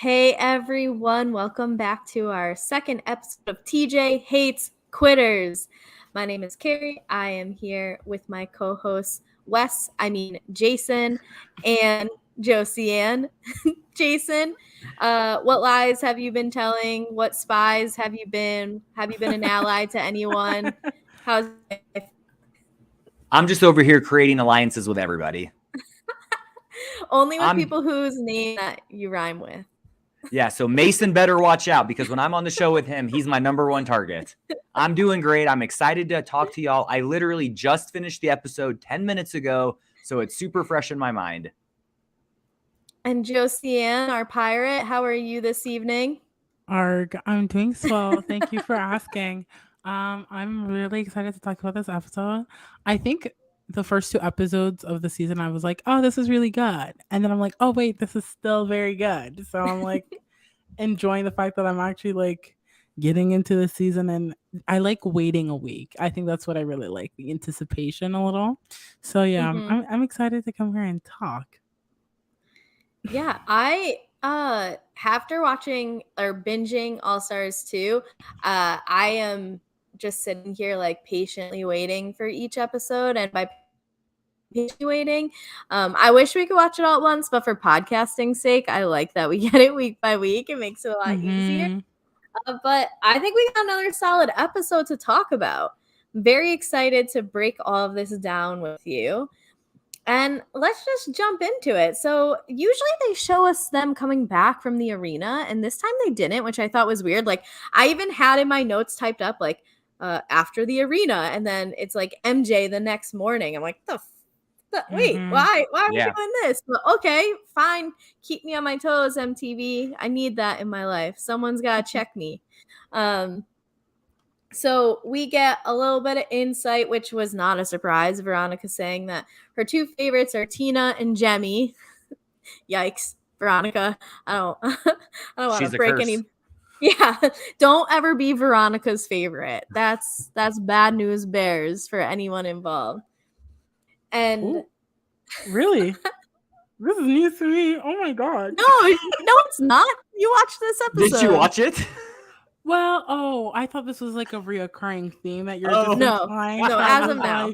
Hey everyone, welcome back to our second episode of TJ Hates Quitters. My name is Kari. I am here with my co-hosts Jason and Josiane. Jason, what lies have you been telling? What spies have you been? Have you been an ally to anyone? How's life? I'm just over here creating alliances with everybody. Only with people whose name that you rhyme with. Yeah, so Mason better watch out because when I'm on the show with him, he's my number one target. I'm doing great. I'm excited to talk to y'all. I literally just finished the episode 10 minutes ago, so it's super fresh in my mind. And Josiane, our pirate, how are you this evening? Arg, I'm doing swell. Thank you for asking. I'm really excited to talk about this episode. I think the first two episodes of the season, I was like, oh, this is really good. And then I'm like, oh, wait, this is still very good. So I'm like enjoying the fact that I'm actually like getting into the season, and I like waiting a week. I think that's what I really like, the anticipation a little. So yeah, I'm excited to come here and talk. Yeah, I after watching or binging All Stars 2, I am just sitting here like patiently waiting for each episode, and by patiently waiting, I wish we could watch it all at once, but for podcasting's sake, I like that we get it week by week. It makes it a lot easier. But I think we got another solid episode to talk about. Very excited to break all of this down with you. And let's just jump into it. So usually they show us them coming back from the arena, and this time they didn't, which I thought was weird. Like I even had in my notes typed up like after the arena, and then it's like MJ the next morning. I'm like, wait, why are we doing this? But okay, fine. Keep me on my toes, MTV. I need that in my life. Someone's got to check me. So we get a little bit of insight, which was not a surprise. Veronica saying that her two favorites are Tina and Jemmye. Yikes, Veronica. I don't want to break any. Yeah, don't ever be Veronica's favorite. That's bad news bears for anyone involved. And ooh, really, this is news to me. Oh my god. No, it's not. You watched this episode. Did you watch it? Well, I thought this was like a reoccurring theme that you're just implying. No, as of now.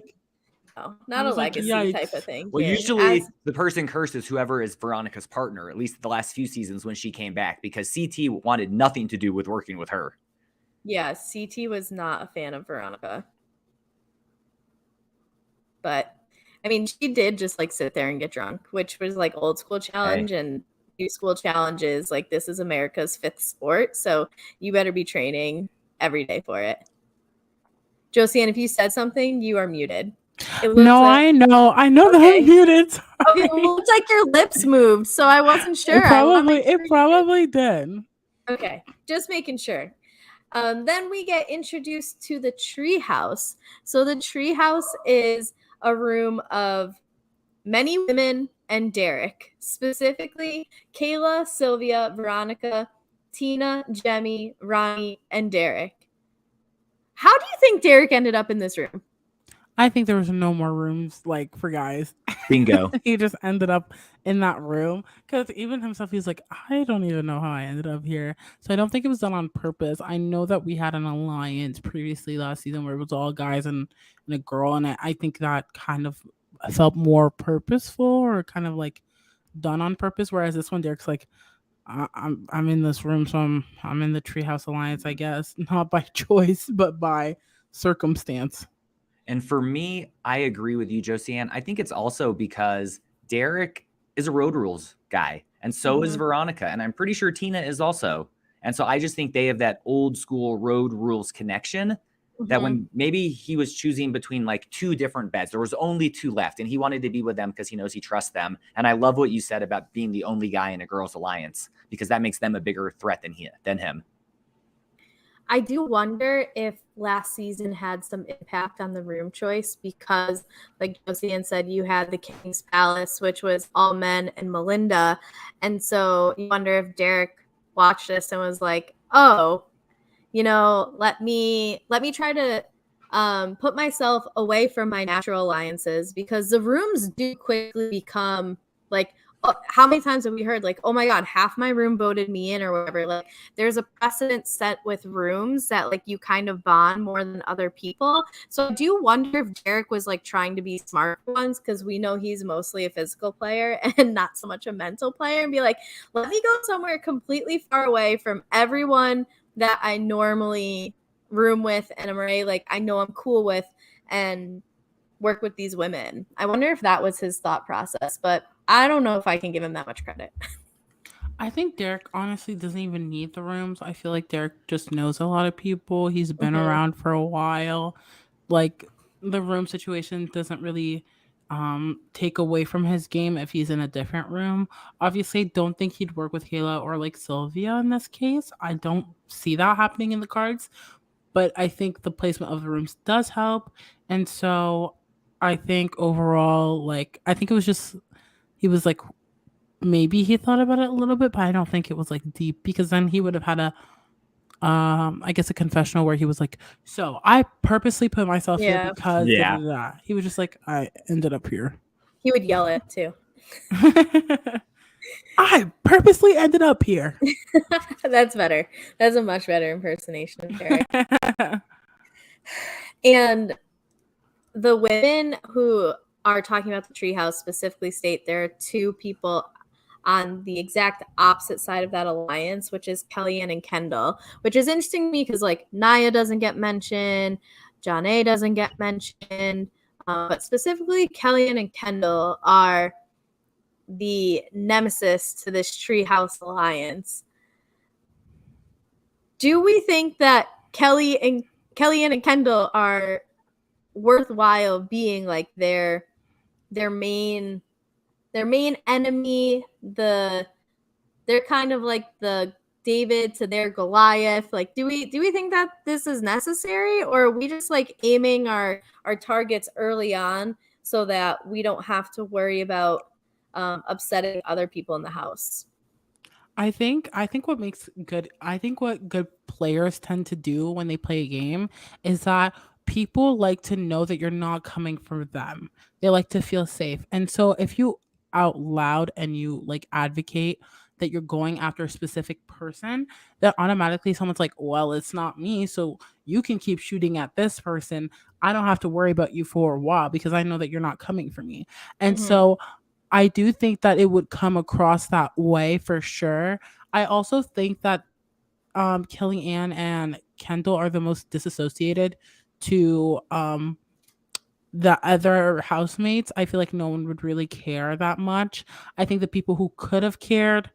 No, not a legacy type of thing. Well, usually the person curses whoever is Veronica's partner, at least the last few seasons when she came back, because CT wanted nothing to do with working with her. Yeah, CT was not a fan of Veronica. But, I mean, she did just like sit there and get drunk, which was like old school challenge and new school challenges. Like this is America's fifth sport, so you better be training every day for it. Josiane, if you said something, you are muted. No, I know that I'm muted. Sorry. Okay, it looks like your lips moved, so I wasn't sure. It probably did. Okay, just making sure. Then we get introduced to the Treehouse. So the Treehouse is a room of many women and Derek, specifically Kayla, Sylvia, Veronica, Tina, Jemmye, Ronnie, and Derek. How do you think Derek ended up in this room? I think there was no more rooms like for guys. Bingo. He just ended up in that room because even himself, he's like, I don't even know how I ended up here. So I don't think it was done on purpose. I know that we had an alliance previously last season where it was all guys and a girl, and I think that kind of felt more purposeful or kind of like done on purpose. Whereas this one, Derek's like, I'm in this room, so I'm in the Treehouse Alliance, I guess, not by choice but by circumstance. And for me, I agree with you, Josiane. I think it's also because Derek is a road rules guy, and so is Veronica, and I'm pretty sure Tina is also. And so I just think they have that old school road rules connection that when maybe he was choosing between like two different beds, there was only two left, and he wanted to be with them because he knows he trusts them. And I love what you said about being the only guy in a girls' alliance, because that makes them a bigger threat than him. I do wonder if last season had some impact on the room choice because, like Josiane said, you had the King's Palace, which was all men and Melinda. And so you wonder if Derek watched this and was like, oh, let me try to put myself away from my natural alliances, because the rooms do quickly become like how many times have we heard like, oh my God, half my room voted me in or whatever? Like there's a precedent set with rooms that like you kind of bond more than other people. So I do wonder if Derek was like trying to be smart once, because we know he's mostly a physical player and not so much a mental player, and be like, let me go somewhere completely far away from everyone that I normally room with and I'm already like I know I'm cool with, and work with these women. I wonder if that was his thought process, but I don't know if I can give him that much credit. I think Derek honestly doesn't even need the rooms. I feel like Derek just knows a lot of people. He's been around for a while. Like the room situation doesn't really take away from his game if he's in a different room. Obviously, don't think he'd work with Kayla or like Sylvia in this case. I don't see that happening in the cards, but I think the placement of the rooms does help. And so I think overall, like I think it was just he was like maybe he thought about it a little bit, but I don't think it was like deep, because then he would have had a I guess a confessional where he was like, so I purposely put myself here because Yeah. he was just like, I ended up here. He would yell it too. I purposely ended up here. That's better. That's a much better impersonation of Derek. And the women who are talking about the treehouse specifically state there are two people on the exact opposite side of that alliance, which is Kellyanne and Kendall, which is interesting to me because like Nia doesn't get mentioned, Janae doesn't get mentioned, but specifically Kellyanne and Kendall are the nemesis to this treehouse alliance. Do we think that Kellyanne and Kendall are worthwhile being like their main enemy? They're kind of like the David to their Goliath. Like, do we think that this is necessary, or are we just like aiming our targets early on so that we don't have to worry about upsetting other people in the house? I think what good players tend to do when they play a game is that people like to know that you're not coming for them. They like to feel safe. And so if you out loud and you like advocate that you're going after a specific person, that automatically someone's like, well, it's not me, so you can keep shooting at this person. I don't have to worry about you for a while because I know that you're not coming for me. And so I do think that it would come across that way for sure. I also think that Kellyanne and Kendall are the most disassociated to the other housemates. I feel like no one would really care that much. I think the people who could have cared,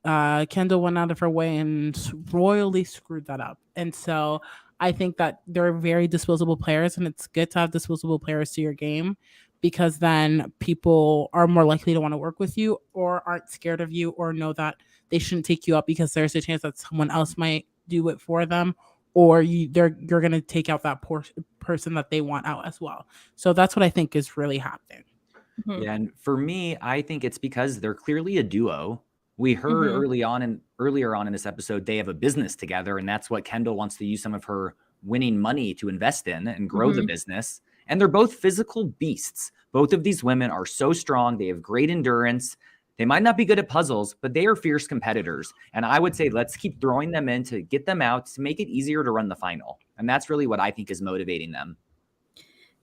Kendall went out of her way and royally screwed that up. And so I think that they're very disposable players, and it's good to have disposable players to your game because then people are more likely to want to work with you or aren't scared of you or know that they shouldn't take you up because there's a chance that someone else might do it for them, or you're going to take out that person that they want out as well. So that's what I think is really happening. Yeah, and for me, I think it's because they're clearly a duo. We heard earlier on in this episode, they have a business together, and that's what Kendall wants to use some of her winning money to invest in and grow the business. And they're both physical beasts. Both of these women are so strong. They have great endurance. They might not be good at puzzles, but they are fierce competitors. And I would say let's keep throwing them in to get them out to make it easier to run the final. And that's really what I think is motivating them.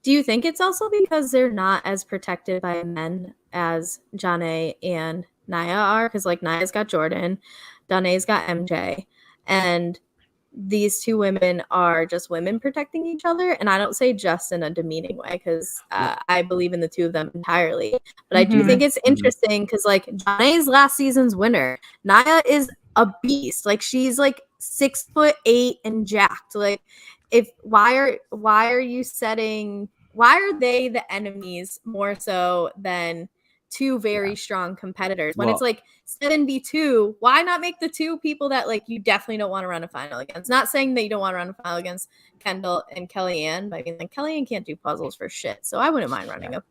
Do you think it's also because they're not as protected by men as Janae and Nia are? Because like Nia's got Jordan, Janae's got MJ, and these two women are just women protecting each other. And I don't say just in a demeaning way because I believe in the two of them entirely. But I do think it's interesting because like Janae's last season's winner, Nia is a beast. Like she's like 6'8" and jacked. Like why are they the enemies more so than two very strong competitors? When it's like 7v2, why not make the two people that like you definitely don't want to run a final against? Not saying that you don't want to run a final against Kendall and Kellyanne, but I mean like Kellyanne can't do puzzles for shit, so I wouldn't mind running a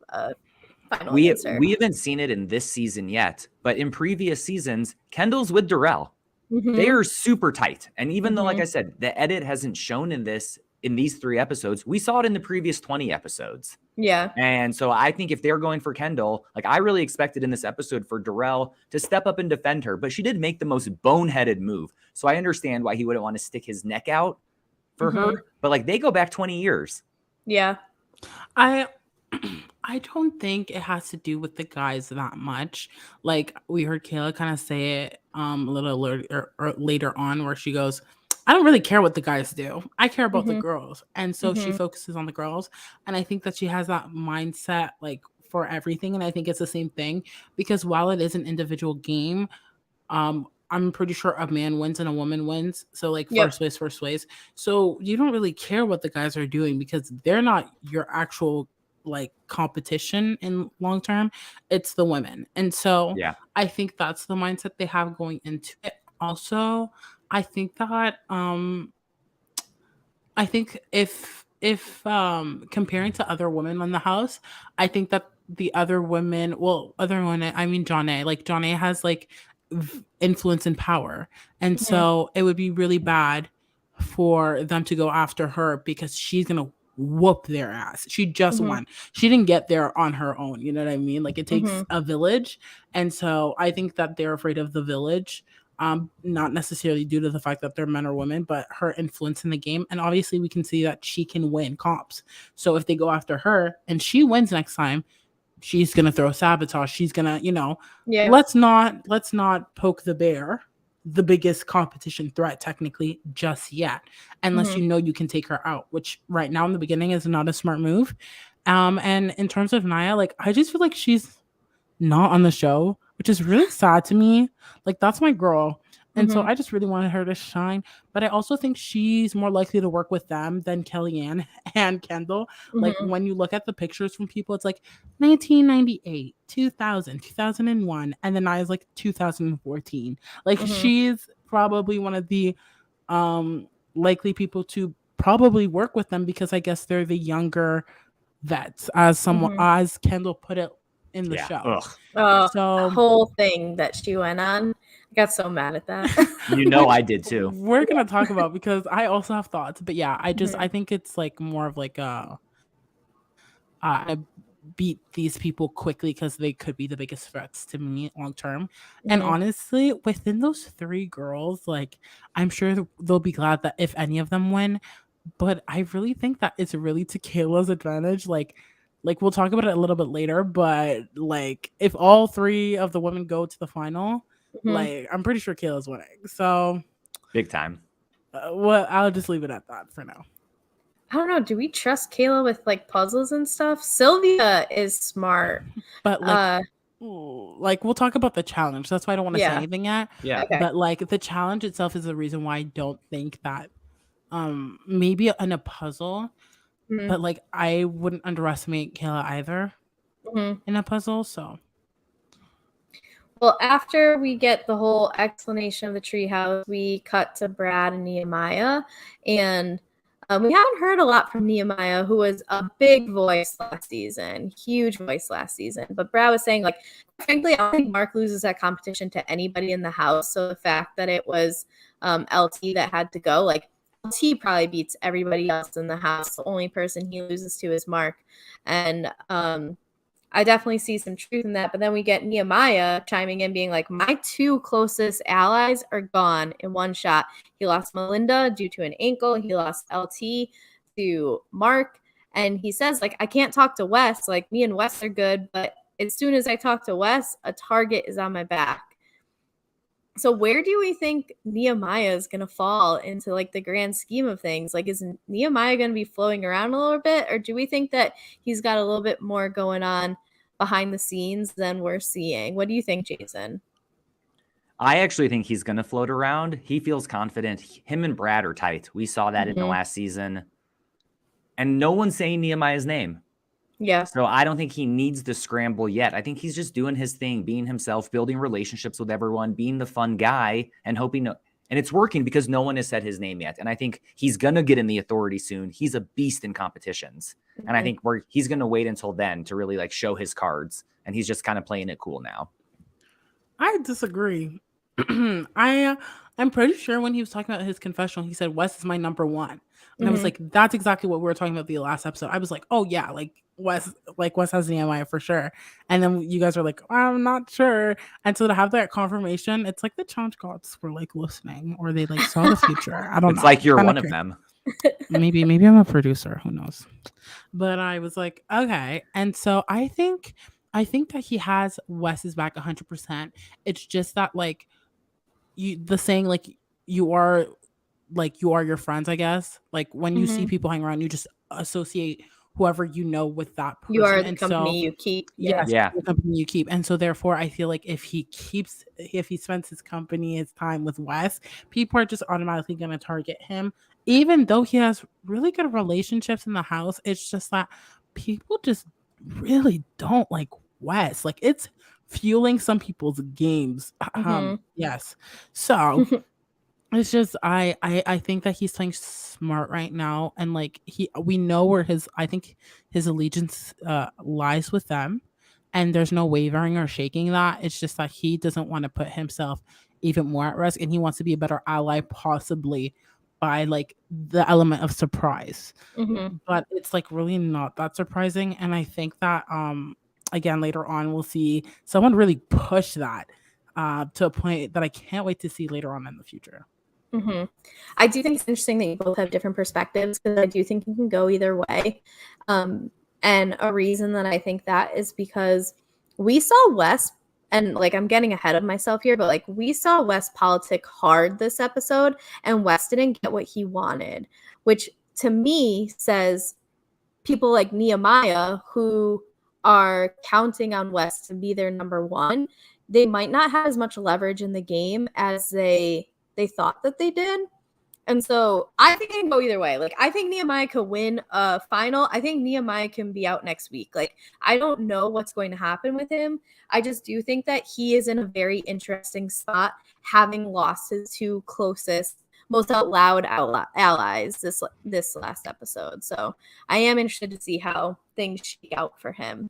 final against her. We haven't seen it in this season yet, but in previous seasons, Kendall's with Darrell. They are super tight. And even though, like I said, the edit hasn't shown in these 3 episodes, we saw it in the previous 20 episodes. Yeah. And so I think if they're going for Kendall, like I really expected in this episode for Darrell to step up and defend her, but she did make the most boneheaded move. So I understand why he wouldn't want to stick his neck out for her, but like they go back 20 years. Yeah. I I don't think it has to do with the guys that much. Like we heard Kayla kind of say it a little later on, where she goes, I don't really care what the guys do. I care about the girls. And so she focuses on the girls. And I think that she has that mindset like for everything. And I think it's the same thing, because while it is an individual game, I'm pretty sure a man wins and a woman wins. So like first place. So you don't really care what the guys are doing, because they're not your actual like competition in long term. It's the women. And so I think that's the mindset they have going into it. Also, I think that I think if comparing to other women in the house, I think that the other women, I mean Janae, like Janae has like influence and power, and so it would be really bad for them to go after her, because she's gonna whoop their ass. She just won. She didn't get there on her own. You know what I mean? Like it takes a village, and so I think that they're afraid of the village. Not necessarily due to the fact that they're men or women, but her influence in the game. And obviously we can see that she can win comps. So if they go after her and she wins next time, she's gonna throw sabotage. She's gonna, let's not poke the bear, the biggest competition threat technically just yet, unless you can take her out, which right now in the beginning is not a smart move. And in terms of Nia, like I just feel like she's not on the show, which is really sad to me. Like that's my girl. And so I just really wanted her to shine. But I also think she's more likely to work with them than Kellyanne and Kendall. Like when you look at the pictures from people, it's like 1998, 2000, 2001, and then I was like 2014. Like she's probably one of the likely people to probably work with them, because I guess they're the younger vets, as Kendall put it in the show. Oh, so the whole thing that she went on, I got so mad at that. I did too. We're gonna talk about, because I also have thoughts, but yeah, I think it's like more of like I beat these people quickly because they could be the biggest threats to me long term. And honestly, within those three girls, like I'm sure they'll be glad that if any of them win. But I really think that it's really to Kayla's advantage. Like we'll talk about it a little bit later, but like if all three of the women go to the final, like I'm pretty sure Kayla's winning. So big time. Well, I'll just leave it at that for now. I don't know. Do we trust Kayla with like puzzles and stuff? Sylvia is smart, but like we'll talk about the challenge. That's why I don't want to say anything yet. Yeah. Okay. But like the challenge itself is the reason why I don't think that maybe in a puzzle, but like I wouldn't underestimate Kayla either in a puzzle. So well, after we get the whole explanation of the treehouse, we cut to Brad and Nehemiah, and we haven't heard a lot from Nehemiah, who was a big voice last season, huge voice last season. But Brad was saying, like, frankly, I don't think Mark loses that competition to anybody in the house. So the fact that it was LT that had to go, like, LT probably beats everybody else in the house. The only person he loses to is Mark. And I definitely see some truth in that. But then we get Nehemiah chiming in, being like, my two closest allies are gone in one shot. He lost Melinda due to an ankle. He lost LT to Mark. And he says, like, I can't talk to Wes. Like, me and Wes are good. But as soon as I talk to Wes, a target is on my back. So where do we think Nehemiah is going to fall into like the grand scheme of things? Like, is Nehemiah going to be floating around a little bit, or do we think that he's got a little bit more going on behind the scenes than we're seeing? What do you think, Jason? I actually think he's going to float around. He feels confident. Him and Brad are tight. We saw that in the last season. And no one's saying Nehemiah's name. Yeah. So I don't think he needs to scramble yet. I think he's just doing his thing, being himself, building relationships with everyone, being the fun guy, and hoping and it's working because no one has said his name yet. And I think he's going to get in the authority soon. He's a beast in competitions. And I think he's going to wait until then to really like show his cards. And he's just kind of playing it cool now. I disagree. I'm pretty sure when he was talking about his confessional, he said, Wes is my number one. And I was like, that's exactly what we were talking about the last episode. I was like, oh yeah, like Wes has Nehemiah for sure. And then you guys are like, I'm not sure. And so to have that confirmation, it's like the challenge gods were like listening, or they like saw the future. I don't know. It's like you're Kinda one of them. maybe I'm a producer, who knows. But I was like, okay. And so I think that he has Wes's back 100%. It's just that like the saying like you are your friends, I guess. Like when you see people hang around, you just associate whoever you know with that You person. are the And company so you keep. yes, Yeah. the company you keep. And so therefore I feel like if he spends his time with Wes, people are just automatically gonna target him. Even though he has really good relationships in the house, it's just that people just really don't like Wes. Like it's fueling some people's games. Yes. So it's just I think that he's playing smart right now, and like we know where I think his allegiance lies with them, and there's no wavering or shaking that. It's just that he doesn't want to put himself even more at risk, and he wants to be a better ally, possibly by like the element of surprise. But it's like really not that surprising, and I think that again later on we'll see someone really push that to a point that I can't wait to see later on in the future. I do think it's interesting that you both have different perspectives, because I do think you can go either way. And a reason that I think that is because we saw Wes, and like I'm getting ahead of myself here, but like we saw Wes politic hard this episode, and Wes didn't get what he wanted, which to me says people like Nehemiah, who are counting on Wes to be their number one, they might not have as much leverage in the game as they thought that they did. And so I think it can go either way. Like, I think Nehemiah could win a final. I think Nehemiah can be out next week. Like, I don't know what's going to happen with him. I just do think that he is in a very interesting spot, having lost his two closest, most out loud allies this last episode. So I am interested to see how things shake out for him.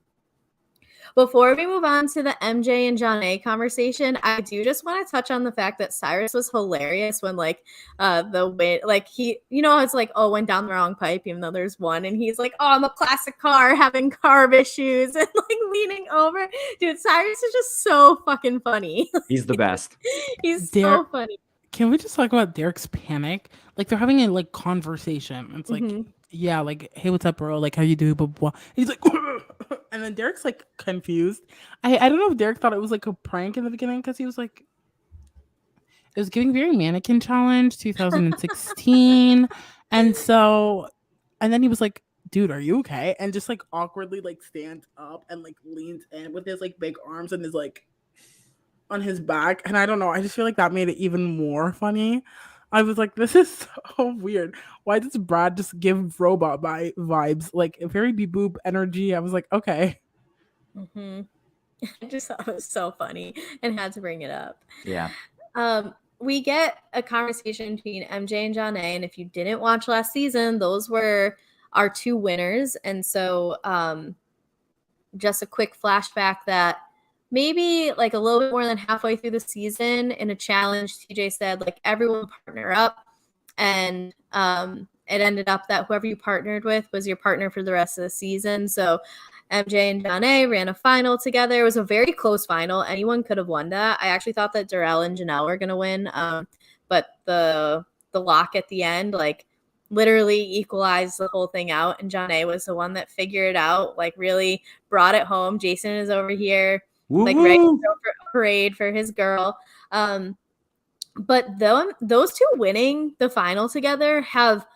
Before we move on to the MJ and Josiane conversation, I do just want to touch on the fact that Cyrus was hilarious when like the way like he, it's like, oh, went down the wrong pipe, even though there's one, and he's like, oh, I'm a classic car having carb issues and like leaning over. Dude, Cyrus is just so fucking funny. He's the best. He's so funny. Can we just talk about Derek's panic? Like they're having a like conversation. It's like, yeah, like, hey, what's up, bro? Like, how you doing? Blah, blah, blah. He's like, and then Derek's like confused. I don't know if Derek thought it was like a prank in the beginning, because he was like, it was giving very Mannequin Challenge 2016, and then he was like, dude, are you okay? And just like awkwardly like stands up and like leans in with his like big arms and is like on his back. And I don't know, I just feel like that made it even more funny. I was like, this is so weird. Why does Brad just give robot vibes, like a very boop energy? I was like, okay. I just thought it was so funny and had to bring it up. Yeah. We get a conversation between MJ and Josiane, and if you didn't watch last season, those were our two winners. And so just a quick flashback that maybe like a little bit more than halfway through the season in a challenge, TJ said like everyone partner up, and it ended up that whoever you partnered with was your partner for the rest of the season. So MJ and Josiane ran a final together. It was a very close final. Anyone could have won that. I actually thought that Darrell and Janelle were going to win, but the lock at the end, like, literally equalized the whole thing out, and Josiane was the one that figured it out, like, really brought it home. Jason is over here, like, ready to go for a parade for his girl. But those two winning the final together have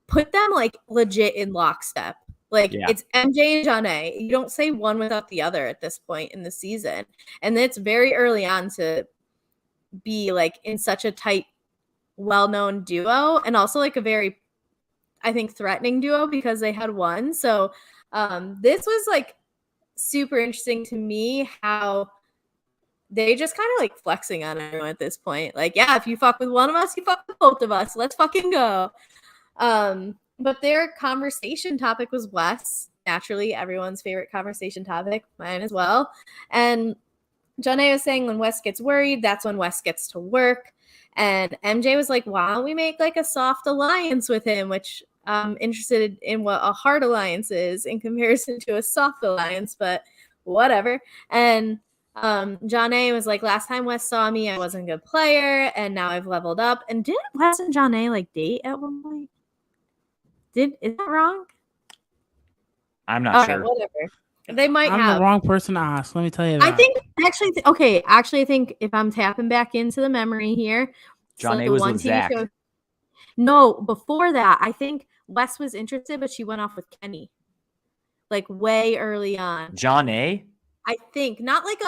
put them, like, legit in lockstep. Like, it's MJ and Josiane. You don't say one without the other at this point in the season. And it's very early on to be, like, in such a tight, well-known duo, and also, like, a very, I think, threatening duo because they had won. So this was, like, super interesting to me how they just kind of, like, flexing on everyone at this point. Like, yeah, if you fuck with one of us, you fuck with both of us. Let's fucking go. But their conversation topic was Wes. Naturally, everyone's favorite conversation topic, mine as well. And Josiane was saying when Wes gets worried, that's when Wes gets to work. And MJ was like, why don't we make like a soft alliance with him? Which I'm interested in what a hard alliance is in comparison to a soft alliance, but whatever. And Janae was like, last time Wes saw me, I wasn't a good player, and now I've leveled up. And didn't Wes and Janae like date at one point? Is that wrong? I'm not sure. Whatever. They might I'm have. the wrong person to ask. Let me tell you that. I think actually, I think if I'm tapping back into the memory here, Janae was with Zach. No, before that, I think Wes was interested, but she went off with Kenny, like way early on. Janae? I think not like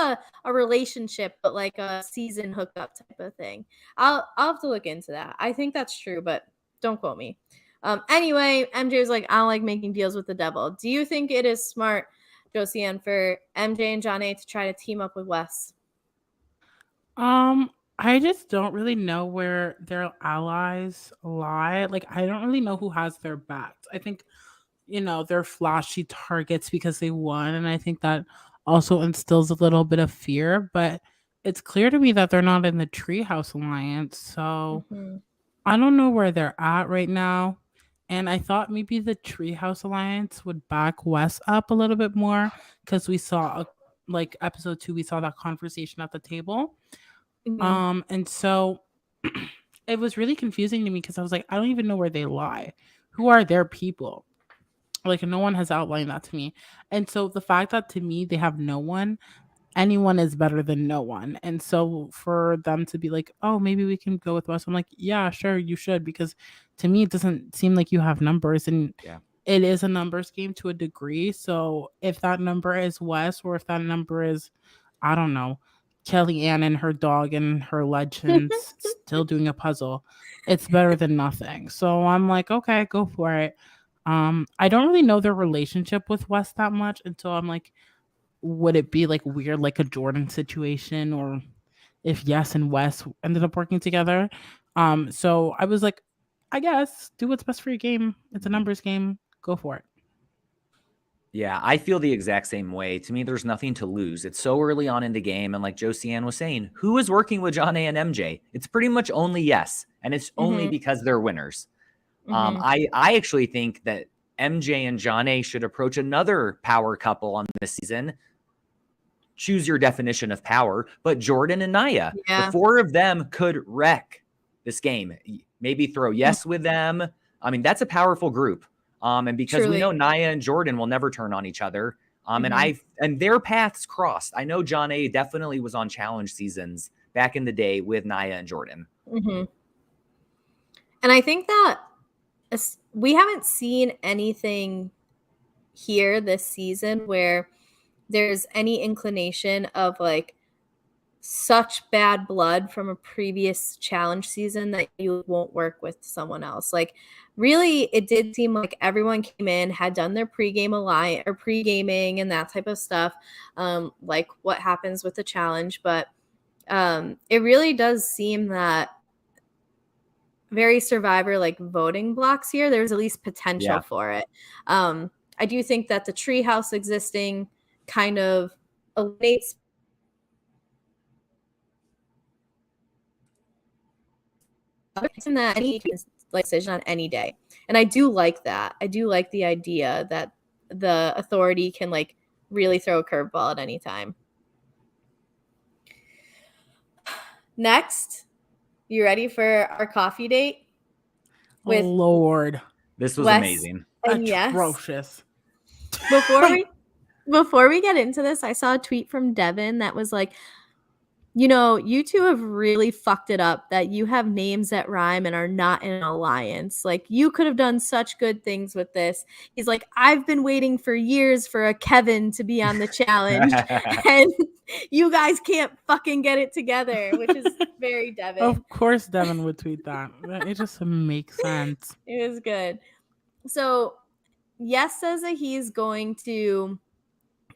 a relationship, but like a season hookup type of thing. I'll have to look into that. I think that's true, but don't quote me. Anyway, MJ was like, I don't like making deals with the devil. Do you think it is smart, Josiane, for MJ and Janae to try to team up with Wes? I just don't really know where their allies lie. Like, I don't really know who has their backs. I think, they're flashy targets because they won, and I think that also instills a little bit of fear. But it's clear to me that they're not in the Treehouse Alliance, so I don't know where they're at right now. And I thought maybe the Treehouse Alliance would back Wes up a little bit more because we saw, like episode 2, we saw that conversation at the table. And so it was really confusing to me because I was like, I don't even know where they lie. Who are their people? Like, no one has outlined that to me. And so the fact that to me they have no one, anyone is better than no one. And so for them to be like, oh, maybe we can go with Wes, I'm like, yeah, sure, you should, because to me it doesn't seem like you have numbers, and it is a numbers game to a degree. So if that number is Wes, or if that number is, I don't know, Kellyanne and her dog and her legends still doing a puzzle, it's better than nothing. So I'm like, okay, go for it. I don't really know their relationship with Wes that much, and so I'm like, would it be like weird, like a Jordan situation, or if Yes and Wes ended up working together? So I was like, I guess do what's best for your game. It's a numbers game. Go for it. Yeah, I feel the exact same way. To me, there's nothing to lose. It's so early on in the game, and like Josiane was saying, who is working with Janae and MJ? It's pretty much only Yes, and it's only because they're winners. I actually think that MJ and Janae should approach another power couple on this season. Choose your definition of power, but Jordan and Nia, the 4 of them could wreck this game. Maybe throw Yes with them. I mean, that's a powerful group. And because we know Nia and Jordan will never turn on each other. And their paths crossed. I know Janae definitely was on challenge seasons back in the day with Nia and Jordan. And I think that we haven't seen anything here this season where there's any inclination of like such bad blood from a previous challenge season that you won't work with someone else. Like, really, it did seem like everyone came in, had done their pregame alliance or pre-gaming and that type of stuff, like what happens with the challenge. But it really does seem that very Survivor like voting blocks here. There's at least potential for it. I do think that the Treehouse existing kind of eliminates that any like decision on any day. And I do like that. I do like the idea that the authority can like really throw a curveball at any time. Next, you ready for our coffee date? With Lord, this was amazing. Atrocious. Before we get into this, I saw a tweet from Devin that was like, you two have really fucked it up that you have names that rhyme and are not in an alliance. Like, you could have done such good things with this. He's like, I've been waiting for years for a Kevin to be on the challenge, and you guys can't fucking get it together, which is very Devin. Of course Devin would tweet that. It just makes sense. It was good. So, Yes says that he's going to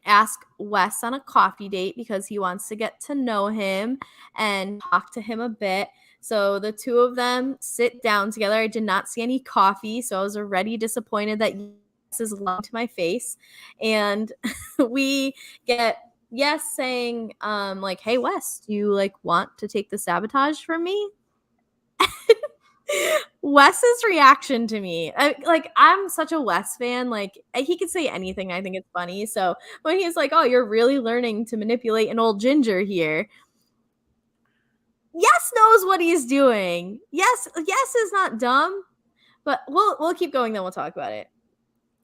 ask Wes on a coffee date because he wants to get to know him and talk to him a bit. So the two of them sit down together. I did not see any coffee, so I was already disappointed that Yes is lying to my face. And we get Yes saying, like, hey, Wes, do you like want to take the sabotage from me? Wes's reaction to me, like, I'm such a Wes fan, like, he could say anything, I think it's funny, so when he's like, "Oh, you're really learning to manipulate an old ginger here," Yes knows what he's doing. Yes is not dumb, but we'll keep going, then we'll talk about it.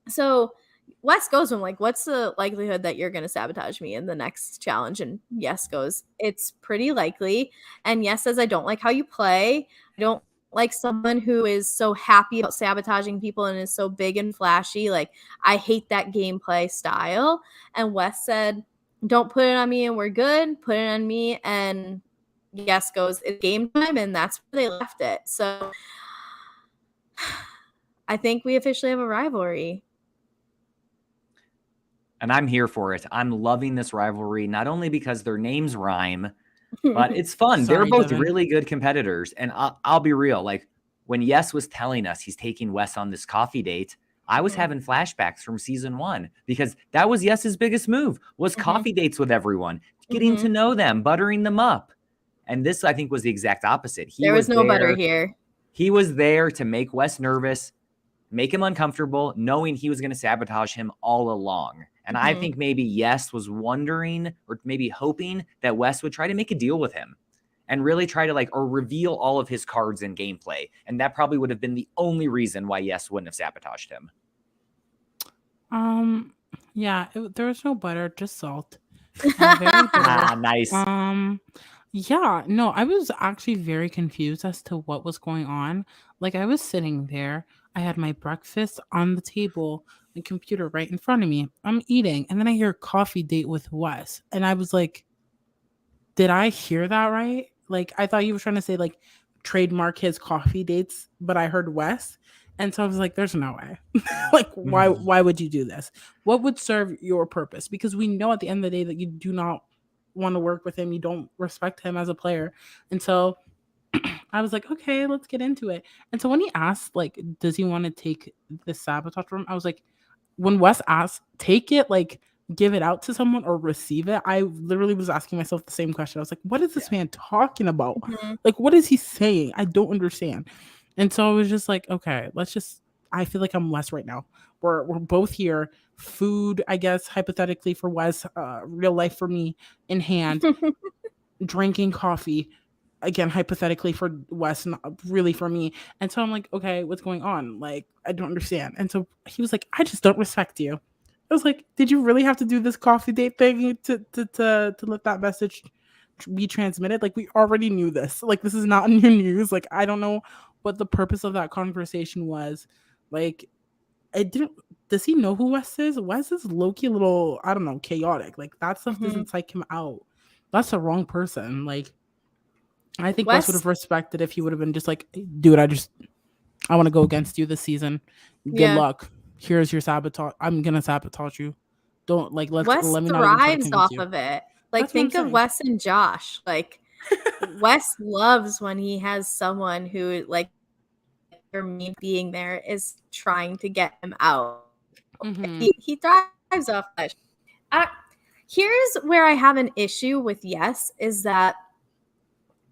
So Wes goes to him like, "What's the likelihood that you're gonna sabotage me in the next challenge?" And Yes goes, "It's pretty likely." And Yes says, "I don't like how you play. I don't like someone who is so happy about sabotaging people and is so big and flashy. Like, I hate that gameplay style." And Wes said, "Don't put it on me and we're good. Put it on me." And Yes goes, "It's game time." And that's where they left it. So I think we officially have a rivalry. And I'm here for it. I'm loving this rivalry, not only because their names rhyme, but it's fun. They're Sorry, both Devin. really good competitors. And I'll be real. Like, when Yes was telling us he's taking Wes on this coffee date, I was having flashbacks from season 1, because that was Yes's biggest move, was coffee dates with everyone, getting to know them, buttering them up. And this, I think, was the exact opposite. There was no butter here. He was there to make Wes nervous, make him uncomfortable, knowing he was going to sabotage him all along. And I think maybe Yes was wondering, or maybe hoping, that Wes would try to make a deal with him and really try to or reveal all of his cards in gameplay. And that probably would have been the only reason why Yes wouldn't have sabotaged him. Yeah, there was no butter, just salt. Very bitter. Nice. Yeah, no, I was actually very confused as to what was going on. Like, I was sitting there, I had my breakfast on the table, the computer right in front of me. I'm eating, and then I hear coffee date with Wes, and I was like, did I hear that right? Like, I thought you were trying to say like trademark his coffee dates, but I heard Wes. And so I was like, there's no way. Like, why would you do this? What would serve your purpose? Because we know at the end of the day that you do not want to work with him. You don't respect him as a player. And so I was like, okay, let's get into it. And so when he asked, like, does he want to take the sabotage from him? I was like, when Wes asked, take it, like, give it out to someone or receive it, I literally was asking myself the same question. I was like, what is this man talking about? Like, what is he saying? I don't understand. And so I was just like, okay, I feel like I'm Wes right now. We're both here. Food, I guess, hypothetically for Wes, real life for me in hand, drinking coffee, again, hypothetically for Wes, not really for me. And so I'm like, okay, what's going on? Like, I don't understand. And so he was like, I just don't respect you. I was like, did you really have to do this coffee date thing to let that message be transmitted? Like, we already knew this. Like, this is not new news. Like, I don't know what the purpose of that conversation was. Like, does he know who Wes is? Wes is low-key a little, I don't know, chaotic. Like, that stuff doesn't psych him out. That's the wrong person. Like, I think Wes would have respected if he would have been just like, dude, I want to go against you this season. Good luck. Here's your sabotage. I'm gonna sabotage you. Don't let me not even thrives off of it. Like, That's think of Wes and Josh. Like, Wes loves when he has someone who, like, for me being there is trying to get him out. He thrives off that. Here's where I have an issue with Yes is that,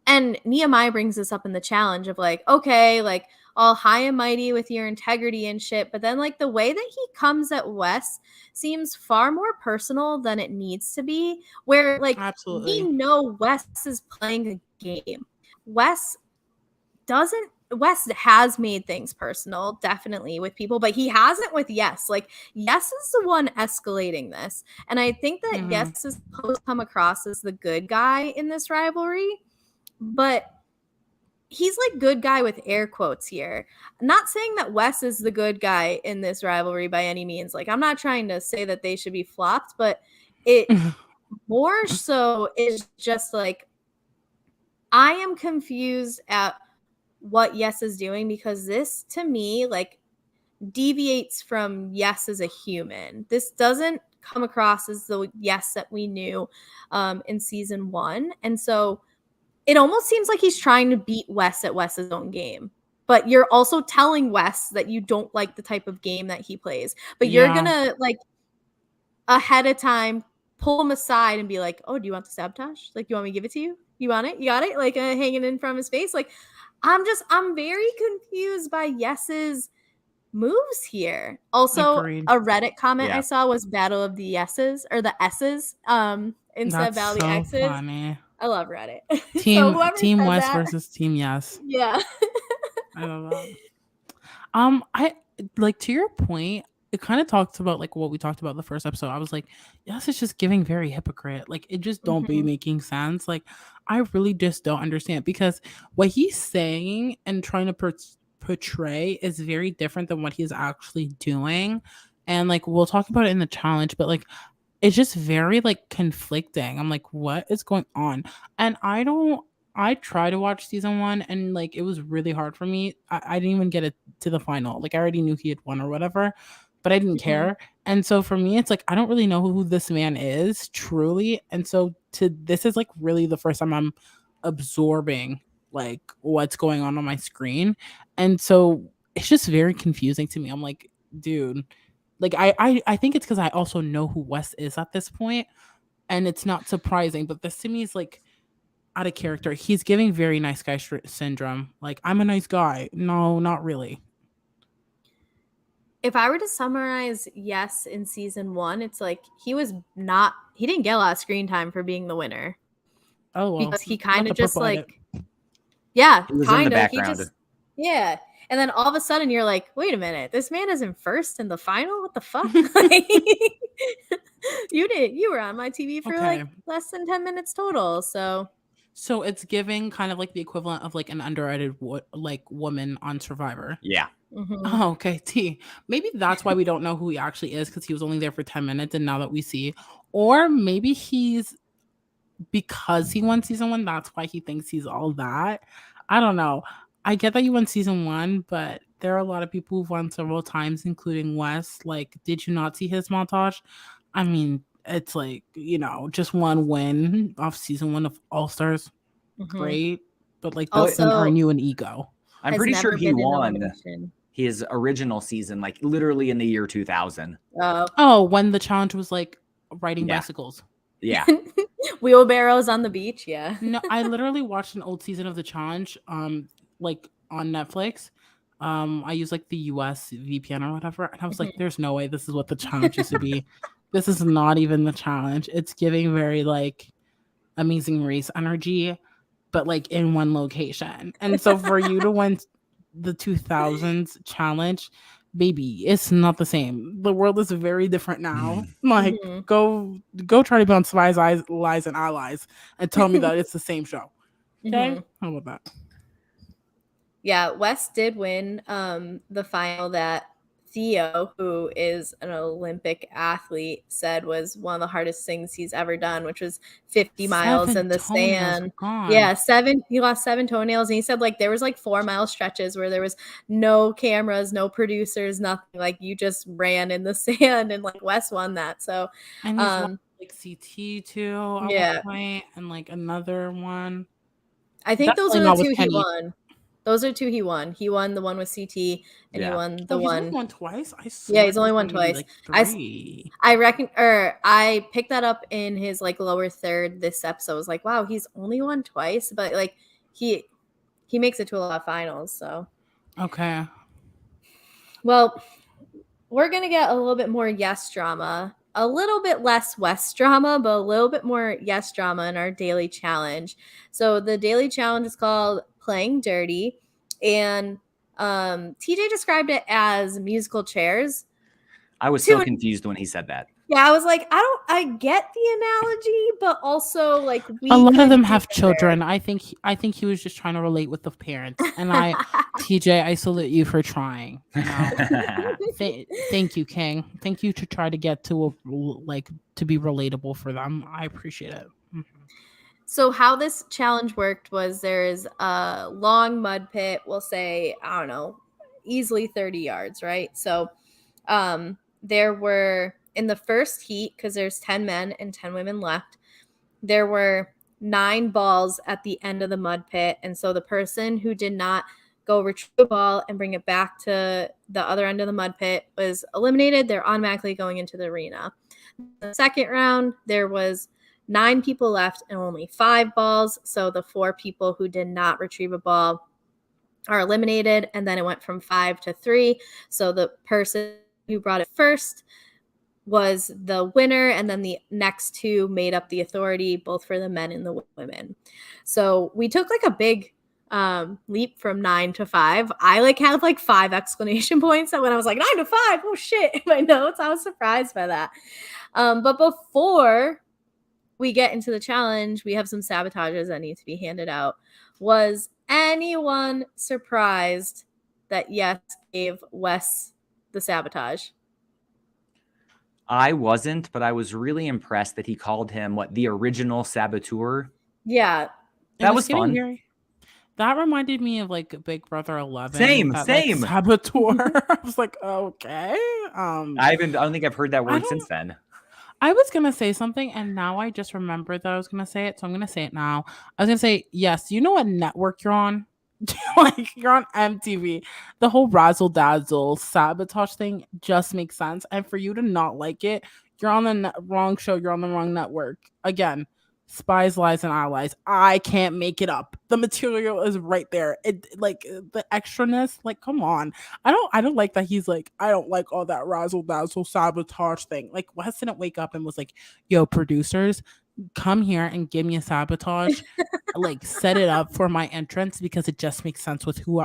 and Nehemiah brings this up in the challenge of like, okay, like, all high and mighty with your integrity and shit, but then like the way that he comes at Wes seems far more personal than it needs to be, where like we know Wes is playing a game. Wes has made things personal, definitely, with people, but he hasn't with Yes. Like, Yes is the one escalating this. And I think that Yes is supposed to come across as the good guy in this rivalry, but he's like good guy with air quotes here. I'm not saying that Wes is the good guy in this rivalry by any means. Like, I'm not trying to say that they should be flopped, but it more so is just like, I am confused at what Yes is doing, because this to me like deviates from Yes as a human. This doesn't come across as the Yes that we knew in season 1. And so it almost seems like he's trying to beat Wes at Wes's own game. But you're also telling Wes that you don't like the type of game that he plays. But you're going to, like, ahead of time, pull him aside and be like, oh, do you want the sabotage? Like, you want me to give it to you? You want it? You got it? Like, hanging in from his face? Like, I'm very confused by Yes's moves here. Also, Agreed. a Reddit comment I Yeah. saw was Battle of the Yeses or the S's instead of That's Battle of the so X's. funny. I love Reddit. So Team whoever Team said West that, versus Team Yes. yeah. I love that. I like to your point. It kind of talks about like what we talked about the first episode. I was like, yes, it's just giving very hypocrite. Like it just don't be Mhm. making sense. Like I really just don't understand because what he's saying and trying to portray is very different than what he's actually doing. And like we'll talk about it in the challenge, but like it's just very like conflicting. I'm like, what is going on? And I tried to watch season one and like it was really hard for me. I didn't even get it to the final. Like I already knew he had won or whatever, but I didn't Mhm. care. And so for me, it's like I don't really know who this man is truly. And so to this is like really the first time I'm absorbing like what's going on my screen. And so it's just very confusing to me. I'm like, dude, like I think it's because I also know who Wes is at this point, and it's not surprising. But this to me is like out of character. He's giving very nice guy syndrome. Like I'm a nice guy. No, not really. If I were to summarize Yes in season 1, it's like he didn't get a lot of screen time for being the winner Oh well, because he got kind the of just purple edit. like, yeah, He was in the kind of. He background. just, yeah. And then all of a sudden you're like, wait a minute, this man is in first in the final? What the fuck? Like, you were on my TV for Okay. like less than 10 minutes total. So, So it's giving kind of like the equivalent of like an underrated like woman on Survivor. Yeah. mhm. Oh, okay. T. Maybe that's why we don't know who he actually is because he was only there for 10 minutes and now that we see. Or maybe he's because he won season one, that's why he thinks he's all that. I don't know. I get that you won season one, but there are a lot of people who've won several times, including Wes. Like, did you not see his montage? I mean, it's like, just one win off season one of All Stars. Mhm. Great. But like that Well, doesn't Also, earn you an ego. I'm has pretty sure never he been in won elimination. his original season, like literally in the year 2000. Oh. Oh, when the challenge was like riding Yeah. bicycles. Yeah. Wheelbarrows on the beach, yeah. No, I literally watched an old season of the challenge, like on Netflix. I use like the US VPN or whatever, and I was like, Mhm. "There's no way this is what the challenge used to be. This is not even the challenge. It's giving very like Amazing Race energy, but like in one location." And so for you to win the 2000s challenge, baby, it's not the same. The world is very different now. Like Mhm. go try to be on Spies, Lies, and Allies and tell me that it's the same show. Okay, Mhm. how about that? Yeah, Wes did win the final that Theo, who is an Olympic athlete, said was one of the hardest things he's ever done, which was 50 miles 7 in the toenails sand. gone. Yeah, he lost 7 toenails. And he said like there was like 4-mile stretches where there was no cameras, no producers, nothing. Like you just ran in the sand and like Wes won that. So And he's lost um like CT too at one yeah. point, and like another one. I think those Definitely are the not with 2 he Kenny. won. Those are 2 he won. He won the one with CT and he Yeah. won Oh, the he's only one. won twice. I Yeah, swear he's only he's won won maybe twice. like I 3. I reckon, or I picked that up in his like lower third this episode. I was like, wow, he's only won twice, but like he he makes it to a lot of finals. So, Okay. well, we're gonna get a little bit more Yes drama, a little bit less West drama, but a little bit more Yes drama in our daily challenge. So the daily challenge is called Playing Dirty, and TJ described it as musical chairs. I was so To confused when he said that. Yeah, I was like, I get the analogy, but also like A we lot of could them do have better. children. I think he was just trying to relate with the parents. And TJ, I salute you for trying. Thank you, King. Thank you to try to get to like to be relatable for them. I appreciate it. Mhm. So how this challenge worked was there is a long mud pit, we'll say, I don't know, easily 30 yards, right? So there were in the first heat, because there's 10 men and 10 women left, there were 9 balls at the end of the mud pit. And so the person who did not go retrieve the ball and bring it back to the other end of the mud pit was eliminated. They're automatically going into the arena. The second round, there was 9 people left and only 5 balls. So the 4 people who did not retrieve a ball are eliminated, and then it went from 5 to 3. So the person who brought it first was the winner, and then the next 2 made up the authority, both for the men and the women. So we took like a big leap from 9 to 5. I like had like 5 exclamation points that when I was like 9 to 5, oh shit, in my notes. I was surprised by that. But before we get into the challenge, we have some sabotages that need to be handed out. Was anyone surprised that Yes gave Wes the sabotage? I wasn't, but I was really impressed that he called him the original saboteur. Yeah. That was fun. That reminded me of like Big Brother 11. Same. Like, saboteur. I was like, okay. I don't think I've heard that word since then. I was gonna say something, and now I just remembered that I was gonna say it, so I'm gonna say it now. I was gonna say, yes, you know what network you're on? Like, you're on MTV. The whole razzle dazzle sabotage thing just makes sense. And for you to not like it, you're on the wrong show, you're on the wrong network. Again, Spies, Lies, and Allies. I can't make it up. The material is right there. It like the extraness, like, come on. I don't like that he's like, I don't like all that razzle dazzle sabotage thing. Like, Wes didn't wake up and was like, yo, producers, come here and give me a sabotage. Like, set it up for my entrance because it just makes sense with who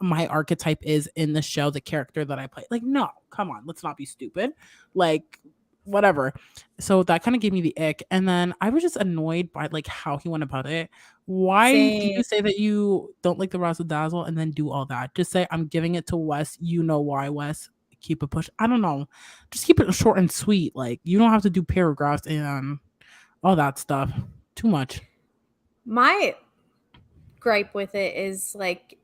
my archetype is in the show, the character that I play. Like, no, come on, let's not be stupid. Like, whatever. So that kind of gave me the ick. And then I was just annoyed by like how he went about it. Why do you say that you don't like the razzle dazzle and then do all that? Just say, I'm giving it to Wes. You know why, Wes. Keep it push. I don't know. Just keep it short and sweet. Like, you don't have to do paragraphs and all that stuff. Too much. My gripe with it is like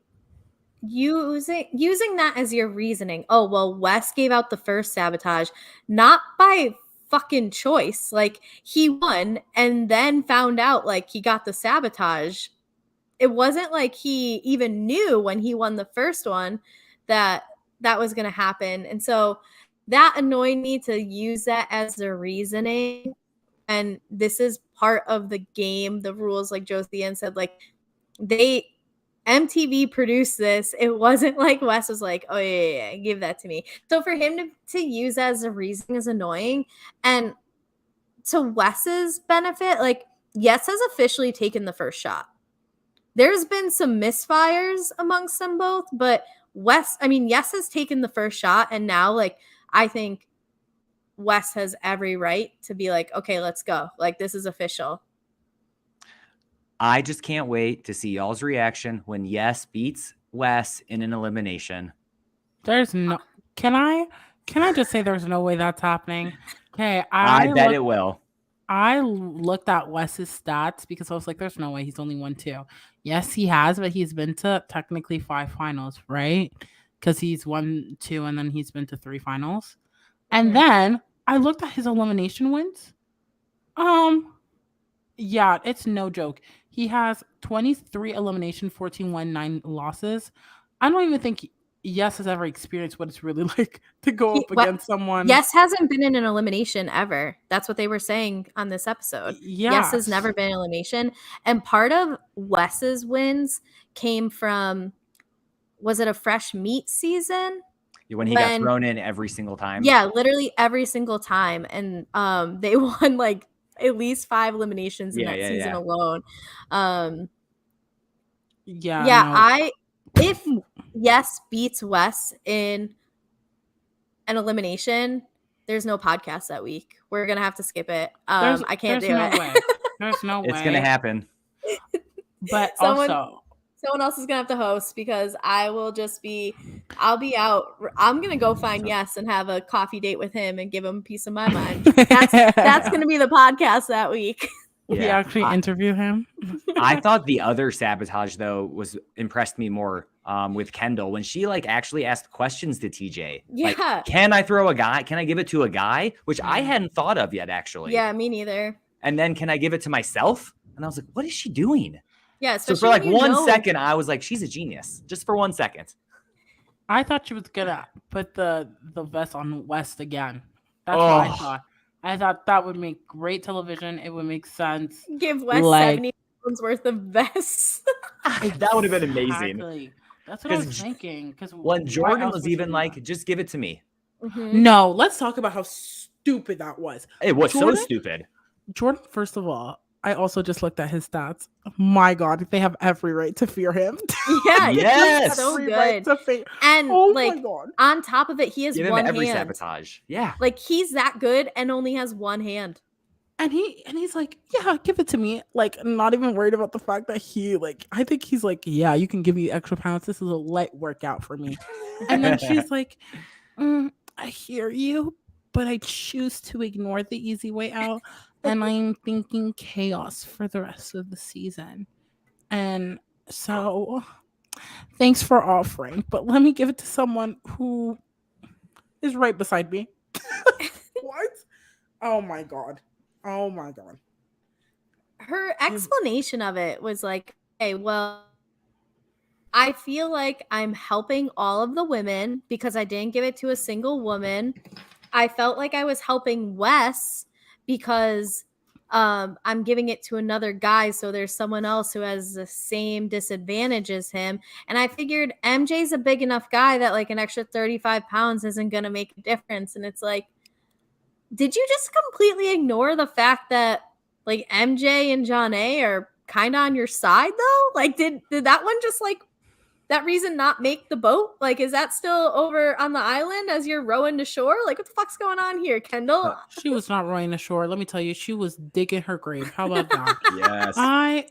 using that as your reasoning. Oh, well, Wes gave out the first sabotage, not by fucking choice. Like, he won and then found out like he got the sabotage. It wasn't like he even knew when he won the first one that was going to happen. And so that annoyed me to use that as the reasoning. And this is part of the game, the rules, like Josiane said, like MTV produced this. It wasn't like Wes was like, oh yeah, give that to me. So for him to use as a reason is annoying. And to Wes's benefit, like, Yes has officially taken the first shot. There's been some misfires amongst them both, but Yes has taken the first shot, and now like I think Wes has every right to be like, okay, let's go. Like, this is official. I just can't wait to see y'all's reaction when Yes beats Wes in an elimination. There's no. Can I just say there's no way that's happening? Okay, I bet it will. I looked at Wes's stats because I was like, there's no way he's only won 2. Yes, he has, but he's been to technically 5 finals, right? Because he's won 2 and then he's been to 3 finals. And then I looked at his elimination wins. Yeah, it's no joke. He has 23 elimination, 14 won, 9 losses. I don't even think Yes has ever experienced what it's really like to go up against someone. Yes hasn't been in an elimination ever. That's what they were saying on this episode. Yes has never been in elimination. And part of Wes's wins came from, was it a fresh meat season? When he got thrown in every single time. Yeah, literally every single time. And they won like at least 5 eliminations in that season alone. If Yes beats Wes in an elimination, there's no podcast that week. We're gonna have to skip it. I can't do it. Way. There's no way. It's gonna happen. But someone else is gonna have to host because I'll be out. I'm gonna go find Yes and have a coffee date with him and give him a piece of my mind. That's gonna be the podcast that week. We actually interview him. I thought the other sabotage though impressed me more with Kendall when she like actually asked questions to TJ. Yeah. Like, can I throw a guy? Can I give it to a guy? Which I hadn't thought of yet, actually. Yeah, me neither. And then can I give it to myself? And I was like, what is she doing? Yeah. So for like 1 second, I was like, she's a genius. Just for 1 second. I thought she was gonna put the vest on West again. That's what I thought. I thought that would make great television. It would make sense. Give West 70 pounds worth of vests. That would have been amazing. That's what I was thinking. Because when Jordan was even like, just give it to me. Mm-hmm. No, let's talk about how stupid that was. It was Jordan, so stupid. Jordan, first of all, I also just looked at his stats. My God, they have every right to fear him. Yeah, Yes. he's so good. Right to fear. And Oh like my God. on top of it, he has Give him one every hand. sabotage. Yeah. Like he's that good and only has one hand. And he's like, yeah, give it to me. Like, not even worried about the fact that he, like, I think he's like, yeah, you can give me extra pounds. This is a light workout for me. And then she's like, I hear you, but I choose to ignore the easy way out. And I'm thinking chaos for the rest of the season. And so, thanks for offering, but let me give it to someone who is right beside me. What? Oh my God. Oh my God. Her explanation of it was like, okay, well, I feel like I'm helping all of the women because I didn't give it to a single woman. I felt like I was helping Wes because I'm giving it to another guy, so there's someone else who has the same disadvantage as him. And I figured MJ's a big enough guy that like an extra 35 pounds isn't going to make a difference. And it's like, did you just completely ignore the fact that like MJ and Josiane are kind of on your side though? Like did that one just like that reason not make the boat? Like, is that still over on the island as you're rowing to shore? Like, what the fuck's going on here, Kendall? She was not rowing ashore. Let me tell you, she was digging her grave. How about that? Yes.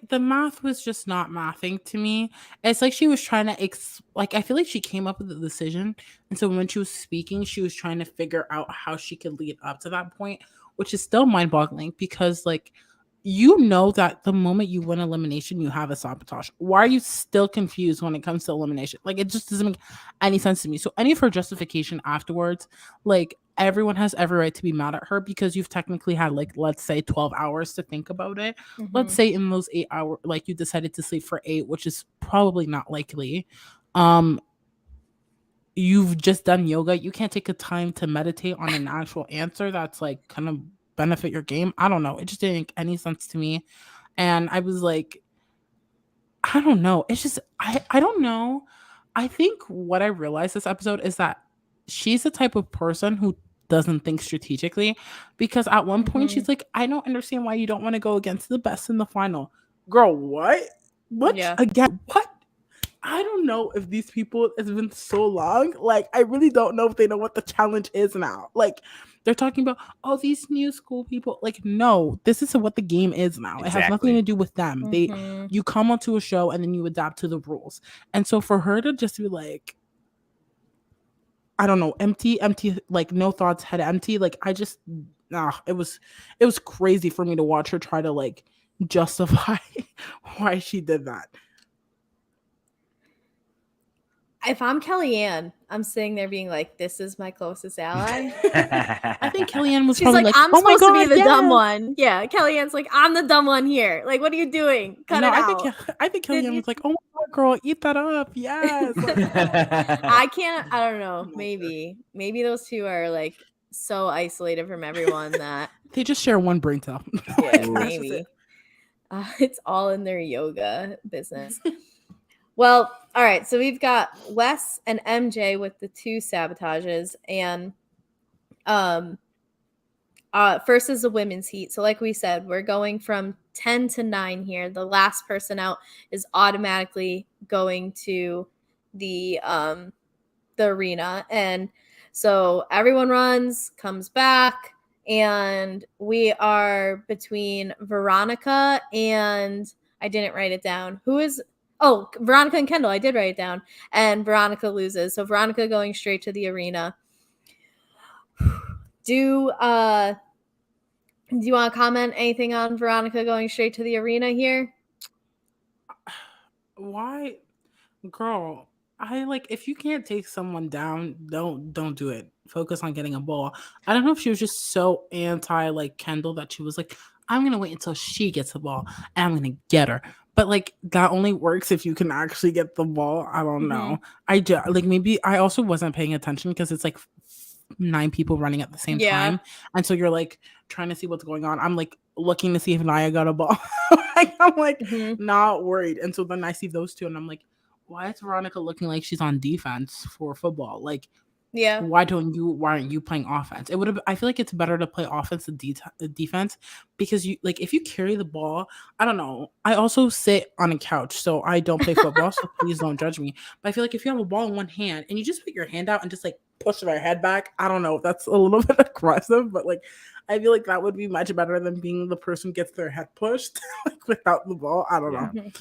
The math was just not mathing to me. It's like she was trying to like I feel like she came up with the decision, and so when she was speaking, she was trying to figure out how she could lead up to that point, which is still mind-boggling because like you know that the moment you win elimination, you have a sabotage. Why are you still confused when it comes to elimination? Like, it just doesn't make any sense to me. So any of her justification afterwards, like, everyone has every right to be mad at her because you've technically had, like, let's say 12 hours to think about it. Mm-hmm. Let's say in those 8 hours, like, you decided to sleep for 8, which is probably not likely. You've just done yoga. You can't take a time to meditate on an actual answer that's, like, kind of benefit your game. I don't know. It just didn't make any sense to me. And I was like, I don't know. It's just, I don't know. I think what I realized this episode is that she's the type of person who doesn't think strategically because at one point she's like, I don't understand why you don't want to go against the best in the final. Girl, what? What? Yeah. Again, what? I don't know if these people, it's been so long. Like, I really don't know if they know what the challenge is now. Like, they're talking about, oh, these new school people. Like, no, this is what the game is now. Exactly. It has nothing to do with them. You come onto a show and then you adapt to the rules. And so for her to just be like, I don't know, empty, like no thoughts, head empty. Like, I just, it was crazy for me to watch her try to like justify why she did that. If I'm Kellyanne, I'm sitting there being like, this is my closest ally. I think Kellyanne was She's probably like, I'm supposed to be the dumb one. Yeah, Kellyanne's like, I'm the dumb one here. Like, what are you doing? Cut it out. I think Kellyanne was like, oh my God, girl, eat that up. Yes. I don't know. Maybe those two are like so isolated from everyone that they just share one brain cell. Yeah, maybe. It's all in their yoga business. Well, all right. So we've got Wes and MJ with the 2 sabotages, and first is the women's heat. So like we said, we're going from 10 to 9 here. The last person out is automatically going to the arena, and so everyone runs, comes back, and we are between Veronica and I didn't write it down. Veronica and Kendall. I did write it down. And Veronica loses. So Veronica going straight to the arena. Do you want to comment anything on Veronica going straight to the arena here? Why? Girl, I like, if you can't take someone down, don't do it. Focus on getting a ball. I don't know if she was just so anti like Kendall that she was like, I'm gonna wait until she gets the ball and I'm gonna get her. But like, that only works if you can actually get the ball. I don't know. I just like, maybe I also wasn't paying attention because it's like 9 people running at the same time, and so you're like trying to see what's going on. I'm like looking to see if Naya got a ball. I'm like not worried, and so then I see those two and I'm like, why is Veronica looking like she's on defense for football? Like, Yeah. why aren't you playing offense? I feel like it's better to play offense than defense, because you, like, if you carry the ball, I don't know. I also sit on a couch, so I don't play football, so please don't judge me. But I feel like if you have a ball in one hand and you just put your hand out and just like push their head back, I don't know. That's a little bit aggressive, but like I feel like that would be much better than being the person gets their head pushed like without the ball. I don't know.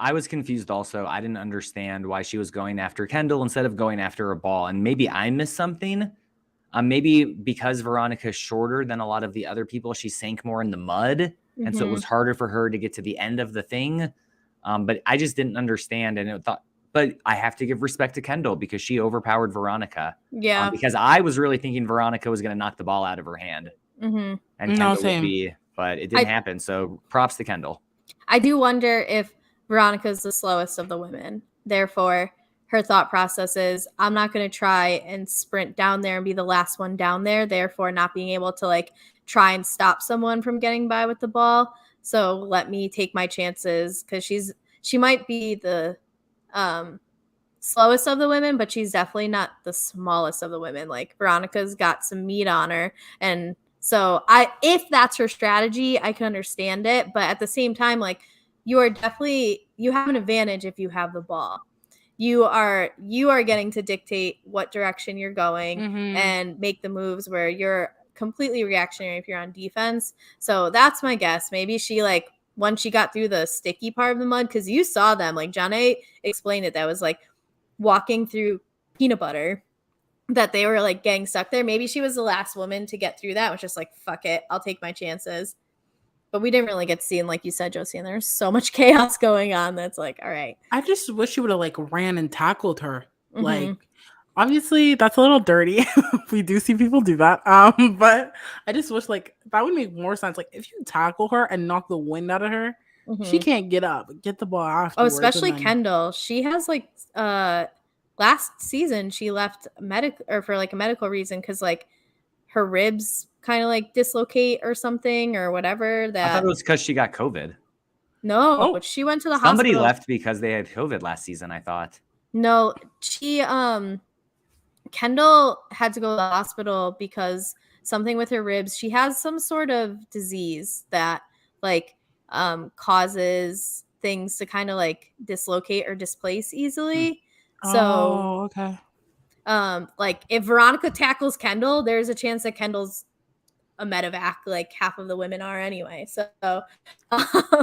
I was confused also. I didn't understand why she was going after Kendall instead of going after a ball. And maybe I missed something. Maybe because Veronica's shorter than a lot of the other people, she sank more in the mud. And so it was harder for her to get to the end of the thing. But I just didn't understand. And but I have to give respect to Kendall because she overpowered Veronica. Yeah. Because I was really thinking Veronica was going to knock the ball out of her hand. And Kendall would be, but it didn't happen. So props to Kendall. I do wonder if Veronica's the slowest of the women. Therefore, her thought process is, I'm not going to try and sprint down there and be the last one down there. Therefore, not being able to like try and stop someone from getting by with the ball. So let me take my chances, because she might be the slowest of the women, but she's definitely not the smallest of the women. Like Veronica's got some meat on her, and so if that's her strategy, I can understand it. But at the same time, like, you have an advantage if you have the ball. You are getting to dictate what direction you're going and make the moves, where you're completely reactionary if you're on defense. So that's my guess. Maybe she, like, once she got through the sticky part of the mud, because you saw them, like Janae explained it, that was like walking through peanut butter, that they were like getting stuck there. Maybe she was the last woman to get through that, was just like, fuck it, I'll take my chances. But we didn't really get to see, and like you said, Josiane, there's so much chaos going on that's like, all right. I just wish she would have like ran and tackled her. Like, obviously that's a little dirty. We do see people do that. But I just wish like that would make more sense. Like, if you tackle her and knock the wind out of her, she can't get up, get the ball afterwards. Oh, especially Kendall. She has like last season she left for like a medical reason, because like her ribs kind of like dislocate or something or whatever. I thought it was because she got COVID. No, she went to the Somebody hospital. left because they had COVID last season, I thought. No, she Kendall had to go to the hospital because something with her ribs. She has some sort of disease that like causes things to kind of like dislocate or displace easily. So okay. Like if Veronica tackles Kendall, there's a chance that Kendall's a medevac, like half of the women are anyway. So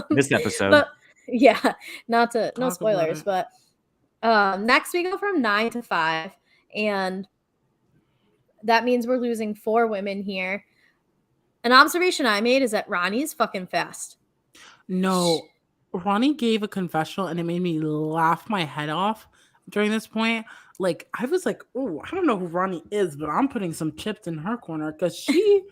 this episode. But yeah, no spoilers, but next we go from 9 to 5, and that means we're losing 4 women here. An observation I made is that Ronnie's fucking fast. No, Ronnie gave a confessional and it made me laugh my head off during this point. Like, I was like, oh, I don't know who Ronnie is, but I'm putting some chips in her corner, because she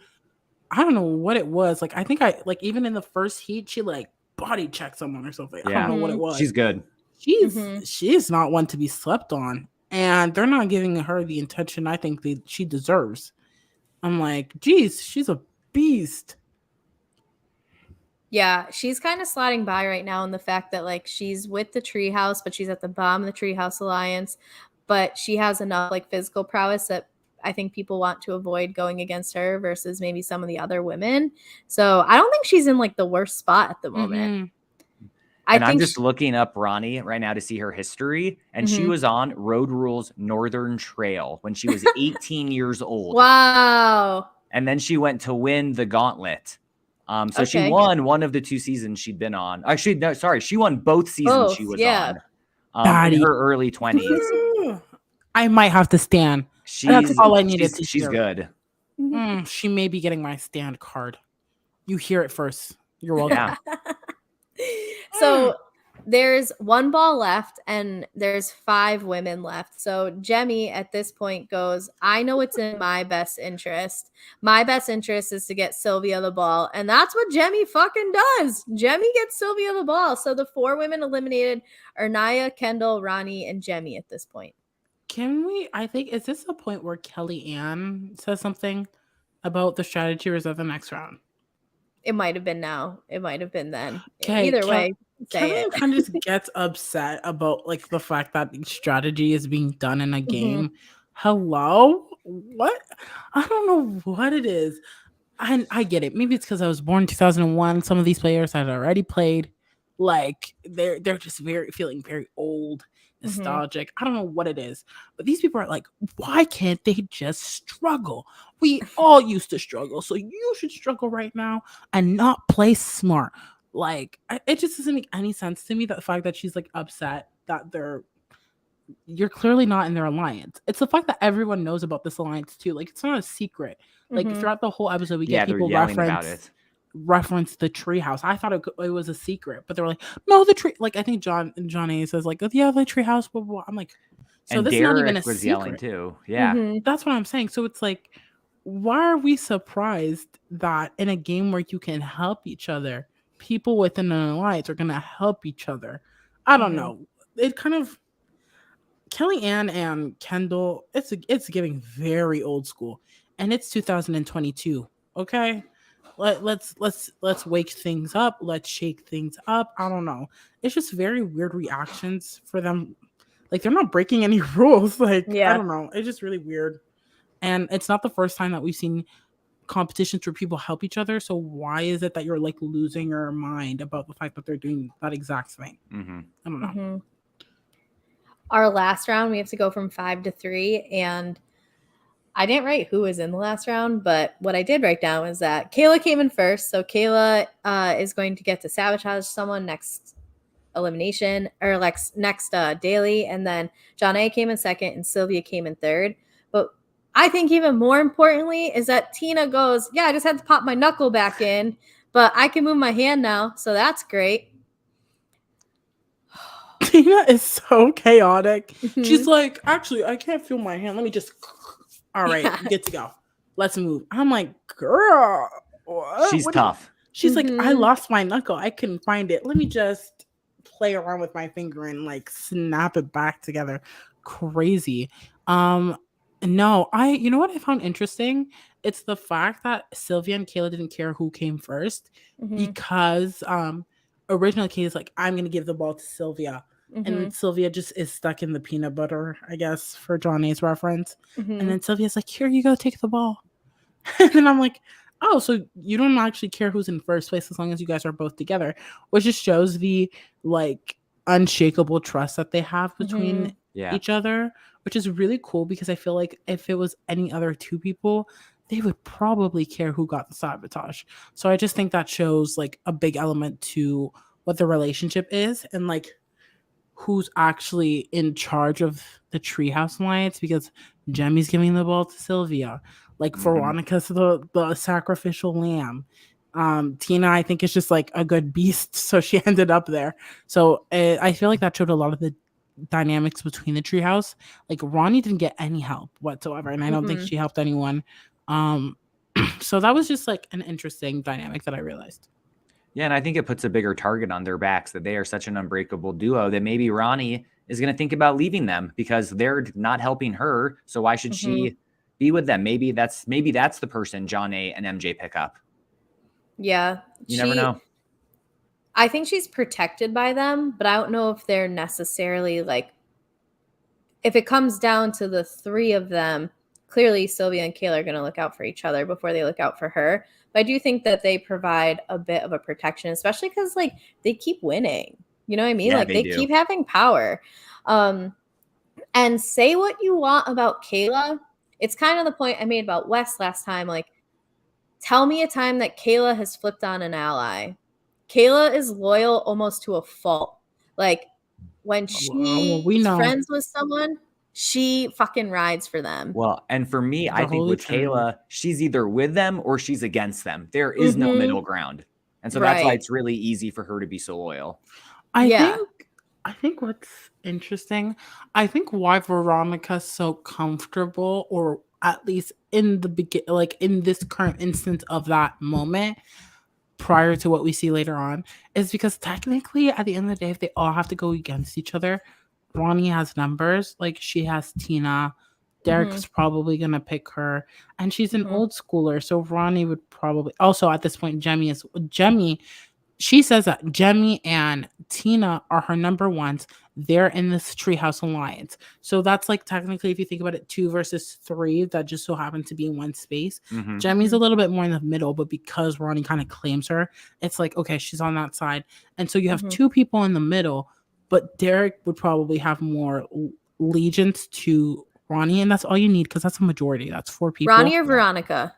I don't know what it was. Like, I think even in the first heat, she like body checked someone or something. Yeah. I don't know what it was. She's good. She's not one to be slept on, and they're not giving her the attention I think she deserves. I'm like, geez, she's a beast. Yeah, she's kind of sliding by right now in the fact that like she's with the Treehouse, but she's at the bottom of the Treehouse Alliance. But she has enough like physical prowess that I think people want to avoid going against her versus maybe some of the other women. So I don't think she's in like the worst spot at the moment. I'm just looking up Ronnie right now to see her history, and she was on Road Rules Northern Trail when she was 18 years old. Wow. And then she went to win the Gauntlet. So she won one of the 2 seasons she'd been on. Actually, no, sorry, she won both seasons she was on. In her early 20s. I might have to stand. That's all I needed to She's good. She may be getting my stand card. You hear it first. You're welcome. Yeah. So there's 1 ball left and there's 5 women left. So Jemmie at this point goes, I know it's in my best interest. My best interest is to get Sylvia the ball. And that's what Jemmie fucking does. Jemmie gets Sylvia the ball. So the 4 women eliminated are Naya, Kendall, Ronnie, and Jemmie at this point. Is this the point where Kellyanne says something about the strategy, or is that the next round? It might have been now. It might have been then. Okay, Either way. Say it. Kevin kind of just gets upset about like the fact that strategy is being done in a game. Hello? What? I don't know what it is. I get it. Maybe it's because I was born in 2001. Some of these players had already played. Like they're just very feeling very old, nostalgic. I don't know what it is, but these people are like, why can't they just struggle? We all used to struggle, so you should struggle right now and not play smart. Like it just doesn't make any sense to me that the fact that she's like upset that you're clearly not in their alliance. It's the fact that everyone knows about this alliance too. Like it's not a secret. Like throughout the whole episode, we get They're people yelling about it. reference the treehouse. I thought it was a secret, but they were like, no, the tree. Like I think John A says like, oh, yeah, the treehouse. Blah, blah, blah. I'm like, so And this is not even a Derek was yelling secret. too. Yeah. That's what I'm saying. So it's like, why are we surprised that in a game where you can help each other, people within an alliance are gonna help each other? I don't know. It kind of Kellyanne and Kendall, it's giving very old school, and it's 2022. Okay, let's wake things up. Let's shake things up. I don't know. It's just very weird reactions for them. Like they're not breaking any rules. Like I don't know. It's just really weird, and it's not the first time that we've seen competitions where people help each other. So why is it that you're like losing your mind about the fact that they're doing that exact thing? I don't know. Our last round, we have to go from 5 to 3, and I didn't write who was in the last round, but what I did write down was that Kayla came in first, so Kayla is going to get to sabotage someone next elimination, or next daily, and then Josiane came in second, and Sylvia came in third. But I think even more importantly is that Tina goes, yeah, I just had to pop my knuckle back in, but I can move my hand now, so that's great. Tina is so chaotic. She's like, actually, I can't feel my hand. Let me just. All right, good to go. Let's move. I'm like, girl, what? She's tough. She's like, I lost my knuckle. I couldn't find it. Let me just play around with my finger and like snap it back together. Crazy. No, you know what I found interesting? It's the fact that Sylvia and Kayla didn't care who came first because originally Kayla's like, I'm gonna give the ball to Sylvia. And then Sylvia just is stuck in the peanut butter, I guess, for John A's reference. And then Sylvia's like, here you go, take the ball. And then I'm like, oh, so you don't actually care who's in first place as long as you guys are both together, which just shows the like unshakable trust that they have between each other, which is really cool because I feel like if it was any other two people, they would probably care who got the sabotage. So I just think that shows like a big element to what the relationship is and like who's actually in charge of the Treehouse Alliance, because Jemmy's giving the ball to Sylvia. Like Veronica's the sacrificial lamb. Tina, I think, is just like a good beast, so she ended up there. So I feel like that showed a lot of the dynamics between the Treehouse. Like Ronnie didn't get any help whatsoever, and I don't think she helped anyone. So that was just like an interesting dynamic that I realized. Yeah, and I think it puts a bigger target on their backs that they are such an unbreakable duo that maybe Ronnie is going to think about leaving them because they're not helping her. So why should she be with them? Maybe that's the person John A and MJ pick up. Yeah. You never know. I think she's protected by them, but I don't know if they're necessarily like, if it comes down to the three of them, clearly Sylvia and Kayla are going to look out for each other before they look out for her. But I do think that they provide a bit of a protection, especially because like they keep winning. You know what I mean? Yeah, like they keep having power. And say what you want about Kayla. It's kind of the point I made about Wes last time. Like, tell me a time that Kayla has flipped on an ally. Kayla is loyal almost to a fault. Like when she's friends with someone, she fucking rides for them. Well, and for me, I think with Kayla, she's either with them or she's against them. There is no middle ground. And so that's why it's really easy for her to be so loyal. I think what's interesting, I think why Veronica's so comfortable, or at least in the beginning, like in this current instance of that moment, prior to what we see later on, is because technically at the end of the day, if they all have to go against each other, Ronnie has numbers. Like she has Tina, Derek's probably gonna pick her, and she's an old schooler, so Ronnie would probably also at this point. Jemmy, she says that Jemmye and Tina are her number ones. They're in this Treehouse alliance. So that's like technically, if you think about it, 2 versus 3 that just so happen to be in one space. Mhm. Jemmye's a little bit more in the middle, but because Ronnie kind of claims her, it's like, okay, she's on that side. And so you have 2 people in the middle, but Derek would probably have more allegiance to Ronnie, and that's all you need because that's a majority. That's 4 people. Ronnie or Veronica?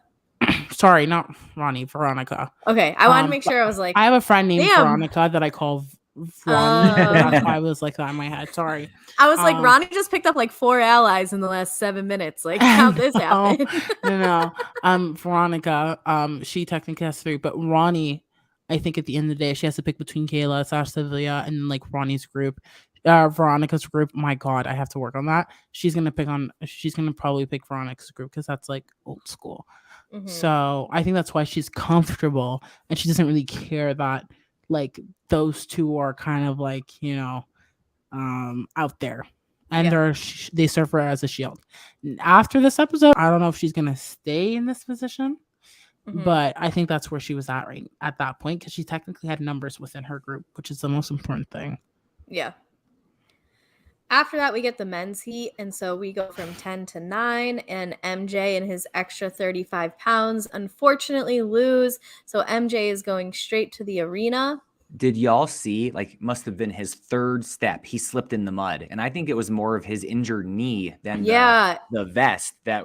Sorry, not Ronnie, Veronica. Okay, I wanted to make sure I was like, I have a friend named damn. Veronica that I call Ronnie. That's why I was like that in my head. Sorry. I was like, Ronnie just picked up like 4 allies in the last 7 minutes. Like, how'd this happen? No. Veronica, she technically has 3, but Ronnie, I think at the end of the day, she has to pick between Kayla, Sasha, and like Ronnie's group. Veronica's group. My God, I have to work on that. She's gonna probably pick Veronica's group because that's like old school. So I think that's why she's comfortable and she doesn't really care that like those 2 are kind of like, out there. And they serve her as a shield. After this episode, I don't know if she's gonna stay in this position, but I think that's where she was at right at that point because she technically had numbers within her group, which is the most important thing. Yeah. After that, we get the men's heat, and so we go from 10 to 9, and MJ and his extra 35 pounds unfortunately lose, so MJ is going straight to the arena. Did y'all see, like, must have been his 3rd step, he slipped in the mud, and I think it was more of his injured knee than the vest that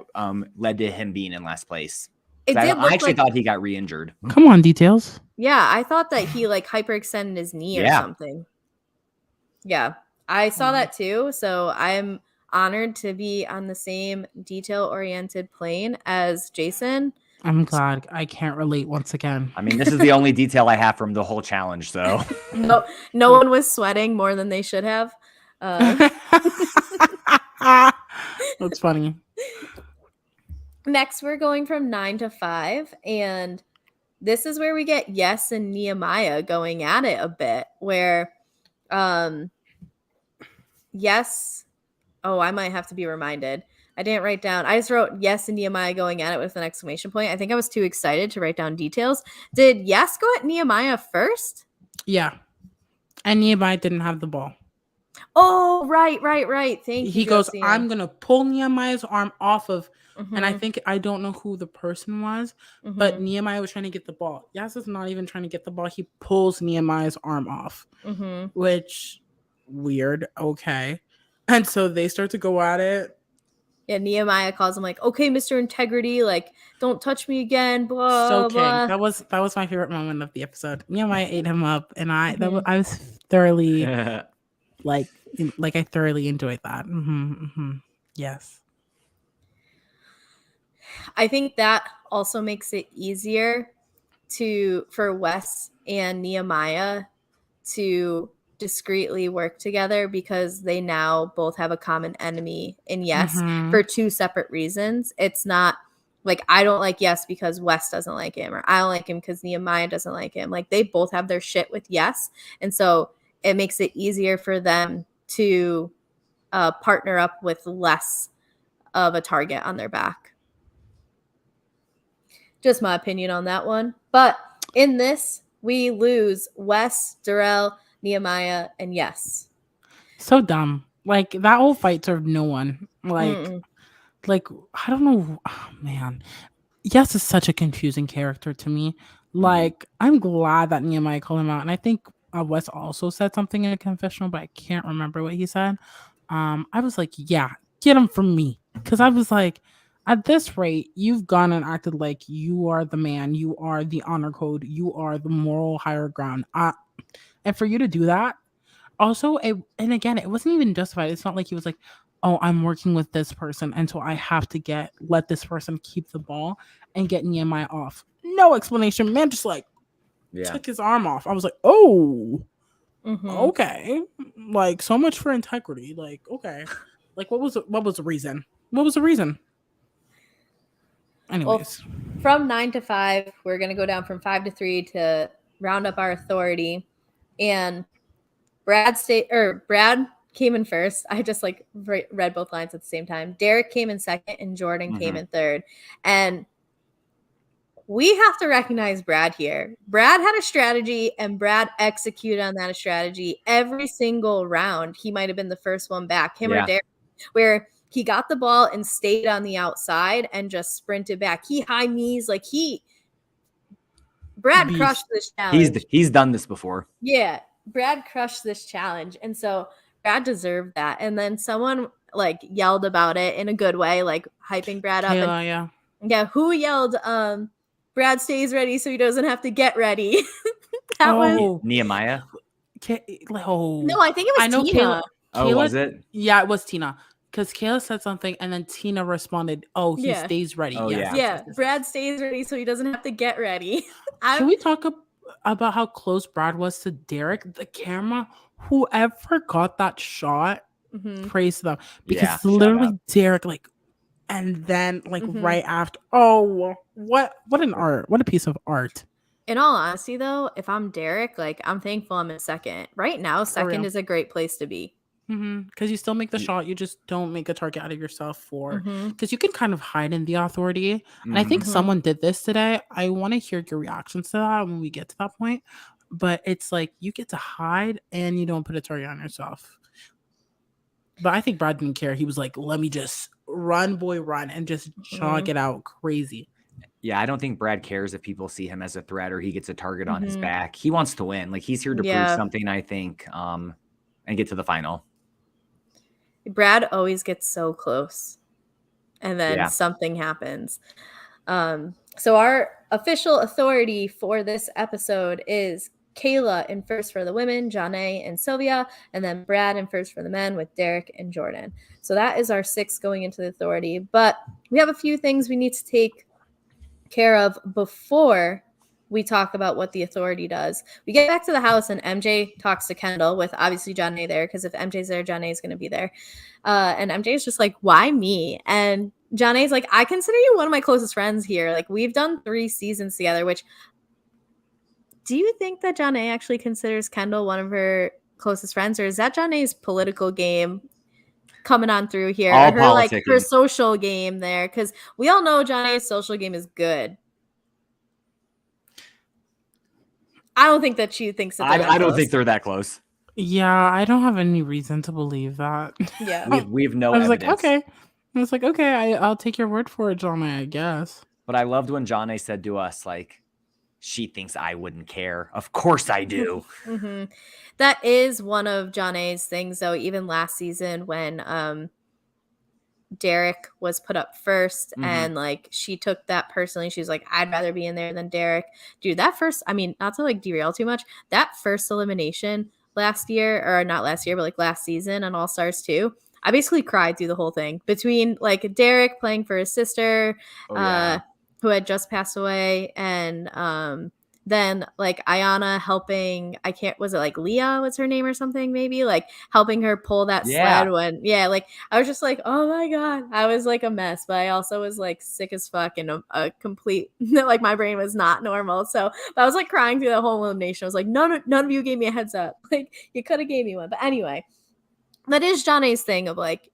led to him being in last place. I actually thought he got re-injured. Come on, details. Yeah, I thought that he like hyperextended his knee or something. Yeah. I saw that too, so I'm honored to be on the same detail-oriented plane as Jason. I'm glad I can't relate once again. I mean, this is the only detail I have from the whole challenge, so. No one was sweating more than they should have. That's funny. Next, we're going from 9 to 5, and this is where we get Yes and Nehemiah going at it a bit, where Yes. Oh, I might have to be reminded. I didn't write down. I just wrote Yes and Nehemiah going at it with an exclamation point. I think I was too excited to write down details. Did Yes go at Nehemiah first? Yeah. And Nehemiah didn't have the ball. Oh, right. Thank you. He goes, I'm going to pull Nehemiah's arm off of, and I don't know who the person was, but Nehemiah was trying to get the ball. Yes is not even trying to get the ball. He pulls Nehemiah's arm off, which... weird. Okay. And so they start to go at it. Yeah, Nehemiah calls him like, okay, Mr. Integrity, like, don't touch me again, blah, so blah. King. That was my favorite moment of the episode. Nehemiah ate him up, and I was thoroughly like I thoroughly enjoyed that. Yes. I think that also makes it easier for Wes and Nehemiah to discreetly work together because they now both have a common enemy in Yes for 2 separate reasons. It's not like I don't like Yes because Wes doesn't like him, or I don't like him because Nehemiah doesn't like him. Like they both have their shit with Yes, and so it makes it easier for them to partner up with less of a target on their back. Just my opinion on that one. But in this, we lose Wes, Darrell, Nehemiah, and Yes. So dumb. Like that whole fight served no one. Like I don't know. Oh, man. Yes is such a confusing character to me. Like I'm glad that Nehemiah called him out, and I think Wes also said something in a confessional, but I can't remember what he said. I was like, yeah, get him from me, because I was like, at this rate, you've gone and acted like you are the man, you are the honor code, you are the moral higher ground. And for you to do that, also, and again, it wasn't even justified. It's not like he was like, oh, I'm working with this person, and so I have to let this person keep the ball and get Nehemiah off. No explanation. Man just like took his arm off. I was like, oh, okay. Like, so much for integrity. Like, okay. Like, what was the reason? What was the reason? Anyways. Well, from 9 to 5, we're going to go down from 5 to 3 to round up our authority. And Brad came in first. I just like read both lines at the same time. Derek came in second and Jordan came in third. And we have to recognize Brad here. Brad had a strategy, and Brad executed on that strategy every single round. He might have been the first one back, him or Derek, where he got the ball and stayed on the outside and just sprinted back. He high knees, like Brad crushed this challenge. He's done this before. Yeah, Brad crushed this challenge, and so Brad deserved that. And then someone like yelled about it in a good way, like hyping Brad up. Kayla, yeah, who yelled? Brad stays ready so he doesn't have to get ready. That was Nehemiah. No, I think it was Tina. Kayla, was it? Yeah, it was Tina. Because Kayla said something and then Tina responded, "Oh, he stays ready." Oh, yes. Yeah, Brad stays ready so he doesn't have to get ready. Can we talk about how close Brad was to Derek? The camera, whoever got that shot, praise them, because it's literally Derek, like, and then like right after. Oh, what an art! What a piece of art! In all honesty, though, if I'm Derek, like, I'm thankful I'm in second. Right now, second is a great place to be. Because you still make the shot, you just don't make a target out of yourself for, because you can kind of hide in the authority. And I think someone did this today. I want to hear your reactions to that when we get to that point. But it's like you get to hide and you don't put a target on yourself. But I think Brad didn't care. He was like, let me just run, boy, run, and just jog it out crazy. Yeah, I don't think Brad cares if people see him as a threat or he gets a target on his back. He wants to win. Like, he's here to prove something, I think, and get to the final. Brad always gets so close, and then something happens. So our official authority for this episode is Kayla in first for the women, Janae and Sylvia, and then Brad in first for the men with Derek and Jordan. So that is our 6 going into the authority. But we have a few things we need to take care of before we talk about what the authority does. We get back to the house and MJ talks to Kendall with obviously Janae there, because if MJ's there, Janae's going to be there. And MJ's just like, why me? And Janae's like, I consider you one of my closest friends here. Like, we've done 3 seasons together, which, do you think that Janae actually considers Kendall one of her closest friends, or is that Janae's political game coming on through here? All or her, like, her social game there? Because we all know Janae's social game is good. I don't think that she thinks that I don't think they're that close. Yeah, I don't have any reason to believe that. Yeah. we have no evidence. I was like, okay, I'll take your word for it, Janae, I guess. But I loved when Janae said to us, like, she thinks I wouldn't care. Of course I do. That is one of Janae's things, though, even last season when Derek was put up first and like she took that personally. She's like, I'd rather be in there than Derek. Dude, that first, I mean, not to like derail too much, that first elimination last year, or not last year, but like last season on All Stars 2, I basically cried through the whole thing, between like Derek playing for his sister, who had just passed away, and then like Ayana helping, was it like Leah, what's her name or something, maybe, like helping her pull that sled when, like I was just like, oh my God, I was like a mess, but I also was like sick as fuck and a complete, like my brain was not normal. So I was like crying through the whole elimination. I was like, none of you gave me a heads up. Like, you could have gave me one. But anyway, that is Janae's thing of like,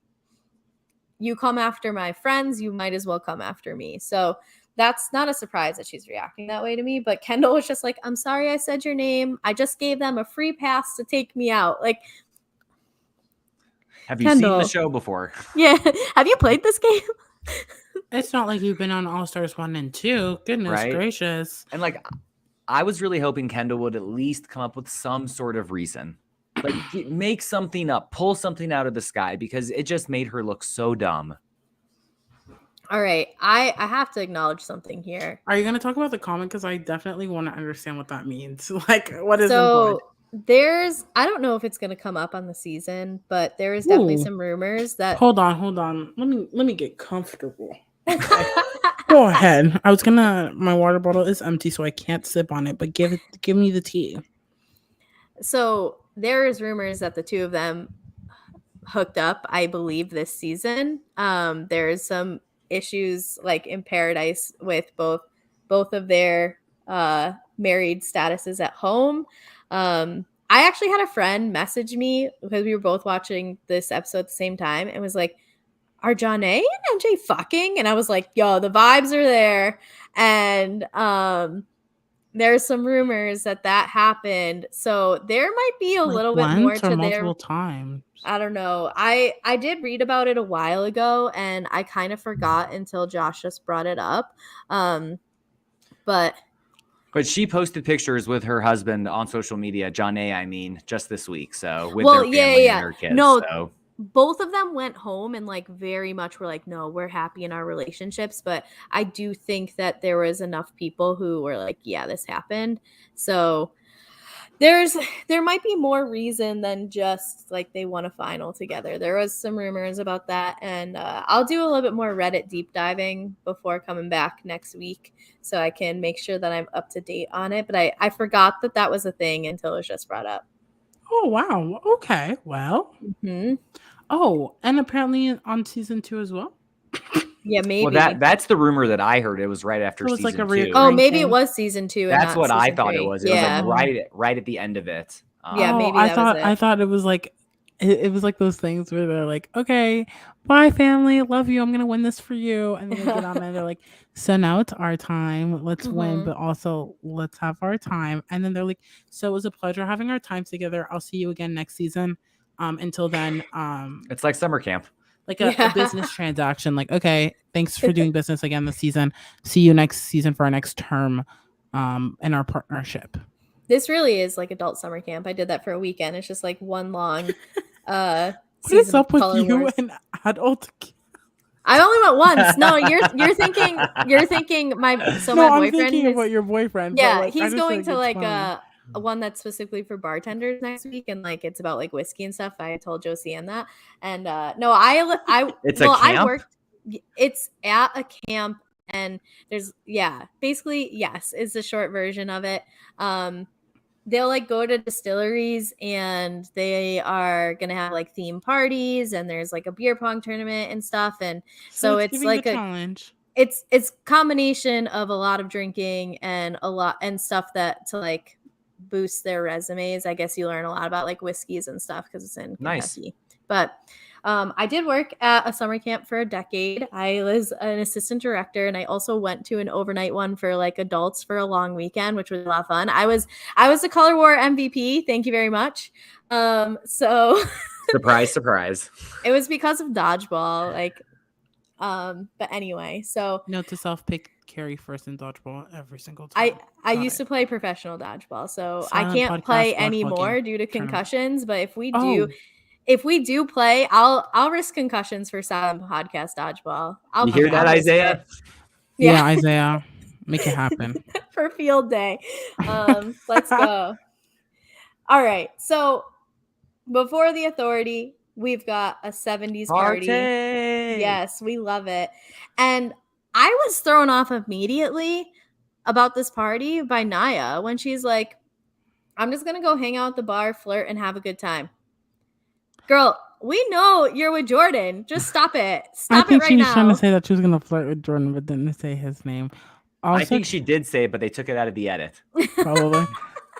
you come after my friends, you might as well come after me. So that's not a surprise that she's reacting that way to me. But Kendall was just like, I'm sorry I said your name. I just gave them a free pass to take me out. Like, have you Kendall, seen the show before? Yeah. Have you played this game? It's not like you've been on All Stars 1 and 2. Goodness gracious. And like, I was really hoping Kendall would at least come up with some sort of reason. Like, make something up, pull something out of the sky, because it just made her look so dumb. All right, I have to acknowledge something here. Are you going to talk about the comment? Because I definitely want to understand what that means. Like, what is so implied? I don't know if it's going to come up on the season, but there is definitely some rumors that. Hold on. Let me get comfortable. Okay. Go ahead. My water bottle is empty, so I can't sip on it. But give me the tea. So there is rumors that the two of them hooked up, I believe, this season. There's some issues like in Paradise with both of their married statuses at home. I actually had a friend message me because we were both watching this episode at the same time and was like, are Janae and MJ fucking? And I was like, yo, the vibes are there. And there's some rumors that happened. So there might be a little bit more once or to multiple their. times. I don't know. I did read about it a while ago, and I kind of forgot until Josh just brought it up. But she posted pictures with her husband on social media, Janae, I mean, just this week. So with well, their family yeah. and their kids. No, so both of them went home and like very much were like, no, we're happy in our relationships. But I do think that there was enough people who were like, yeah, this happened. So there might be more reason than just like they won a final together. There was some rumors about that, and I'll do a little bit more Reddit deep diving before coming back next week so I can make sure that I'm up to date on it. But I forgot that was a thing until it was just brought up. Oh wow. Okay. Well. Mm-hmm. Oh, and apparently on season 2 as well. Yeah, maybe. Well, that's the rumor that I heard. It was right after So it's like season a 2. Oh, reoccurring maybe thing. it was season 2. That's and what not I season thought 3. it was. It Yeah. was like right at the end of it. Yeah, maybe I that was it. thought it was like it was like those things where they're like, okay, bye family, love you, I'm gonna win this for you, and then they get on and they're like, so now it's our time, let's win, but also let's have our time, and then they're like, so it was a pleasure having our time together. I'll see you again next season. Until then, it's like summer camp, like a business transaction. Like, okay, thanks for doing business again this season. See you next season for our next term, in our partnership. This really is like adult summer camp. I did that for a weekend. It's just like one long what is up with you Wars. and adult? I only went once. No, you're thinking my boyfriend. I'm thinking about your boyfriend. Yeah, like, he's going to like a one that's specifically for bartenders next week, and like it's about like whiskey and stuff. I told Josiane that, and no, it's a camp? I worked. It's at a camp, and there's basically yes, is the short version of it. They'll like go to distilleries and they are gonna have like theme parties, and there's like a beer pong tournament and stuff, and so it's like a challenge. It's combination of a lot of drinking and a lot and stuff that to like boost their resumes. I guess you learn a lot about like whiskeys and stuff because it's in Kentucky. Nice. But I did work at a summer camp for a decade. I was an assistant director, and I also went to an overnight one for like adults for a long weekend, which was a lot of fun. I was the Color War MVP. Thank you very much. So surprise. It was because of dodgeball. Like, but anyway, so note to self: pick Kari first in dodgeball every single time. I used to play professional dodgeball, so I can't play anymore due to concussions. But if we do. If we do play, I'll risk concussions for Silent Podcast Dodgeball. You hear that, Isaiah? Yeah, Isaiah, make it happen for field day. Let's go. All right, so before the authority, we've got a 70s party. Yes, we love it, and I was thrown off immediately about this party by Naya when she's like, "I'm just gonna go hang out at the bar, flirt, and have a good time." Girl, we know you're with Jordan. Just stop it. Stop it right now. I think she was trying to say that she was going to flirt with Jordan, but didn't say his name. Also, I think she did say it, but they took it out of the edit. Probably.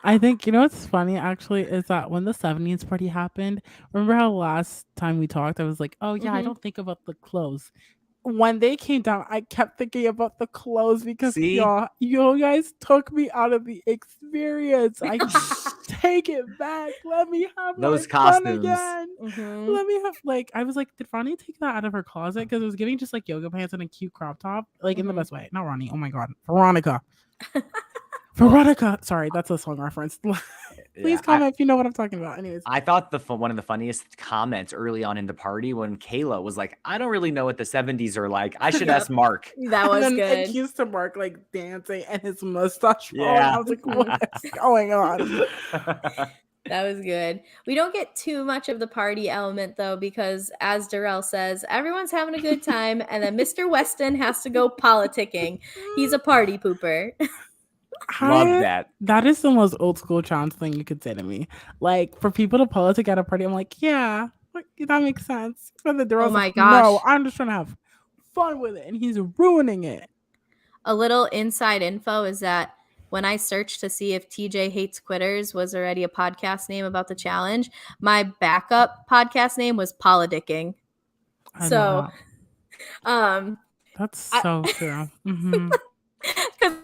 I think, you know what's funny, actually, is that when the 70s party happened, remember how last time we talked, I was like, oh, yeah, I don't think about the clothes. When they came down, I kept thinking about the clothes because you guys took me out of the experience. I take it back. Let me have those costumes again. Mm-hmm. Let me have I was like, did Ronnie take that out of her closet? Because it was giving just like yoga pants and a cute crop top, like in the best way. Not Ronnie. Oh my god, Veronica. Veronica. Sorry, that's a song reference. Please comment if you know what I'm talking about. Anyways, I thought one of the funniest comments early on in the party when Kayla was like, I don't really know what the 70s are like. I should ask Mark. That was good. It used to Mark like dancing and his mustache. Yeah. I was like, what is going on? That was good. We don't get too much of the party element though, because as Darrell says, everyone's having a good time, and then Mr. Weston has to go politicking. He's a party pooper. Love that. That is the most old school chance thing you could say to me. Like, for people to politic at a party, I'm like, yeah, that makes sense. But the Darrell's my gosh. No, I'm just trying to have fun with it, and he's ruining it. A little inside info is that when I searched to see if TJ Hates Quitters was already a podcast name about the challenge, my backup podcast name was Politicking. I love So, that. That's so true. Mm-hmm. because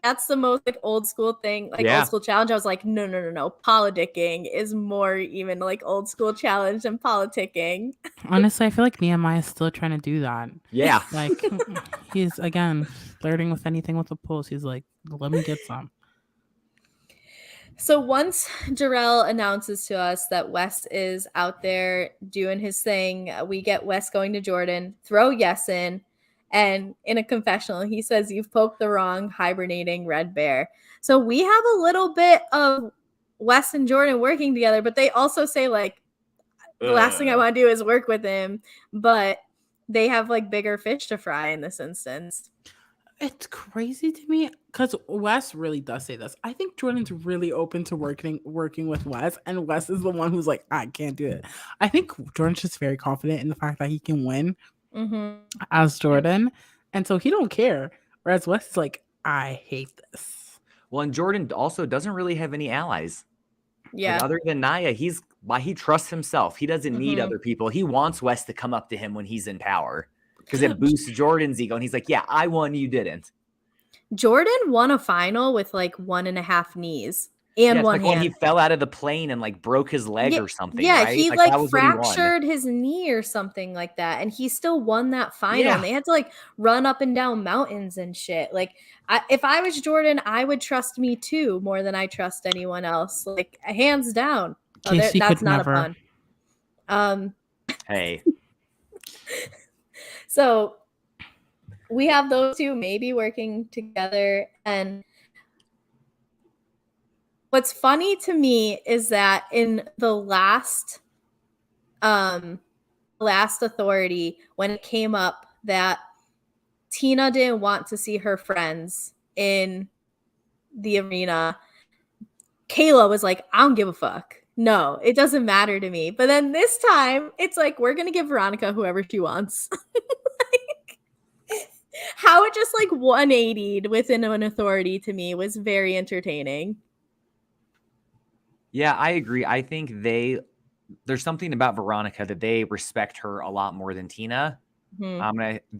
that's the most like old school thing, like Yeah. old school challenge. I was like, no. Politicking is more even like old school challenge than politicking. Honestly, I feel like Nehemiah is still trying to do that. Yeah. Like, he's again flirting with anything with a pulse. He's like, let me get some. So once Jarrell announces to us that Wes is out there doing his thing, we get Wes going to Jordan, throw Yes in, and in a confessional, he says, "You've poked the wrong hibernating red bear." So we have a little bit of Wes and Jordan working together, but they also say, like, the last thing I want to do is work with him, but they have like bigger fish to fry in this instance. It's crazy to me because Wes really does say this. I think Jordan's really open to working with Wes, and Wes is the one who's like, I can't do it. I think Jordan's just very confident in the fact that he can win as Jordan, and so he don't care. Whereas Wes is like, I hate this. Well, and Jordan also doesn't really have any allies. Yeah. Like, other than Nia, he trusts himself. He doesn't need other people. He wants Wes to come up to him when he's in power because it boosts Jordan's ego. And he's like, yeah, I won, you didn't. Jordan won a final with like 1.5 knees and one like hand. when he fell out of the plane and like broke his leg or something. Yeah, right? he like fractured his knee or something like that, and he still won that final. Yeah. And they had to like run up and down mountains and shit. Like, if I was Jordan, I would trust me too more than I trust anyone else. Like, hands down. That's not never. a pun. Hey. So we have those two maybe working together, and what's funny to me is that in the last authority, when it came up that Tina didn't want to see her friends in the arena, Kayla was like, I don't give a fuck. No, it doesn't matter to me. But then this time, it's like, we're going to give Veronica whoever she wants. How it just like 180'd within an authority to me was very entertaining. Yeah, I agree. I think there's something about Veronica that they respect her a lot more than Tina.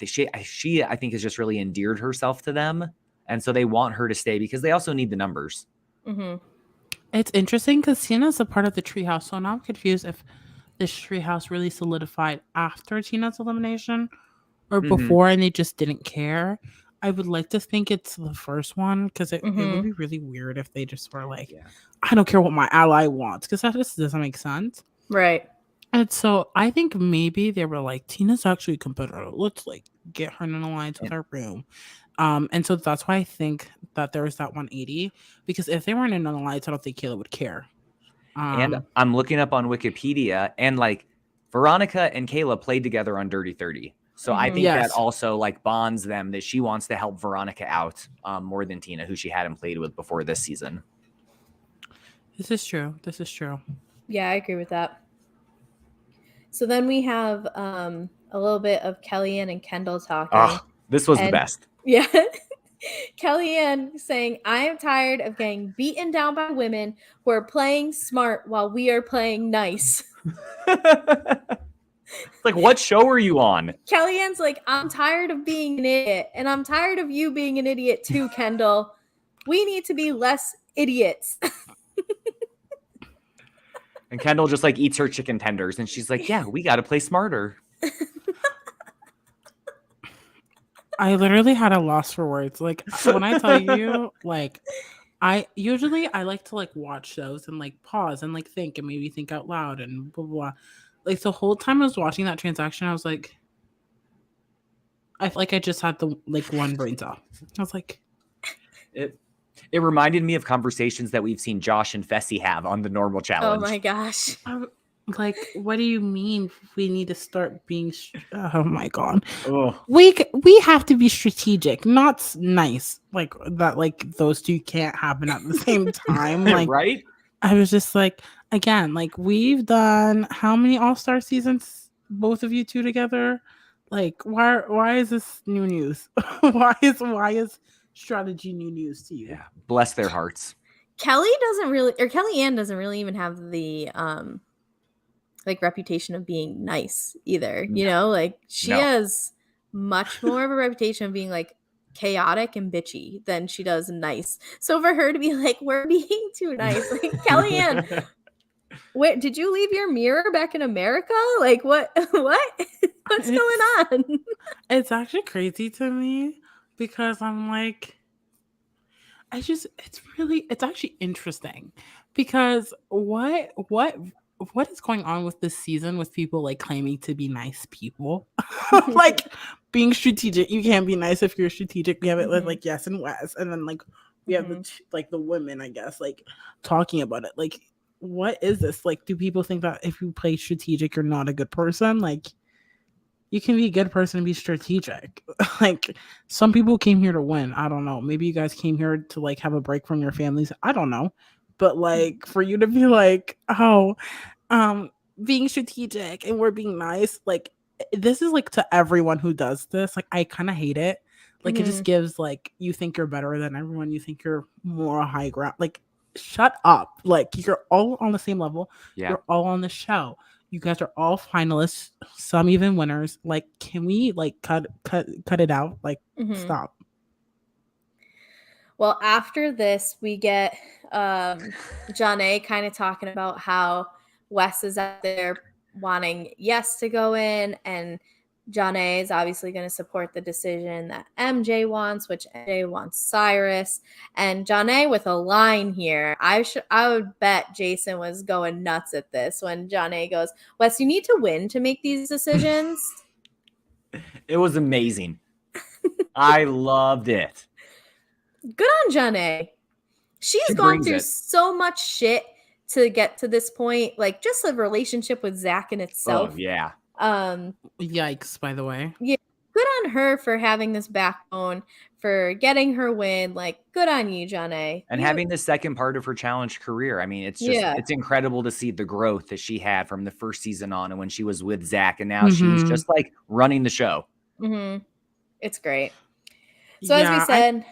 She I think has just really endeared herself to them, and so they want her to stay because they also need the numbers. It's interesting because Tina's a part of the Treehouse, so now I'm confused if this Treehouse really solidified after Tina's elimination or before, and they just didn't care. I would like to think it's the first one because it would be really weird if they just were like, I don't care what my ally wants, because that just doesn't make sense. Right. And so I think maybe they were like, Tina's actually a competitor. Let's like get her in an alliance with our room. And so that's why I think that there was that 180, because if they weren't in an alliance, I don't think Kayla would care. And I'm looking up on Wikipedia, and like Veronica and Kayla played together on Dirty 30. So I think that also like bonds them, that she wants to help Veronica out more than Tina, who she hadn't played with before this season. This is true. Yeah, I agree with that. So then we have a little bit of Kellyanne and Kendall talking. Oh, this was the best. Yeah. Kellyanne saying, I am tired of getting beaten down by women who are playing smart while we are playing nice. It's like, what show are you on? Kellyanne's like, I'm tired of being an idiot, and I'm tired of you being an idiot too, Kendall. We need to be less idiots. And Kendall just like eats her chicken tenders, and she's like, yeah, we got to play smarter. I literally had a loss for words. Like, when I tell you, like, I like to like watch shows and like pause and like think and maybe think out loud and blah, blah, blah. Like, the whole time I was watching that transaction, I was like, I feel like I just had the like one brain cell. I was like, it reminded me of conversations that we've seen Josh and Fessy have on the normal challenge. Oh my gosh. Like, what do you mean we need to start being oh my god. Oh. We have to be strategic, not nice. Like that, like those two can't happen at the same time. Like, right? I was just like, again, like, we've done how many All-Star seasons, both of you two together? Like, why is this new news? why is strategy new news to you? Yeah, bless their hearts. Kellyanne doesn't really even have like reputation of being nice either. No. Like she has much more of a reputation of being like chaotic and bitchy than she does nice. So for her to be like, we're being too nice, like Kellyanne, wait, did you leave your mirror back in America? Like what? What's going on? It's actually crazy to me because I'm like, it's actually interesting because what is going on with this season with people like claiming to be nice people? Like being strategic. You can't be nice if you're strategic. We have it with like Yes and Wes, and then like we have the women, I guess, like talking about it. Like, what is this? Like, do people think that if you play strategic, you're not a good person? Like, you can be a good person and be strategic. Like, some people came here to win. I don't know. Maybe you guys came here to like have a break from your families. I don't know. But like for you to be like, oh, being strategic and we're being nice, like this is like to everyone who does this. Like I kind of hate it. Like it just gives like you think you're better than everyone. You think you're more high ground. Like shut up. Like you're all on the same level. Yeah. You're all on the show. You guys are all finalists, some even winners. Like, can we like cut it out? Like, stop. Well, after this, we get Janae kind of talking about how Wes is out there wanting Yes to go in, and Janae is obviously going to support the decision that MJ wants, which MJ wants Cyrus. And Janae with a line here, I would bet Jason was going nuts at this when Janae goes, Wes, you need to win to make these decisions. It was amazing. I loved it. Good on Janae. She's gone through so much shit to get to this point. Like just the relationship with Zach in itself. Oh, yeah. Yikes, by the way. Yeah. Good on her for having this backbone, for getting her win. Like, good on you, Janae. And having the second part of her challenge career. I mean, it's just it's incredible to see the growth that she had from the first season on and when she was with Zach, and now she's just like running the show. It's great. So as we said,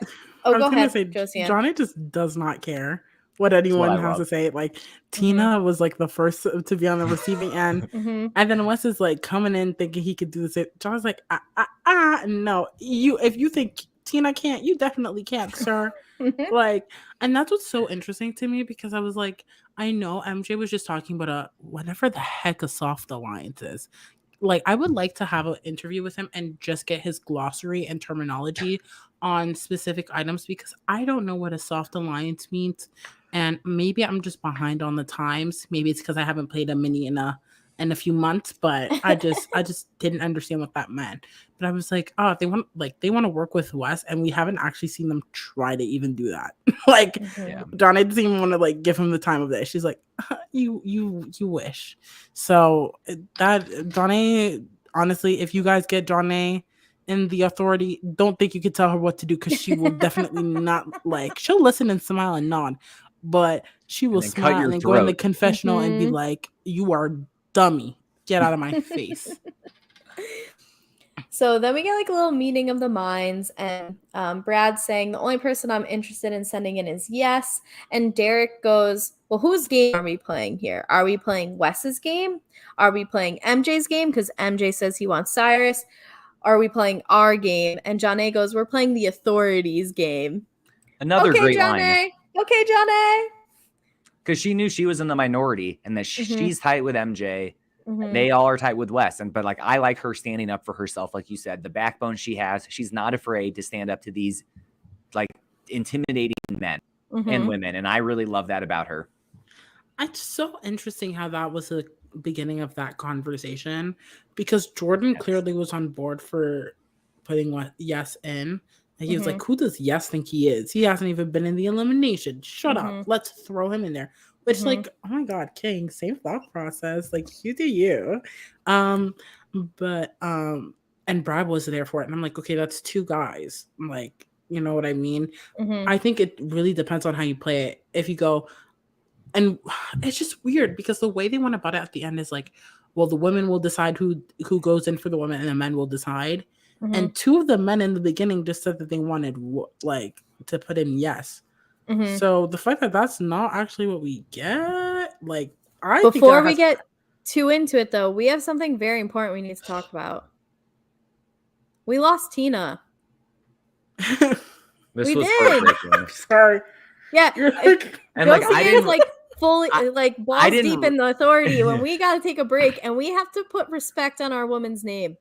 go ahead, Josiane. Johnny just does not care what anyone has to say. Like Tina was like the first to be on the receiving end, and then Wes is like coming in thinking he could do this. John's like, no, if you think Tina can't, you definitely can't, sir. Like, and that's what's so interesting to me because I was like, I know MJ was just talking about whatever the heck a soft alliance is. Like, I would like to have an interview with him and just get his glossary and terminology on specific items because I don't know what a soft alliance means. And maybe I'm just behind on the times. Maybe it's because I haven't played a mini in a few months, but I just didn't understand what that meant. But I was like, oh, they want to work with Wes, and we haven't actually seen them try to even do that. Like, Donna doesn't even want to like give him the time of day. She's like, you wish. So that Donna, honestly, if you guys get Donna in the authority, don't think you could tell her what to do because she will definitely not like. She'll listen and smile and nod, but she will smile and go in the confessional and be like, "You are dummy, get out of my face." So then we get like a little meeting of the minds, and Brad's saying the only person I'm interested in sending in is Yes, and Derek goes, well, whose game are we playing here? Are we playing Wes's game? Are we playing MJ's game? Because MJ says he wants Cyrus. Are we playing our game? And Janae goes, we're playing the authorities game. Another great line. Okay, Janae. Because she knew she was in the minority and that she's tight with MJ. They all are tight with Wes. But like, I like her standing up for herself. Like you said, the backbone she has, she's not afraid to stand up to these like intimidating men and women. And I really love that about her. It's so interesting how that was the beginning of that conversation because Jordan clearly was on board for putting Yes in. And he was like, who does Yes think he is? He hasn't even been in the elimination. Shut up. Let's throw him in there. Which like, oh my God, King, same thought process. Like, you do you. But and Brad was there for it. And I'm like, okay, that's two guys. I'm like, you know what I mean? I think it really depends on how you play it. If you go, and it's just weird because the way they went about it at the end is like, well, the women will decide who goes in for the women and the men will decide. And two of the men in the beginning just said that they wanted like to put in Yes. So the fact that that's not actually what we get, like, before we get too into it, though, we have something very important we need to talk about. We lost Tina. This We was did. heartbreaking. Sorry. Yeah. You're like, And like I Josiane's didn't like fully I- like I balls didn't deep in the authority when we got to take a break and we have to put respect on our woman's name.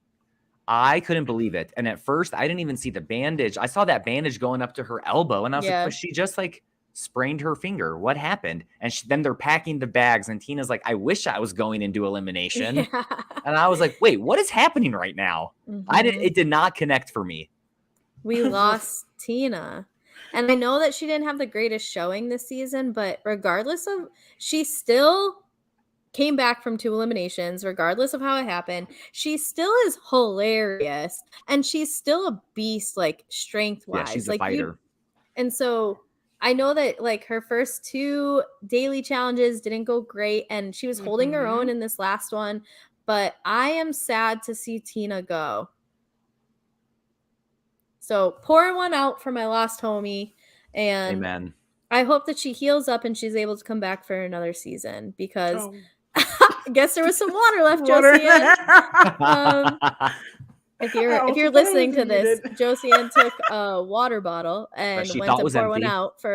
I couldn't believe it. And at first, I didn't even see the bandage. I saw that bandage going up to her elbow, and I was Yeah. like, "Was she just like sprained her finger? What happened?" And then they're packing the bags, and Tina's like, "I wish I was going into elimination." Yeah. And I was like, "Wait, what is happening right now?" Mhm. It did not connect for me. We lost Tina. And I know that she didn't have the greatest showing this season, but regardless of, she still came back from 2 eliminations, regardless of how it happened. She still is hilarious, and she's still a beast, like, strength-wise. Yeah, she's a Like, fighter. and so I know that, like, her first 2 daily challenges didn't go great, and she was holding her own in this last one, but I am sad to see Tina go. So pour one out for my lost homie, and Amen. I hope that she heals up and she's able to come back for another season because I guess there was some water left, Josiane. If you're listening to this, Josiane took a water bottle and she went thought to was pour one empty. out for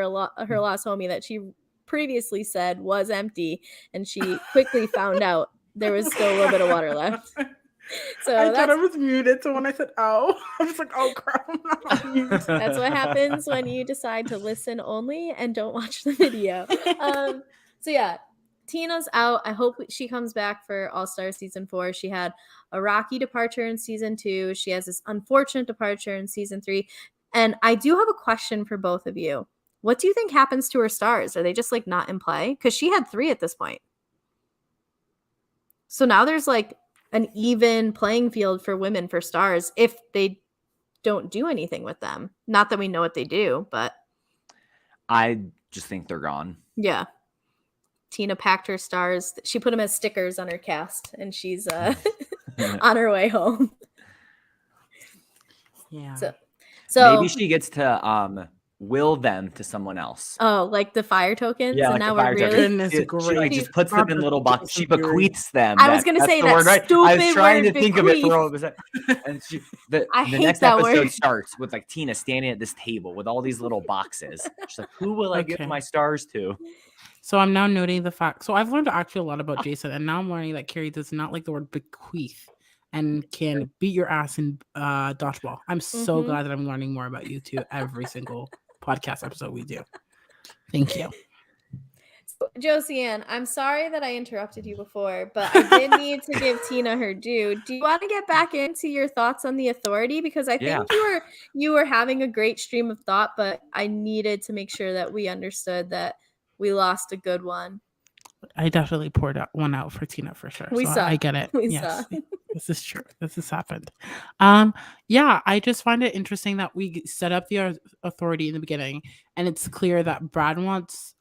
her lost homie that she previously said was empty, and she quickly found out there was still a little bit of water left. So I thought I was muted, so when I said "oh," I was like, "Oh crap, I'm not on mute." That's what happens when you decide to listen only and don't watch the video. So yeah, Tina's out. I hope she comes back for All Star Season 4. She had a rocky departure in Season 2. She has this unfortunate departure in Season 3. And I do have a question for both of you. What do you think happens to her stars? Are they just like not in play? Because she had 3 at this point. So now there's like an even playing field for women for stars if they don't do anything with them. Not that we know what they do, but I just think they're gone. yeah. Tina packed her stars. She put them as stickers on her cast, and she's on her way home. Yeah. So maybe she gets to will them to someone else. Oh, like the fire tokens? Yeah, And like now the fire we're really Goodness She gracious. like just puts them in little boxes. She bequeaths them. I was gonna say the that word, right? I was stupid trying word, to think of it for all bequeath. of a second. And the I hate next that episode word. starts with like Tina standing at this table with all these little boxes. She's like, "Who will I give Okay. my stars to?" So I'm now noting the fact. So I've learned actually a lot about Jason, and now I'm learning that Kari does not like the word bequeath and can beat your ass in dodgeball. I'm so glad that I'm learning more about you two every single podcast episode we do. Thank you. Josiane, I'm sorry that I interrupted you before, but I did need to give Tina her due. Do you want to get back into your thoughts on the authority? Because I think you were having a great stream of thought, but I needed to make sure that we understood that we lost a good one. I definitely poured one out for Tina for sure. We so saw. I get it. We yes. saw. This is true. This has happened. Yeah, I just find it interesting that we set up the authority in the beginning, and it's clear that Brad wants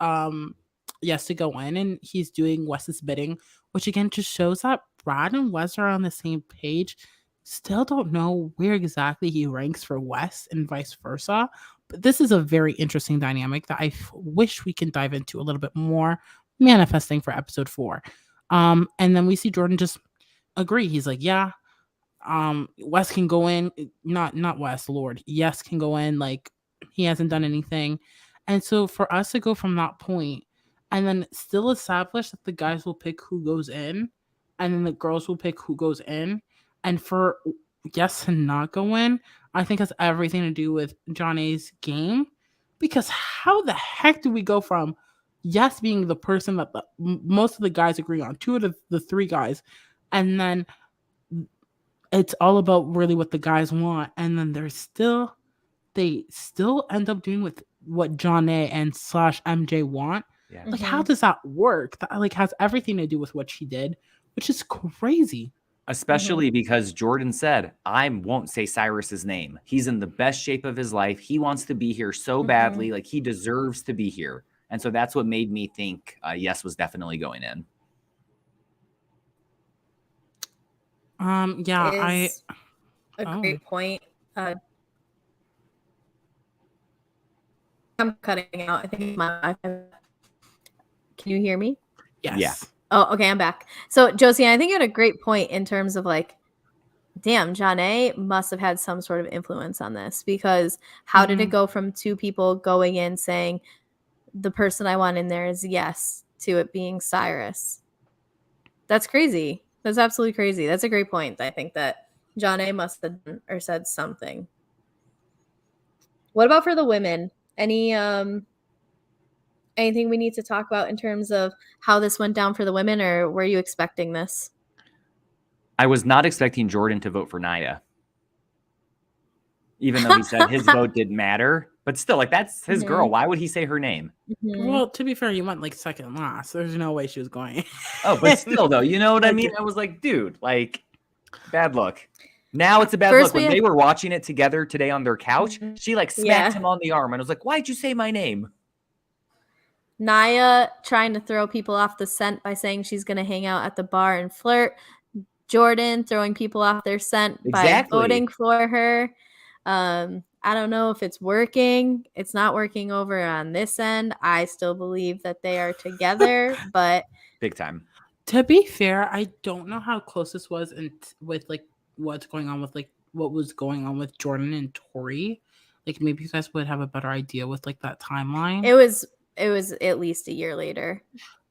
Yes to go in, and he's doing Wes's bidding, which again just shows that Brad and Wes are on the same page. Still don't know where exactly he ranks for Wes and vice versa. But this is a very interesting dynamic that I wish we can dive into a little bit more, manifesting for episode 4. And then we see Jordan just agree. He's like, yeah, Wes can go in. Not Wes, Lord. Yes can go in. Like, he hasn't done anything. And so for us to go from that point and then still establish that the guys will pick who goes in and then the girls will pick who goes in, and for Yes to not go in, I think has everything to do with Johnny's game. Because how the heck do we go from Yes being the person that most of the guys agree on, 2 of the 3 guys, and then it's all about really what the guys want, and then they still end up doing with what John A and / MJ want. Yeah. Like, how does that work? That like has everything to do with what she did, which is crazy. Especially because Jordan said, I won't say Cyrus's name. He's in the best shape of his life. He wants to be here so badly. Like, he deserves to be here. And so that's what made me think Yes was definitely going in. Yeah, great point. I'm cutting out. I think my Can you hear me? Yes. Yeah. Oh, okay, I'm back. So, Josie, I think you had a great point in terms of like, damn, Janae must have had some sort of influence on this, because how did it go from two people going in saying the person I want in there is yes to it being Cyrus? That's crazy. That's absolutely crazy. That's a great point. I think that Janae must have done or said something. What about for the women? Anything we need to talk about in terms of how this went down for the women, or were you expecting this? I was not expecting Jordan to vote for Naya, even though he said his vote didn't matter. But still, like, that's his girl. Why would he say her name? Well, to be fair, you went like second last. There's no way she was going. Oh, but still, though, you know what I mean? I was like, dude, like, bad luck. Now it's a bad look. When they were watching it together today on their couch, she like smacked him on the arm and was like, why'd you say my name? Naya trying to throw people off the scent by saying she's going to hang out at the bar and flirt. Jordan throwing people off their scent by voting for her. I don't know if it's working. It's not working over on this end. I still believe that they are together, but big time. To be fair, I don't know how close this was with like what's going on with like what was going on with Jordan and Tori. Like maybe you guys would have a better idea with like that timeline. It was at least a year later.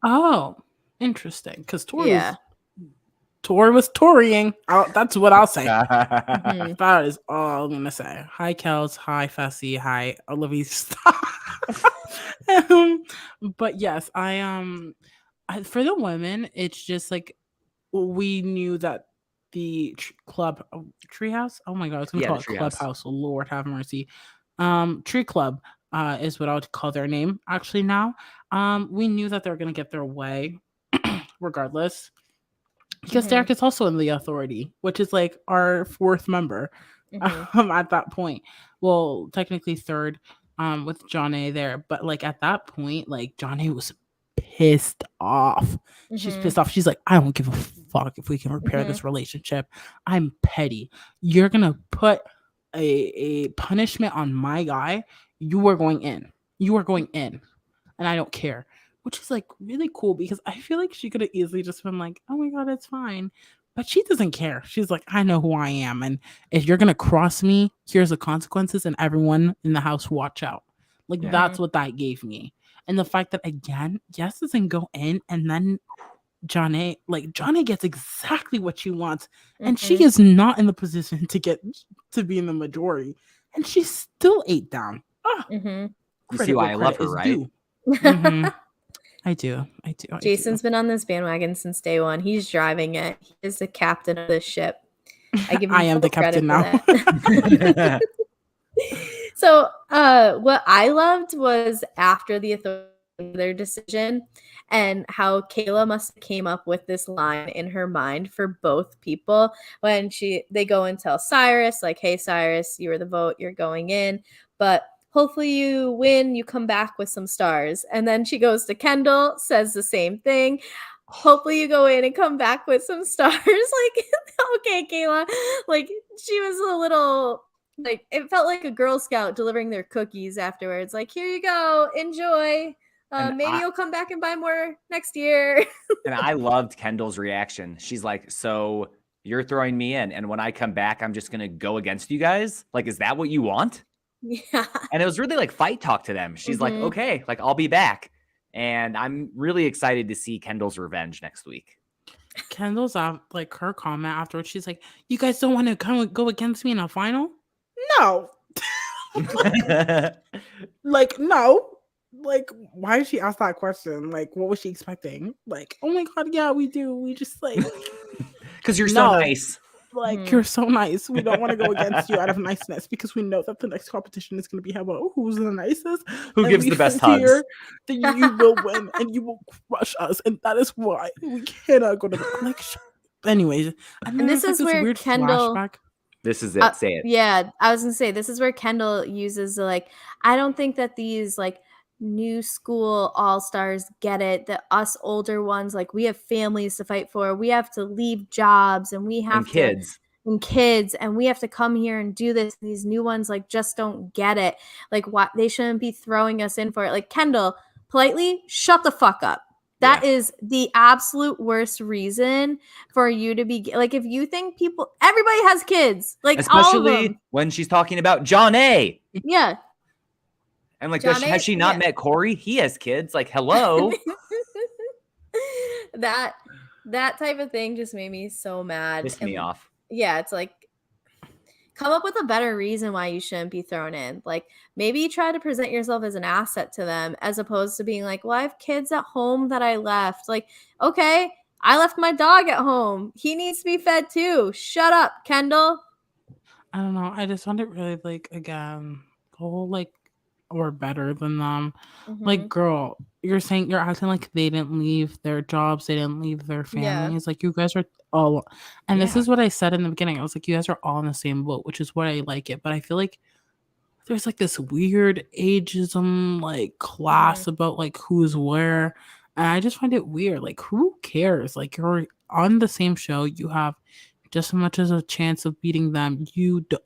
Oh, interesting. Because Tori was Torying. That's what I'll say. That is all I'm gonna say. Hi, Kels. Hi, Fessy. Hi, Olivia. But yes, for the women, it's just like we knew that the Treehouse. Oh my god, I was gonna call it Clubhouse. Lord have mercy. Tree Club is what I would call their name actually now. We knew that they were gonna get their way, regardless. Because Derek is also in the Authority, which is like our fourth member at that point. Well, technically third with Janae there. But like at that point, like Janae was pissed off. She's pissed off. She's like, I don't give a fuck if we can repair this relationship. I'm petty. You're going to put a punishment on my guy. You are going in. You are going in. And I don't care. Which is like really cool because I feel like she could have easily just been like, oh my god, it's fine. But she doesn't care. She's like, I know who I am. And if you're going to cross me, here's the consequences. And everyone in the house, watch out. Like, that's what that gave me. And the fact that, again, Jess doesn't go in. And then Janae gets exactly what she wants. And she is not in the position to be in the majority. And she still ate down. You see why I love her, right? I do. Jason's been on this bandwagon since day one. He's driving it. He is the captain of this ship. I am the captain now. So, what I loved was after the Authority their decision and how Kayla must have came up with this line in her mind for both people when they go and tell Cyrus, like, hey, Cyrus, you were the vote, you're going in, but hopefully you win, you come back with some stars. And then she goes to Kendall, says the same thing. Hopefully you go in and come back with some stars. Like, okay, Kayla. Like, she was a little, like, it felt like a Girl Scout delivering their cookies afterwards. Like, here you go, enjoy. Maybe you'll come back and buy more next year. And I loved Kendall's reaction. She's like, so you're throwing me in, and when I come back, I'm just going to go against you guys? Like, is that what you want? Yeah. And it was really like fight talk to them. She's like, okay, like I'll be back. And I'm really excited to see Kendall's revenge next week. Kendall's like her comment afterwards. She's like, you guys don't want to go against me in a final? No. Like, no. Like, why did she ask that question? Like, what was she expecting? Like, oh my god, yeah, we do. We just like because you're so nice. Like, you're so nice. We don't want to go against you out of niceness because we know that the next competition is going to be about who's the nicest, who gives the best hugs. Then you will win and you will crush us, and that is why we cannot go to the like. Anyways, and this is where Kendall. Flashback. This is it. Say it. Yeah, I was gonna say this is where Kendall uses the like. I don't think that these like new school all-stars get it, that us older ones, like, we have families to fight for, we have to leave jobs, and we have kids and we have to come here and do this. These new ones like just don't get it. Like, why they shouldn't be throwing us in for it. Like, Kendall, politely shut the fuck up. That is the absolute worst reason for you to be like, if you think everybody has kids, like all of Especially them. when she's talking about John A. Yeah. I'm like, John has A, she not met Corey? He has kids. Like, hello. that type of thing just made me so mad. Pissed me off. Yeah, it's like, come up with a better reason why you shouldn't be thrown in. Like, maybe try to present yourself as an asset to them, as opposed to being like, well, I have kids at home that I left. Like, okay, I left my dog at home. He needs to be fed too. Shut up, Kendall. I don't know. I just found it really like, again, the whole like, we're better than them. Like, girl, you're acting like they didn't leave their jobs, they didn't leave their families. Like, you guys are all, and this is what I said in the beginning. I was like, you guys are all in the same boat, which is what I like it. But I feel like there's like this weird ageism, like class about like who's where. And I just find it weird. Like, who cares? Like, you're on the same show, you have just as much as a chance of beating them.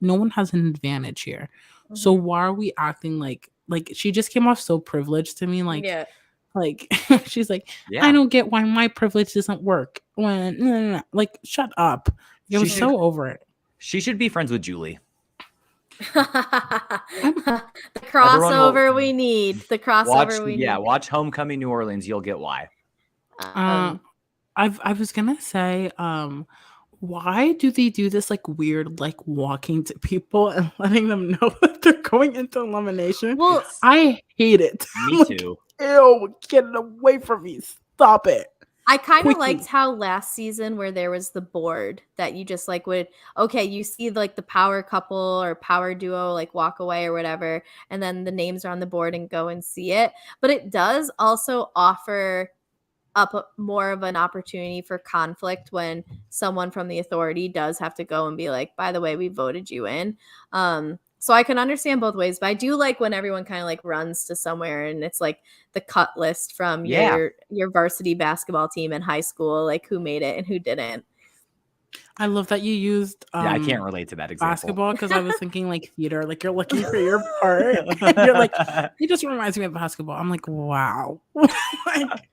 No one has an advantage here. So why are we acting like she just came off so privileged to me? Like she's like, I don't get why my privilege doesn't work. When like, shut up. I was so over it. She should be friends with Julie. The crossover we need. The crossover we need. Yeah, watch Homecoming New Orleans. You'll get why. I was gonna say, why do they do this like weird, like walking to people and letting them know that they're going into elimination? Well, I hate it. Me too. Ew, get it away from me. Stop it. I kind of liked how last season, where there was the board that you just like you see like the power couple or power duo like walk away or whatever, and then the names are on the board and go and see it. But it does also offer up more of an opportunity for conflict when someone from the authority does have to go and be like, by the way, we voted you in. So I can understand both ways, but I do like when everyone kind of like runs to somewhere and it's like the cut list from your varsity basketball team in high school, like who made it and who didn't. I love that you used I can't relate to that example. Basketball, because I was thinking like theater, like you're looking for your part. You're like, it just reminds me of basketball. I'm like, wow. Like,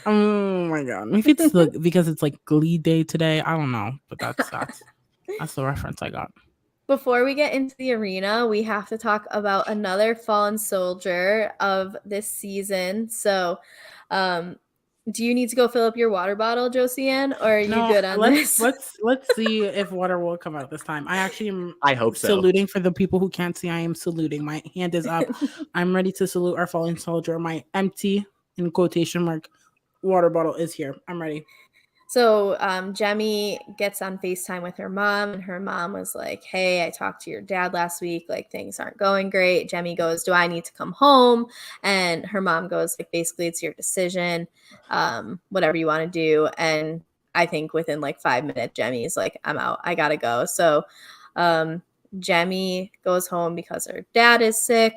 oh my god. Maybe it's because it's like Glee Day today. I don't know, but that's the reference I got. Before we get into the arena, we have to talk about another fallen soldier of this season. So, do you need to go fill up your water bottle, Josiane, or are you good on this? Let's see if water will come out this time. I actually am. I hope so. Saluting for the people who can't see. I am saluting. My hand is up. I'm ready to salute our fallen soldier. My empty, in quotation mark, water bottle is here. I'm ready. So Jemmy gets on FaceTime with her mom, and her mom was like, hey, I talked to your dad last week. Like, things aren't going great. Jemmy goes, do I need to come home? And her mom goes, like, basically, it's your decision, whatever you want to do. And I think within like 5 minutes, Jemmy's like, I'm out. I got to go. So Jemmy goes home because her dad is sick.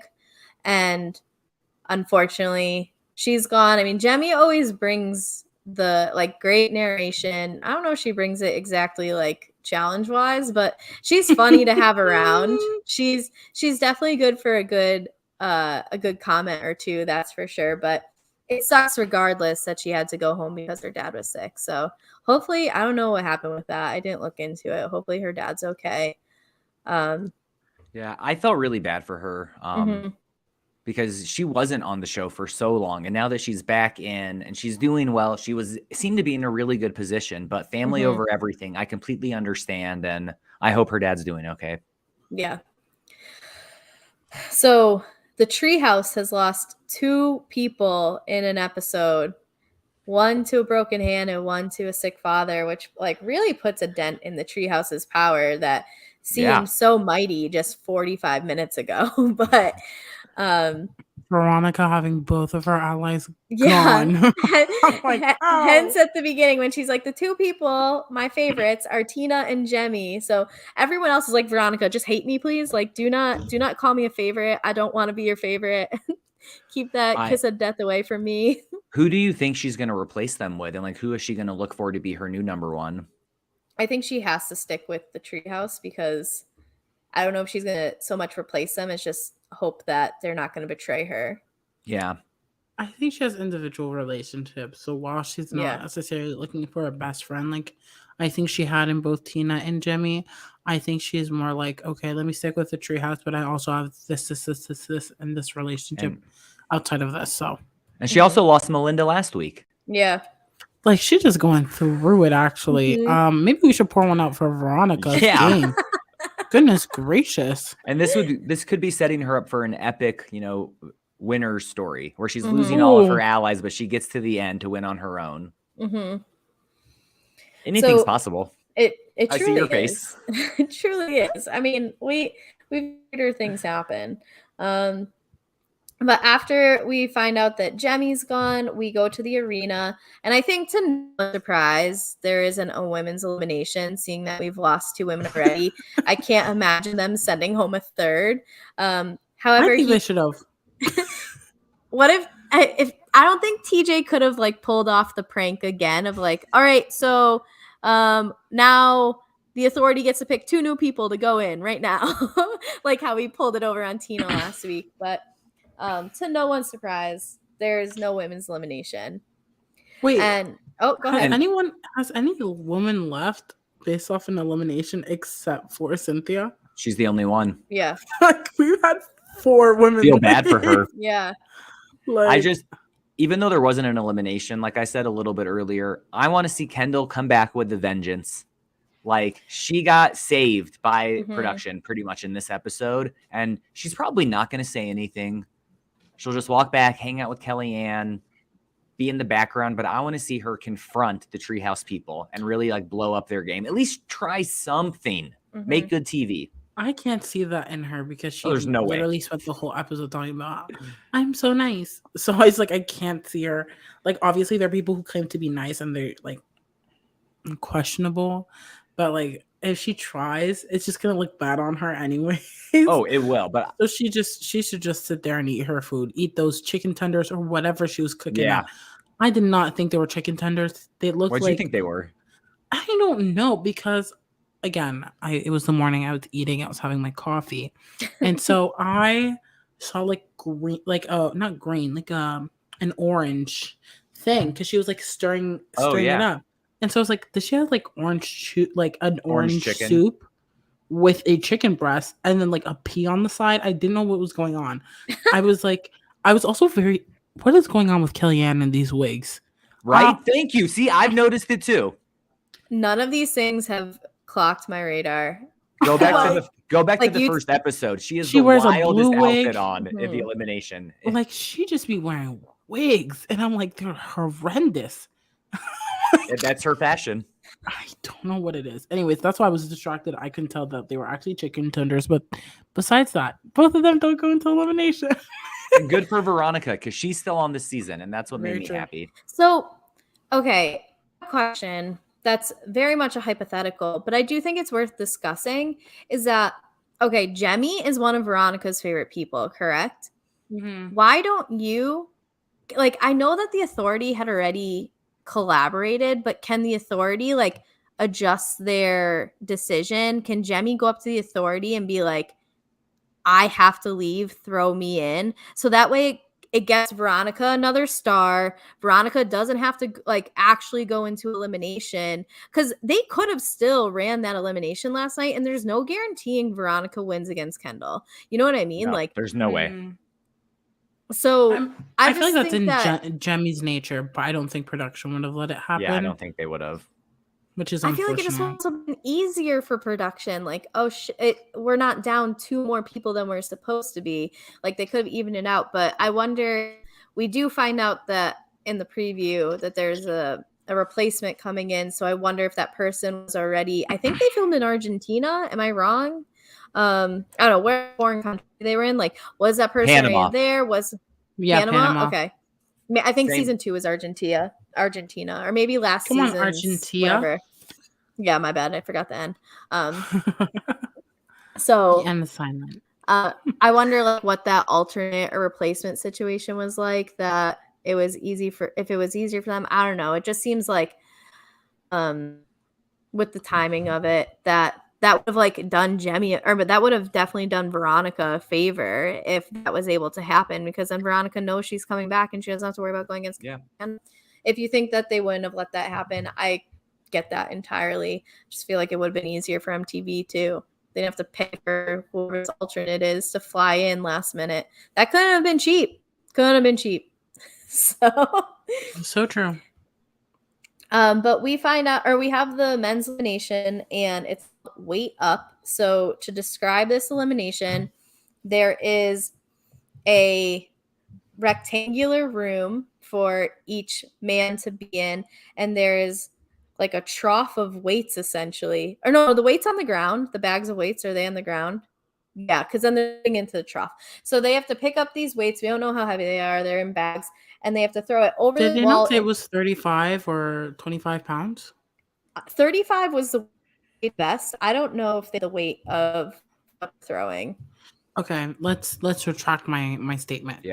And unfortunately, she's gone. I mean, Jemmy always brings the like great narration. I don't know if she brings it exactly like challenge wise, but she's funny to have around. She's definitely good for a good comment or two, that's for sure. But it sucks regardless that she had to go home because her dad was sick. So hopefully, I don't know what happened with that. I didn't look into it. Hopefully her dad's okay. Yeah, I felt really bad for her. Because she wasn't on the show for so long. And now that she's back in and she's doing well, she seemed to be in a really good position, but family over everything. I completely understand. And I hope her dad's doing okay. Yeah. So the Treehouse has lost 2 people in an episode, one to a broken hand and one to a sick father, which like really puts a dent in the Treehouse's power that seemed so mighty just 45 minutes ago. But Veronica having both of her allies gone. Like, hence at the beginning when she's like, the 2 people, my favorites, are Tina and Jemmy. So everyone else is like, Veronica, just hate me, please. Like, do not call me a favorite. I don't want to be your favorite. Keep that kiss of death away from me. Who do you think she's going to replace them with? And like, who is she going to look for to be her new number 1? I think she has to stick with the Treehouse because I don't know if she's going to so much replace them. It's just hope that they're not going to betray her. Yeah. I think she has individual relationships. So while she's not Yeah. necessarily looking for a best friend, like I think she had in both Tina and Jemmy, I think she's more like, okay, let me stick with the treehouse, but I also have this, and this relationship And outside of this. So, she also lost Melinda last week. Yeah. like, she's just going through it. Actually, maybe we should pour one out for Veronica. Yeah. Dang. Goodness gracious. And this could be setting her up for an epic, winner story where she's losing all of her allies, but she gets to the end to win on her own. Anything's possible. It I see truly your is. face. It truly is. I mean, we've heard things happen. But after we find out that Jemmy's gone, we go to the arena. And I think, to no surprise, there isn't a women's elimination, seeing that we've lost 2 women already. I can't imagine them sending home a third. However, I think they should have. What if I don't think TJ could have like pulled off the prank again of like, all right, so now the authority gets to pick 2 new people to go in right now, like how we pulled it over on Tina last week. But to no one's surprise, there's no women's elimination. Wait, and go ahead. Has any woman left based off an elimination except for Cynthia? She's the only one. Yeah. Like, we've had 4 women. Feel bad for her. Yeah. Like, even though there wasn't an elimination, like I said a little bit earlier, I want to see Kendall come back with the vengeance. Like, she got saved by production pretty much in this episode, and she's probably not going to say anything. She'll just walk back, hang out with Kellyanne, be in the background, but I want to see her confront the Treehouse people and really like blow up their game. At least try something. Make good TV. I can't see that in her because she there's no literally way. spent the whole episode talking about, I'm so nice. So I was like, I can't see her. Like, obviously there are people who claim to be nice and they're like questionable, but like if she tries, it's just gonna look bad on her anyway. Oh, it will. But so she should just sit there and eat her food, eat those chicken tenders or whatever she was cooking. Yeah. I did not think they were chicken tenders. They looked what do you think they were? I don't know, because again, it was the morning I was eating, I was having my coffee. And so I saw like green, like not green, like an orange thing, because she was like stirring it up. And so I was like, does she have like like an orange soup with a chicken breast and then like a pea on the side? I didn't know what was going on. I was also very, what is going on with Kellyanne and these wigs? Right? Thank you. See, I've noticed it too. None of these things have clocked my radar. Go back to the first episode. She wears the wildest outfit on in the elimination. Like, she just be wearing wigs, and I'm like, they're horrendous. That's her fashion. I don't know what it is. Anyways, that's why I was distracted. I couldn't tell that they were actually chicken tenders. But besides that, both of them don't go into elimination. And good for Veronica, because she's still on this season, and that's what made me happy. So, okay, question that's very much a hypothetical, but I do think it's worth discussing, is that, okay, Jemmy is one of Veronica's favorite people, correct? Why don't you, like, I know that the authority had already collaborated, but can the authority like adjust their decision? Can Jemmy go up to the authority and be like, I have to leave, throw me in? So that way it gets Veronica another star. Veronica doesn't have to like actually go into elimination, because they could have still ran that elimination last night, and there's no guaranteeing Veronica wins against Kendall. You know what I mean? No, like, there's no way. So I feel like that's in Jemmy's nature, but I don't think production would have let it happen. Yeah, I don't think they would have. Which is I feel like it just would have been easier for production. Like, oh, we're not down 2 more people than we're supposed to be. Like, they could have evened it out. But I wonder, we do find out that in the preview that there's a replacement coming in. So I wonder if that person was already, I think they filmed in Argentina. Am I wrong? I don't know where foreign country they were in. Like, was that person Panama. already there? Panama? Okay. I think season 2 is Argentina, or maybe last season. Argentina. Yeah, my bad. I forgot the end. So and the assignment. I wonder like what that alternate or replacement situation was like. That it was if it was easier for them. I don't know. It just seems like, with the timing of it, that that would have like done but that would have definitely done Veronica a favor if that was able to happen, because then Veronica knows she's coming back and she doesn't have to worry about going against Ken. If you think that they wouldn't have let that happen, I get that entirely. Just feel like it would have been easier for MTV too. They didn't have to pay for whoever's alternate is to fly in last minute. That couldn't have been cheap. So true. But we find out, or we have the men's elimination, and it's weight up. So to describe this elimination, there is a rectangular room for each man to be in, and there is like a trough of weights essentially. Or no, the weights on the ground, the bags of weights, are they on the ground? Yeah, because then they're going into the trough. So they have to pick up these weights. We don't know how heavy they are. They're in bags, and they have to throw it over Did the they wall. not say it was 35 or 25 pounds? 35 was the best. I don't know if they the weight of throwing. Okay, let's retract my statement.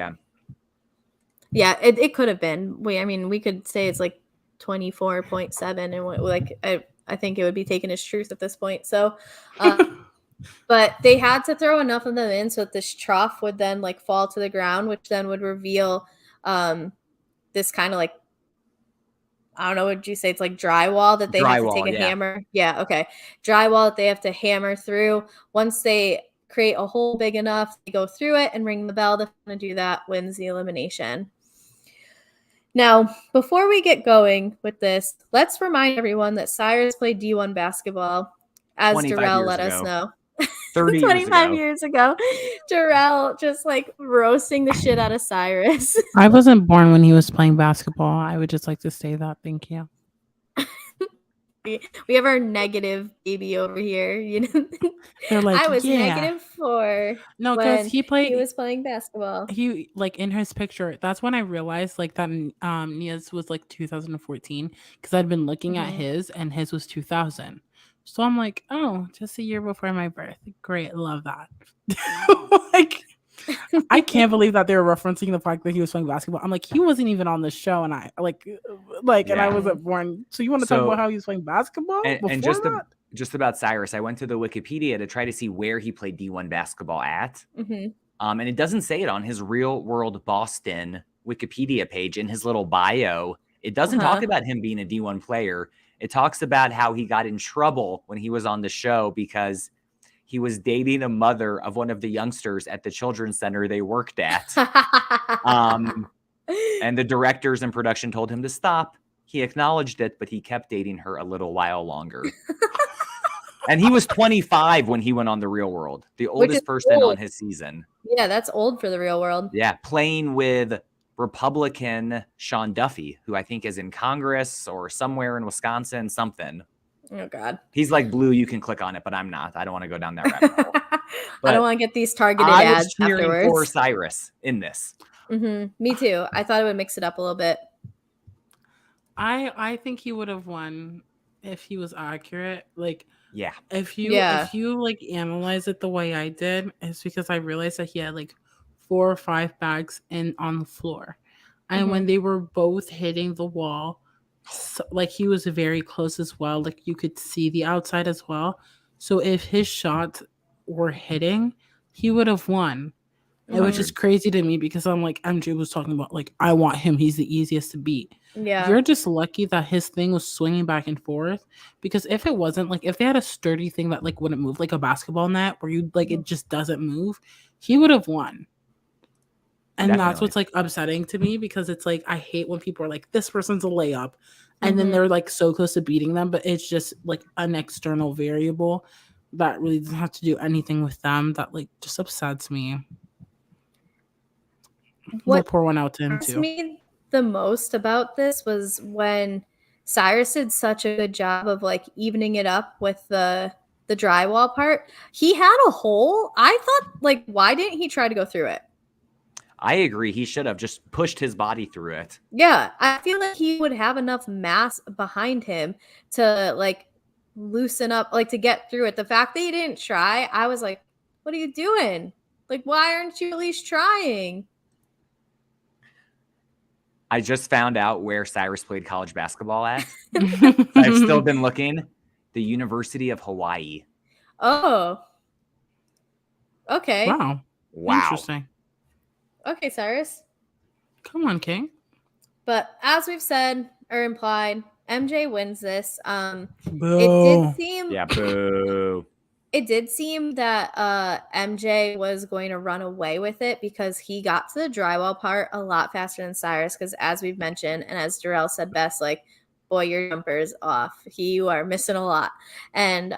Yeah, it could have been. We could say it's like 24.7, and like I think it would be taken as truth at this point. So, but they had to throw enough of them in so that this trough would then like fall to the ground, which then would reveal this kind of like, I don't know, what would you say? It's like drywall that they have to take a hammer. Yeah, okay. Drywall that they have to hammer through. Once they create a hole big enough, they go through it and ring the bell. The one to do that wins the elimination. Now, before we get going with this, let's remind everyone that Cyrus played D1 basketball, as Darrell let us know. 25 years ago. Darrell just like roasting the shit out of Cyrus. I wasn't born when he was playing basketball. I would just like to say that. Thank you. We have our negative baby over here. You know, they're like, I was -4. No, because he was playing basketball. He like in his picture. That's when I realized like that Nia's was like 2014, because I'd been looking at his, and his was 2000. So I'm like, oh, just a year before my birth. Great, love that. Like, I can't believe that they were referencing the fact that he was playing basketball. I'm like, he wasn't even on the show, and I and I wasn't born. So you want to talk about how he was playing basketball? And just about Cyrus, I went to the Wikipedia to try to see where he played D1 basketball at. And it doesn't say it on his Real World Boston Wikipedia page in his little bio. It doesn't talk about him being a D1 player. It talks about how he got in trouble when he was on the show because he was dating a mother of one of the youngsters at the children's center they worked at. And the directors and production told him to stop. He acknowledged it, but he kept dating her a little while longer. And he was 25 when he went on The Real World, the oldest person on his season. Yeah, that's old for The Real World. Yeah, playing with Republican Sean Duffy, who I think is in Congress or somewhere in Wisconsin, something. Oh, God. He's like blue. You can click on it, but I'm not. I don't want to go down that rabbit hole. I don't want to get these targeted ads I was cheering afterwards. for Cyrus in this. Me too. I thought it would mix it up a little bit. I think he would have won if he was accurate. Like, yeah. If you like analyze it the way I did, it's because I realized that he had like 4 or 5 bags on the floor. And when they were both hitting the wall, like he was very close as well. Like you could see the outside as well. So if his shots were hitting, he would have won. Which is crazy to me because I'm like, MJ was talking about like, I want him. He's the easiest to beat. Yeah. You're just lucky that his thing was swinging back and forth, because if it wasn't, like if they had a sturdy thing that like wouldn't move, like a basketball net where you like it just doesn't move, he would have won. And that's what's like upsetting to me, because it's like I hate when people are like, this person's a layup, and then they're like so close to beating them, but it's just like an external variable that really doesn't have to do anything with them. That like just upsets me. We'll pour one out to him too. Me the most about this was when Cyrus did such a good job of like evening it up with the drywall part. He had a hole. I thought, like, why didn't he try to go through it? I agree. He should have just pushed his body through it. Yeah, I feel like he would have enough mass behind him to like loosen up, like to get through it. The fact that he didn't try, I was like, what are you doing? Like, why aren't you at least trying? I just found out where Cyrus played college basketball at. I've still been looking. The University of Hawaii. Oh. Okay. Wow. Interesting. Okay, Cyrus. Come on, King. But as we've said or implied, MJ wins this. Boo. Boo. It did seem that MJ was going to run away with it because he got to the drywall part a lot faster than Cyrus. Because as we've mentioned, and as Darrell said best, like, boy, your jumper's off. You are missing a lot. And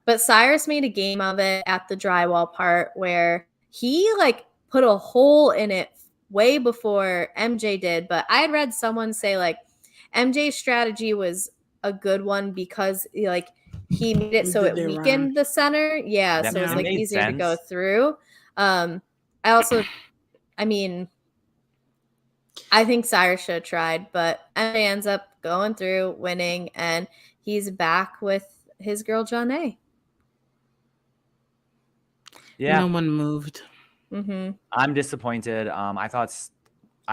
but Cyrus made a game of it at the drywall part where he like put a hole in it way before MJ did. But I had read someone say like MJ's strategy was a good one because like he made it so it weakened the center. Yeah, so it was like easier to go through. I think Cyrus should have tried, but MJ ends up going through, winning, and he's back with his girl Josiane. Yeah. No one moved. Mm-hmm. I'm disappointed. I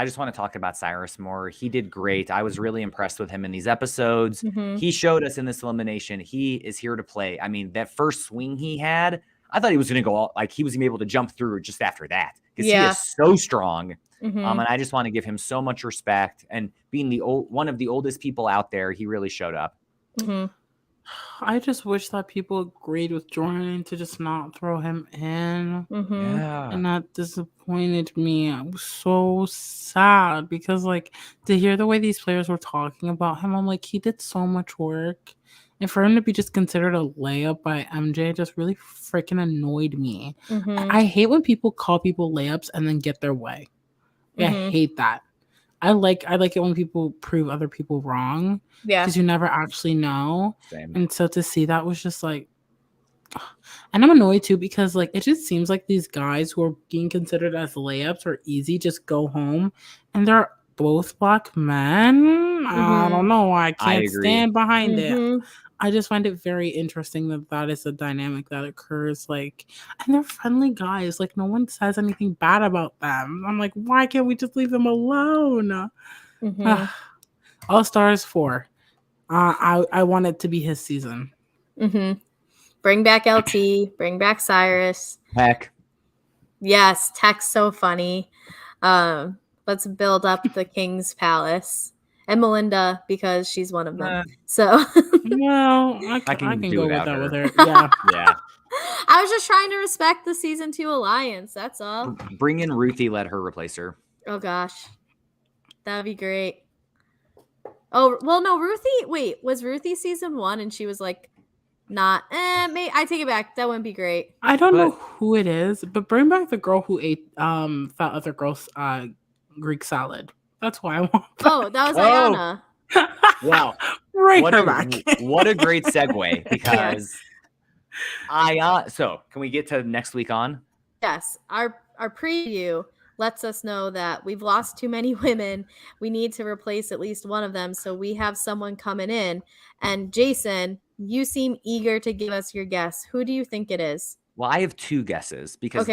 just want to talk about Cyrus more. He did great. I was really impressed with him in these episodes. Mm-hmm. He showed us in this elimination, he is here to play. I mean, that first swing he had, I thought he was going to go like he was going to be able to jump through just after that because he is so strong. Mm-hmm. And I just want to give him so much respect. And being one of the oldest people out there, he really showed up. Mm-hmm. I just wish that people agreed with Jordan to just not throw him in. Mm-hmm. Yeah. And that disappointed me. I was so sad because, like, to hear the way these players were talking about him, I'm like, he did so much work. And for him to be just considered a layup by MJ just really freaking annoyed me. Mm-hmm. I hate when people call people layups and then get their way. I hate that. I like it when people prove other people wrong. Yeah. Because you never actually know. Same. And so to see that was just like, and I'm annoyed too because like it just seems like these guys who are being considered as layups or easy just go home, and they're both black men. Mm-hmm. I don't know why I can't stand behind it. I just find it very interesting that is a dynamic that occurs. Like, and they're friendly guys. Like, no one says anything bad about them. I'm like, why can't we just leave them alone? Mm-hmm. All Stars 4. I want it to be his season. Mm-hmm. Bring back LT. Bring back Cyrus. Heck. Yes, Tech's so funny. Let's build up the King's Palace. And Melinda, because she's one of them. So well, I can go with that with her. Yeah. Yeah. I was just trying to respect the season 2 alliance. That's all. Bring in Ruthie, let her replace her. Oh gosh. That'd be great. Oh, well, no, Ruthie. Wait, was Ruthie season 1 and she was like not I take it back. That wouldn't be great. I don't know who it is, but bring back the girl who ate that other girl's Greek salad. That's why I want that. Oh, that was Ayana. Wow. Bring her back. What a great segue because so can we get to next week on? Yes. Our preview lets us know that we've lost too many women. We need to replace at least one of them. So we have someone coming in. And Jason, you seem eager to give us your guess. Who do you think it is? Well, I have 2 guesses because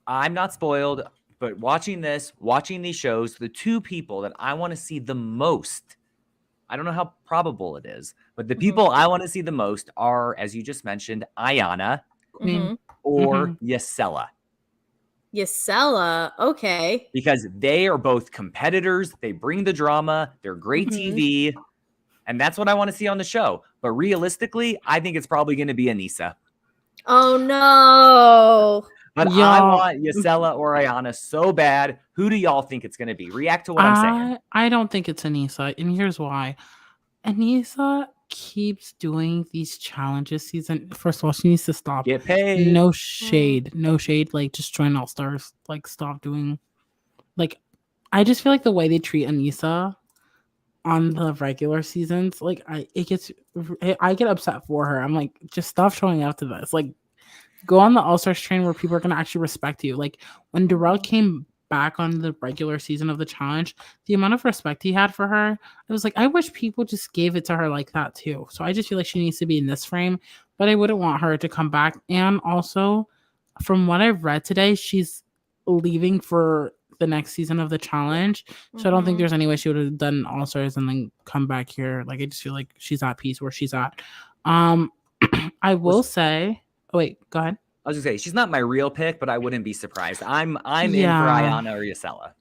I'm not spoiled, but watching these shows, the 2 people that I want to see the most, I don't know how probable it is, but the people I want to see the most are, as you just mentioned, Ayana or Yesella. Yesella, okay. Because they are both competitors. They bring the drama. They're great TV. And that's what I want to see on the show. But realistically, I think it's probably going to be Anissa. Oh, no. But I want Yesella or Ayana so bad. Who do y'all think it's going to be? React to what I'm saying. I don't think it's Anissa. And here's why. Anissa keeps doing these challenges season. First of all, she needs to stop. Get paid. No shade. No shade. Like, just join All Stars. Like, stop doing. Like, I just feel like the way they treat Anissa on the regular seasons, like I get upset for her. I'm like, just stop showing up to this. Like, go on the All-Stars train where people are gonna actually respect you. Like when Darrell came back on the regular season of the challenge, the amount of respect he had for her, I was like, I wish people just gave it to her like that too. So I just feel like she needs to be in this frame, but I wouldn't want her to come back. And also, from what I've read today, she's leaving for the next season of the challenge. So I don't think there's any way she would have done All Stars and then come back here. Like I just feel like she's at peace where she's at. I will say. Oh, wait, go ahead. I was gonna say she's not my real pick, but I wouldn't be surprised. I'm in for Yeah. Ayana or Yasela.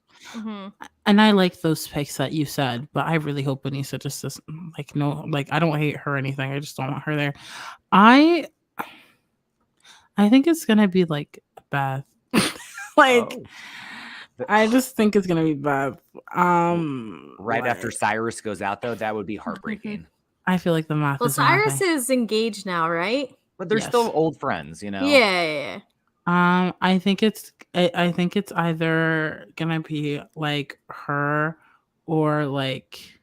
And I like those picks that you said, but I really hope Anissa just doesn't like no, like I don't hate her or anything. I just don't want her there. I think it's gonna be like Beth. Like I just think it's gonna be Beth. Right after Cyrus goes out, though, that would be heartbreaking. I feel like the math Well, is Cyrus nothing. is engaged now, right? But they're still old friends, you know. Yeah. I think it's either gonna be like her or like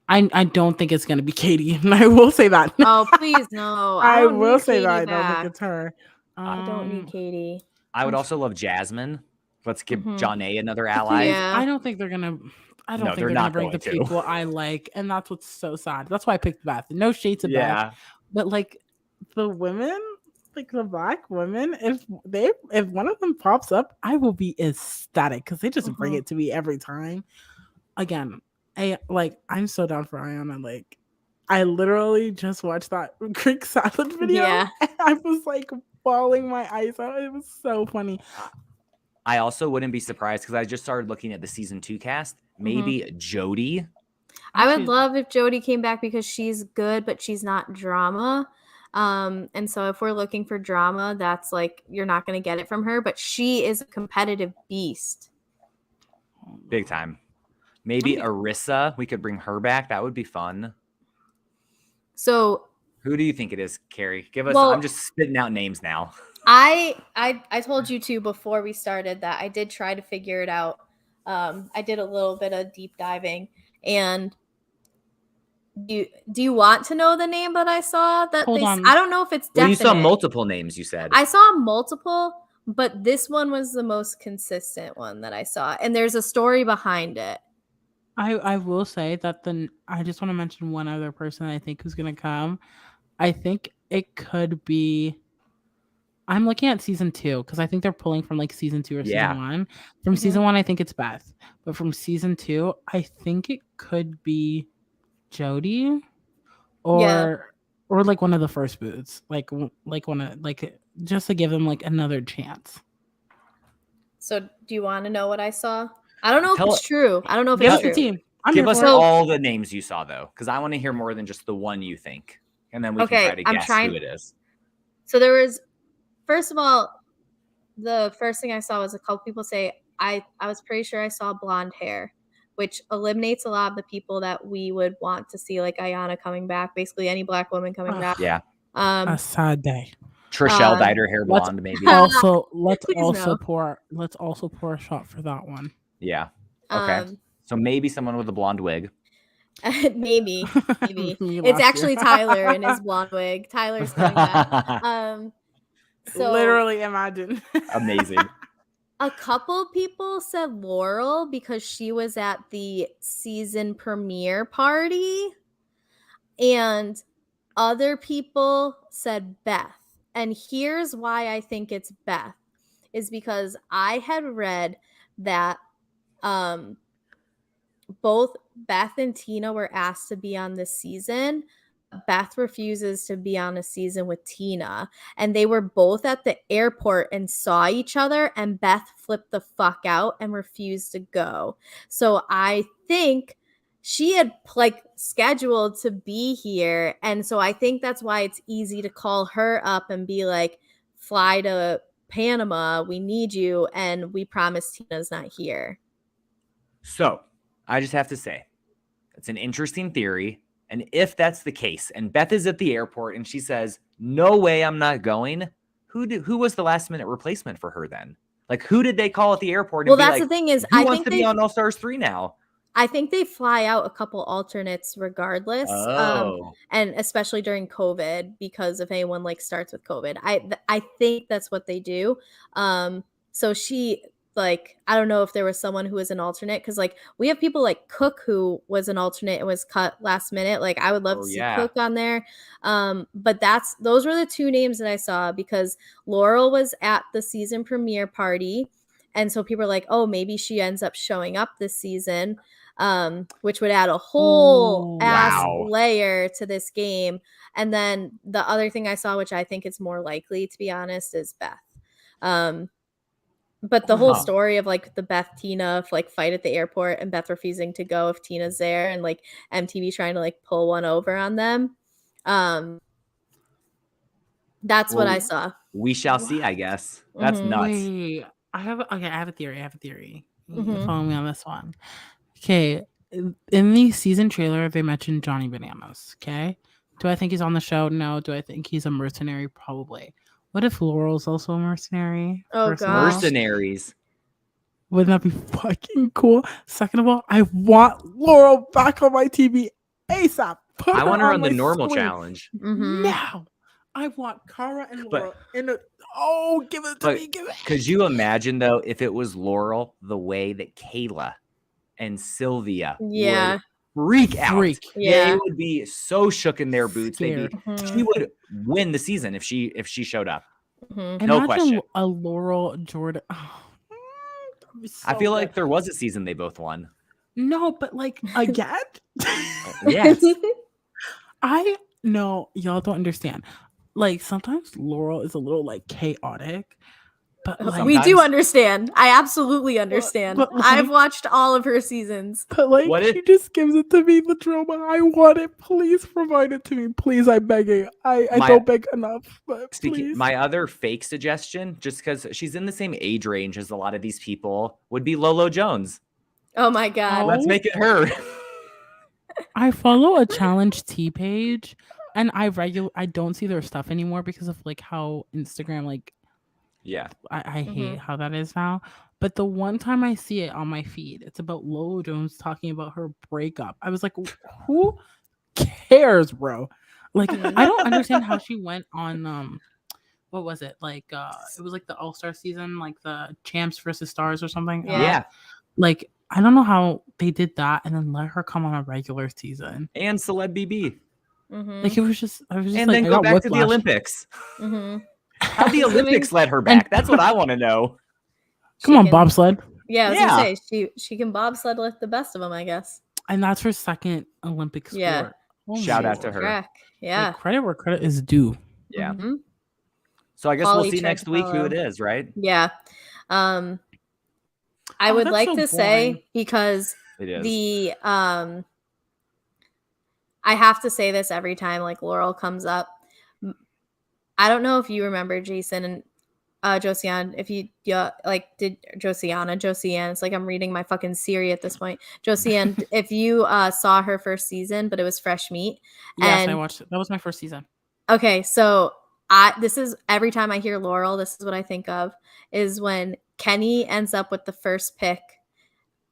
I don't think it's gonna be Katie, and I will say that. Oh, please no! I will say Katie that I back. don't think it's her. I don't need Katie. I would also love Jasmine. Let's give John A another ally. Yeah. I don't think they're gonna. I don't think they're they're not gonna bring the going to. people I like, and that's what's so sad. That's why I picked Beth. No shade to Beth, but like the women, like the black women, if one of them pops up, I will be ecstatic because they just bring it to me every time. Again, I'm so down for Ayana. Like, I literally just watched that Greek salad video. Yeah. And I was like bawling my eyes out. It was so funny. I also wouldn't be surprised because I just started looking at the season 2 cast. Maybe Jody. I would love if Jody came back because she's good, but she's not drama. And so if we're looking for drama, that's like you're not going to get it from her. But she is a competitive beast. Big time. Maybe Arissa. We could bring her back. That would be fun. So who do you think it is, Kari? Give us. Well, I'm just spitting out names now. I told you two before we started that I did try to figure it out. I did a little bit of deep diving, and do you want to know the name that I saw? That Hold on. I don't know if it's definite. Well, you saw multiple names. You said I saw multiple, but this one was the most consistent one that I saw, and there's a story behind it. I will say that I just want to mention one other person I think who's gonna come. I think it could be. I'm looking at season 2 because I think they're pulling from like season 2 or season 1. From season 1, I think it's Beth, but from season 2, I think it could be Jody, or like one of the first boots, like one of like just to give them like another chance. So, do you want to know what I saw? I don't know if it's true. I don't know if Give it's us true. the team. Give us all the names you saw though, because I want to hear more than just the one you think, and then we can try to guess who it is. So there was. First of all, the first thing I saw was a couple people say, I was pretty sure I saw blonde hair, which eliminates a lot of the people that we would want to see, like Ayana coming back, basically any black woman coming back. Yeah. A sad day. Trishelle dyed her hair blonde, maybe. Let's also pour a shot for that one. Yeah. Okay. So maybe someone with a blonde wig. maybe. It's actually Tyler in his blonde wig. Tyler's coming back. So literally imagine. Amazing. A couple people said Laurel because she was at the season premiere party, and other people said Beth. And here's why I think it's Beth, is because I had read that both Beth and Tina were asked to be on this season. Beth refuses to be on a season with Tina, and they were both at the airport and saw each other, and Beth flipped the fuck out and refused to go. So I think she had like scheduled to be here, and so I think that's why it's easy to call her up and be like, fly to Panama, we need you, and we promise Tina's not here. So I just have to say, it's an interesting theory. And if that's the case, and Beth is at the airport and she says, no way, I'm not going, who was the last minute replacement for her then? Like, who did they call at the airport? Well, that's the thing is, I think to be on All Stars 3 now. I think they fly out a couple alternates regardless. And especially during COVID, because if anyone like starts with COVID, I think that's what they do. So she, like, I don't know if there was someone who was an alternate, because like we have people like Cook who was an alternate and was cut last minute. Like I would love to see Cook on there. But those were the two names that I saw, because Laurel was at the season premiere party And so people are like, oh, maybe she ends up showing up this season, which would add a whole ass Wow. layer to this game. And then the other thing I saw, which I think is more likely, to be honest, is Beth. But the whole story of like the Beth Tina like fight at the airport and Beth refusing to go if Tina's there, and like MTV trying to like pull one over on them. That's what I saw. We shall see, I guess. That's nuts. Wait, I have a theory. You follow me on this one. Okay, in the season trailer, they mentioned Johnny Bananas. Okay, do I think he's on the show? No. Do I think he's a mercenary? Probably. What if Laurel's also a mercenary? Oh gosh. Mercenaries. Wouldn't that be fucking cool? Second of all, I want Laurel back on my TV ASAP. I want her on the normal challenge. Now. I want Kara and Laurel in a... Oh, give it to me. Give it. Could you imagine, though, if it was Laurel, the way that Kayla and Sylvia would freak out? Yeah. They would be so shook in their boots. She would win the season if she showed up. No question. A Laurel Jordan. Oh, I feel like there was a season they both won. No, but like again? Yes. No, y'all don't understand. Like sometimes Laurel is a little like chaotic, but like, we do understand. I absolutely understand. But like, I've watched all of her seasons. But like, she just gives it to me, the drama. I want it. Please provide it to me. Please, I'm begging. I don't beg enough. But please. My other fake suggestion, just because she's in the same age range as a lot of these people, would be Lolo Jones. Oh my God. Let's make it her. I follow a challenge T page. And I don't see their stuff anymore because of like how Instagram like I hate how that is now. But the one time I see it on my feed, it's about Lolo Jones talking about her breakup. I was like, who cares, bro? Like I don't understand how she went on what was it? Like it was like the All-Star season, like the Champs versus Stars or something. Yeah. Like I don't know how they did that and then let her come on a regular season. And Celeb BB. Like I was just and like, then go back to the Olympics. How the Olympics led her back? That's what I want to know. Come on, bobsled. Yeah, I was gonna say she can bobsled with the best of them, I guess. And that's her second Olympic sport. Yeah. Shout out to her. Track. Yeah. Like, credit where credit is due. Yeah. So I guess we'll see next week who it is, right? Yeah. I would like to say, because the I have to say this every time like Laurel comes up. I don't know if you remember Jason and Josiane, if you like did Josiane. It's like I'm reading my fucking Siri at this point. Josiane, if you saw her first season, but it was Fresh Meat. Yes, I watched it. That was my first season. Okay, so this is every time I hear Laurel, this is what I think of, is when Kenny ends up with the first pick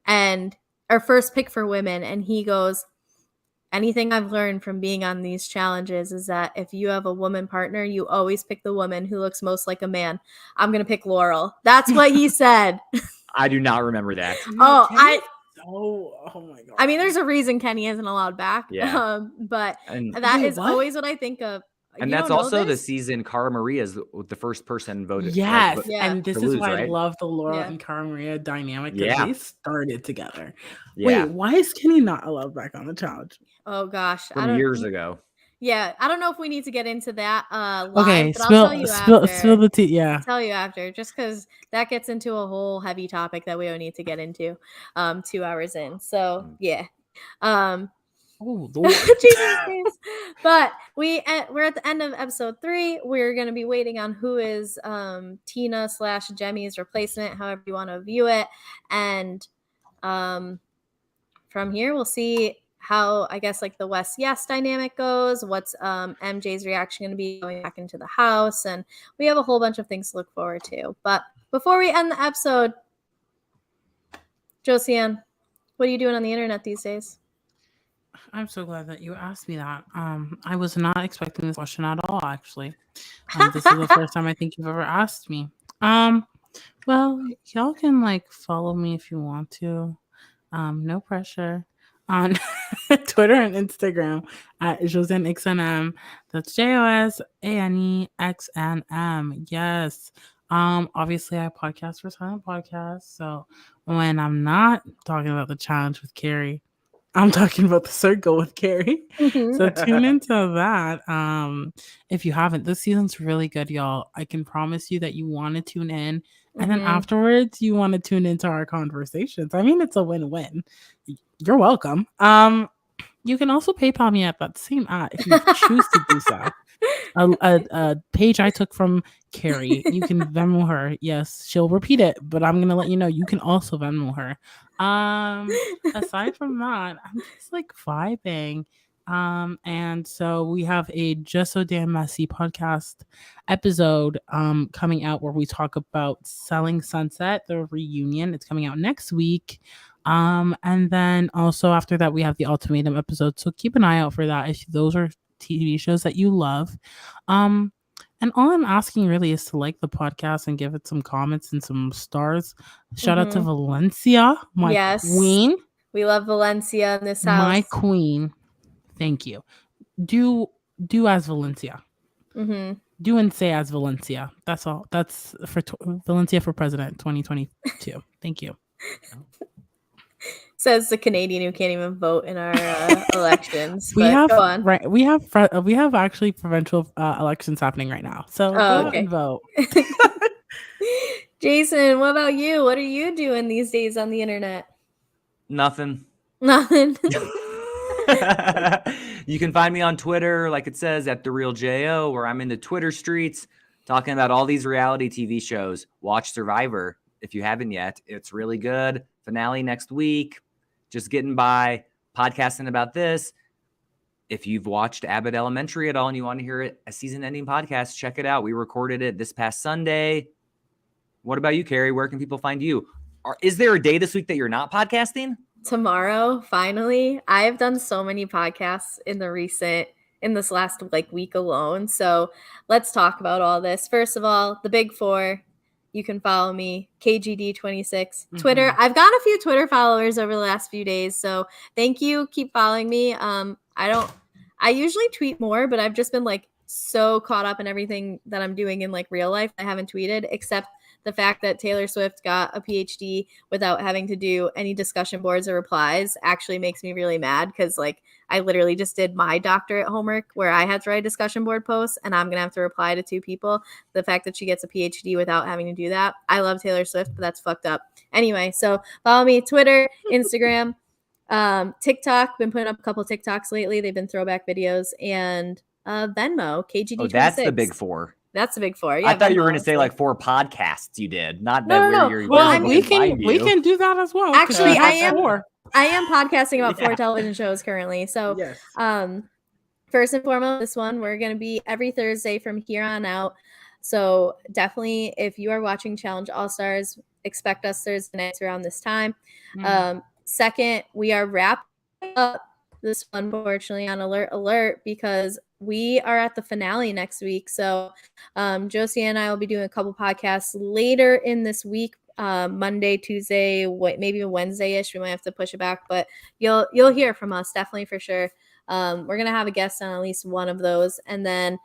or first pick for women, and he goes, anything I've learned from being on these challenges is that if you have a woman partner, you always pick the woman who looks most like a man. I'm going to pick Laurel. That's what he said. I do not remember that. Oh my God. I mean, there's a reason Kenny isn't allowed back. Yeah. But that is always what I think of. And that's also the season Cara Maria is the first person voted. Yes. And this is why right? I love the Laura and Cara Maria dynamic. Yeah. They started together. Yeah. Wait, why is Kenny not allowed back on the challenge? Oh gosh. From years ago. Yeah. I don't know if we need to get into that live, okay, but I'll tell you after. Spill the tea, yeah. I'll tell you after, just because that gets into a whole heavy topic that we don't need to get into 2 hours in. So yeah. Oh Lord. Jesus. But we're at the end of episode 3. We're going to be waiting on who is Tina/Jemmy's replacement, however you want to view it. And from here, we'll see how, I guess, like the West Yes dynamic goes. What's MJ's reaction going to be going back into the house? And we have a whole bunch of things to look forward to. But before we end the episode, Josiane, what are you doing on the internet these days? I'm so glad that you asked me that. I was not expecting this question at all, actually. This is the first time I think you've ever asked me. Well, y'all can like follow me if you want to. No pressure. On Twitter and Instagram at JosianeXNM. That's JOSANEXNM. Yes. Obviously I podcast for Silent Podcast. So when I'm not talking about the challenge with Kari, I'm talking about the circle with Kari. Mhm. So tune into that. If you haven't, this season's really good, y'all. I can promise you that you want to tune in. And then Mhm. afterwards, you want to tune into our conversations. I mean, it's a win-win. You're welcome. You can also PayPal me at that same if you choose to do so. A page I took from Kari. You can Venmo her. Yes, she'll repeat it, but I'm gonna let you know you can also Venmo her. Aside from that, I'm just like vibing. And so we have a Just So Damn Messy podcast episode coming out where we talk about Selling Sunset, the reunion. It's coming out next week. And then also after that we have the ultimatum episode. So keep an eye out for that if those are TV shows that you love. And all I'm asking really is to like the podcast and give it some comments and some stars. Shout out to Mhm. Valencia, my Yes. queen. We love Valencia in this house. My queen. Thank you. Do as Valencia. Mhm. Do and say as Valencia. That's all. That's for Valencia for president 2022. Thank you. Says the Canadian who can't even vote in our elections. We But have go on. right. We have actually provincial elections happening right now. So go out okay. and vote. Jason, what about you? What are you doing these days on the internet? Nothing. Nothing. You can find me on Twitter, like it says, at The Real Jo, where I'm in the Twitter streets talking about all these reality TV shows. Watch Survivor if you haven't yet. It's really good. Finale next week. Just getting by, podcasting about this. If you've watched Abbott Elementary at all and you want to hear a season-ending podcast, check it out. We recorded it this past Sunday. What about you, Kari? Where can people find you? Is there a day this week that you're not podcasting? Tomorrow, finally. I have done so many podcasts in this last week alone. So let's talk about all this. First of all, the big four. You can follow me, KGD26. Twitter. I've got a few Twitter followers over the last few days. So thank you. Keep following me. I usually tweet more, but I've just been so caught up in everything that I'm doing in real life. I haven't tweeted except the fact that Taylor Swift got a PhD without having to do any discussion boards or replies actually makes me really mad because I literally just did my doctorate homework where I had to write a discussion board post and I'm going to have to reply to 2 people. The fact that she gets a PhD without having to do that. I love Taylor Swift, but that's fucked up. Anyway, so follow me, Twitter, Instagram, TikTok. Been putting up a couple TikToks lately. They've been throwback videos and Venmo, KGD26. Oh, that's the big four. That's the big four. Yeah, I thought Venmo, you were going to say 4 podcasts you did, not No, that no, where you're. Well, we can do that as well. Actually, I am. 4. I am podcasting about 4 television shows currently. So, Yes. First and foremost, this one we're going to be every Thursday from here on out. So definitely, if you are watching Challenge All Stars, expect us Thursday nights around this time. Second, we are wrapping up this one, unfortunately, on alert, because we are at the finale next week. So Josiane and I will be doing a couple podcasts later in this week. Monday, Tuesday, maybe Wednesday-ish. We might have to push it back, but you'll hear from us definitely for sure. We're gonna have a guest on at least one of those, and then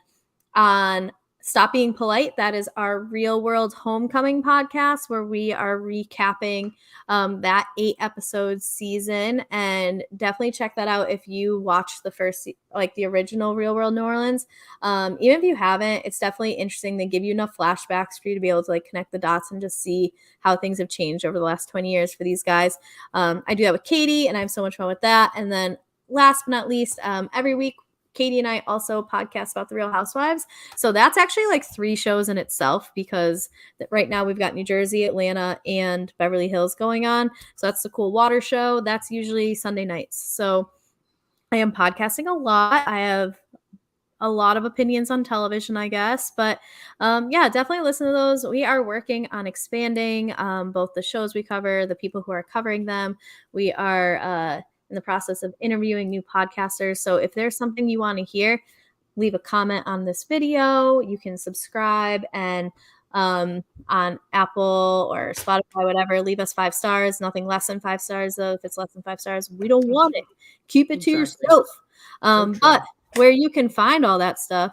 on Stop Being Polite, that is our Real World Homecoming podcast where we are recapping that 8-episode season, and definitely check that out if you watched the first, the original Real World New Orleans. Even if you haven't, it's definitely interesting. They give you enough flashbacks for you to be able to connect the dots and just see how things have changed over the last 20 years for these guys. I do that with Katie, and I have so much fun with that. And then last but not least, every week Katie and I also podcast about the Real Housewives. So that's actually 3 shows in itself, because right now we've got New Jersey, Atlanta, and Beverly Hills going on. So that's the Cool Water show. That's usually Sunday nights. So I am podcasting a lot. I have a lot of opinions on television, I guess. But yeah, definitely listen to those. We are working on expanding both the shows we cover, the people who are covering them. We are in the process of interviewing new podcasters. So if there's something you want to hear, leave a comment on this video. You can subscribe, and on Apple or Spotify, whatever, leave us 5 stars. Nothing less than 5 stars, though. If it's less than 5 stars, we don't want it. Keep it to yourself. But where you can find all that stuff,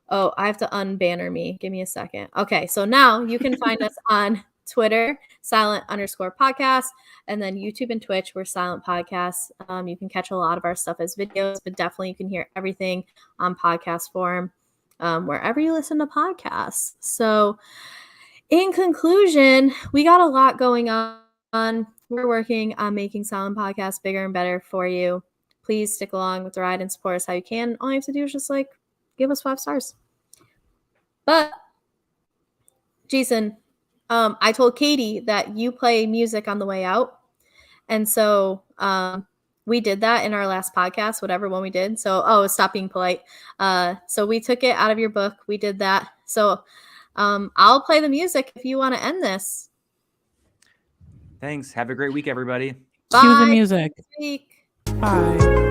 Oh, I have to unbanner me. Give me a second. Okay, so now you can find us on Twitter, silent_podcast, and then YouTube and Twitch, we're Silent Podcasts. You can catch a lot of our stuff as videos, but definitely you can hear everything on podcast form, wherever you listen to podcasts. So in conclusion, we got a lot going on. We're working on making Silent Podcasts bigger and better for you. Please stick along with the ride and support us how you can. All you have to do is just like give us 5 stars. But Jason, I told Katie that you play music on the way out. And so we did that in our last podcast, whatever one we did. So, stop being polite. So we took it out of your book. We did that. So I'll play the music if you want to end this. Thanks. Have a great week, everybody. Cue the Bye. music. Next week. Bye.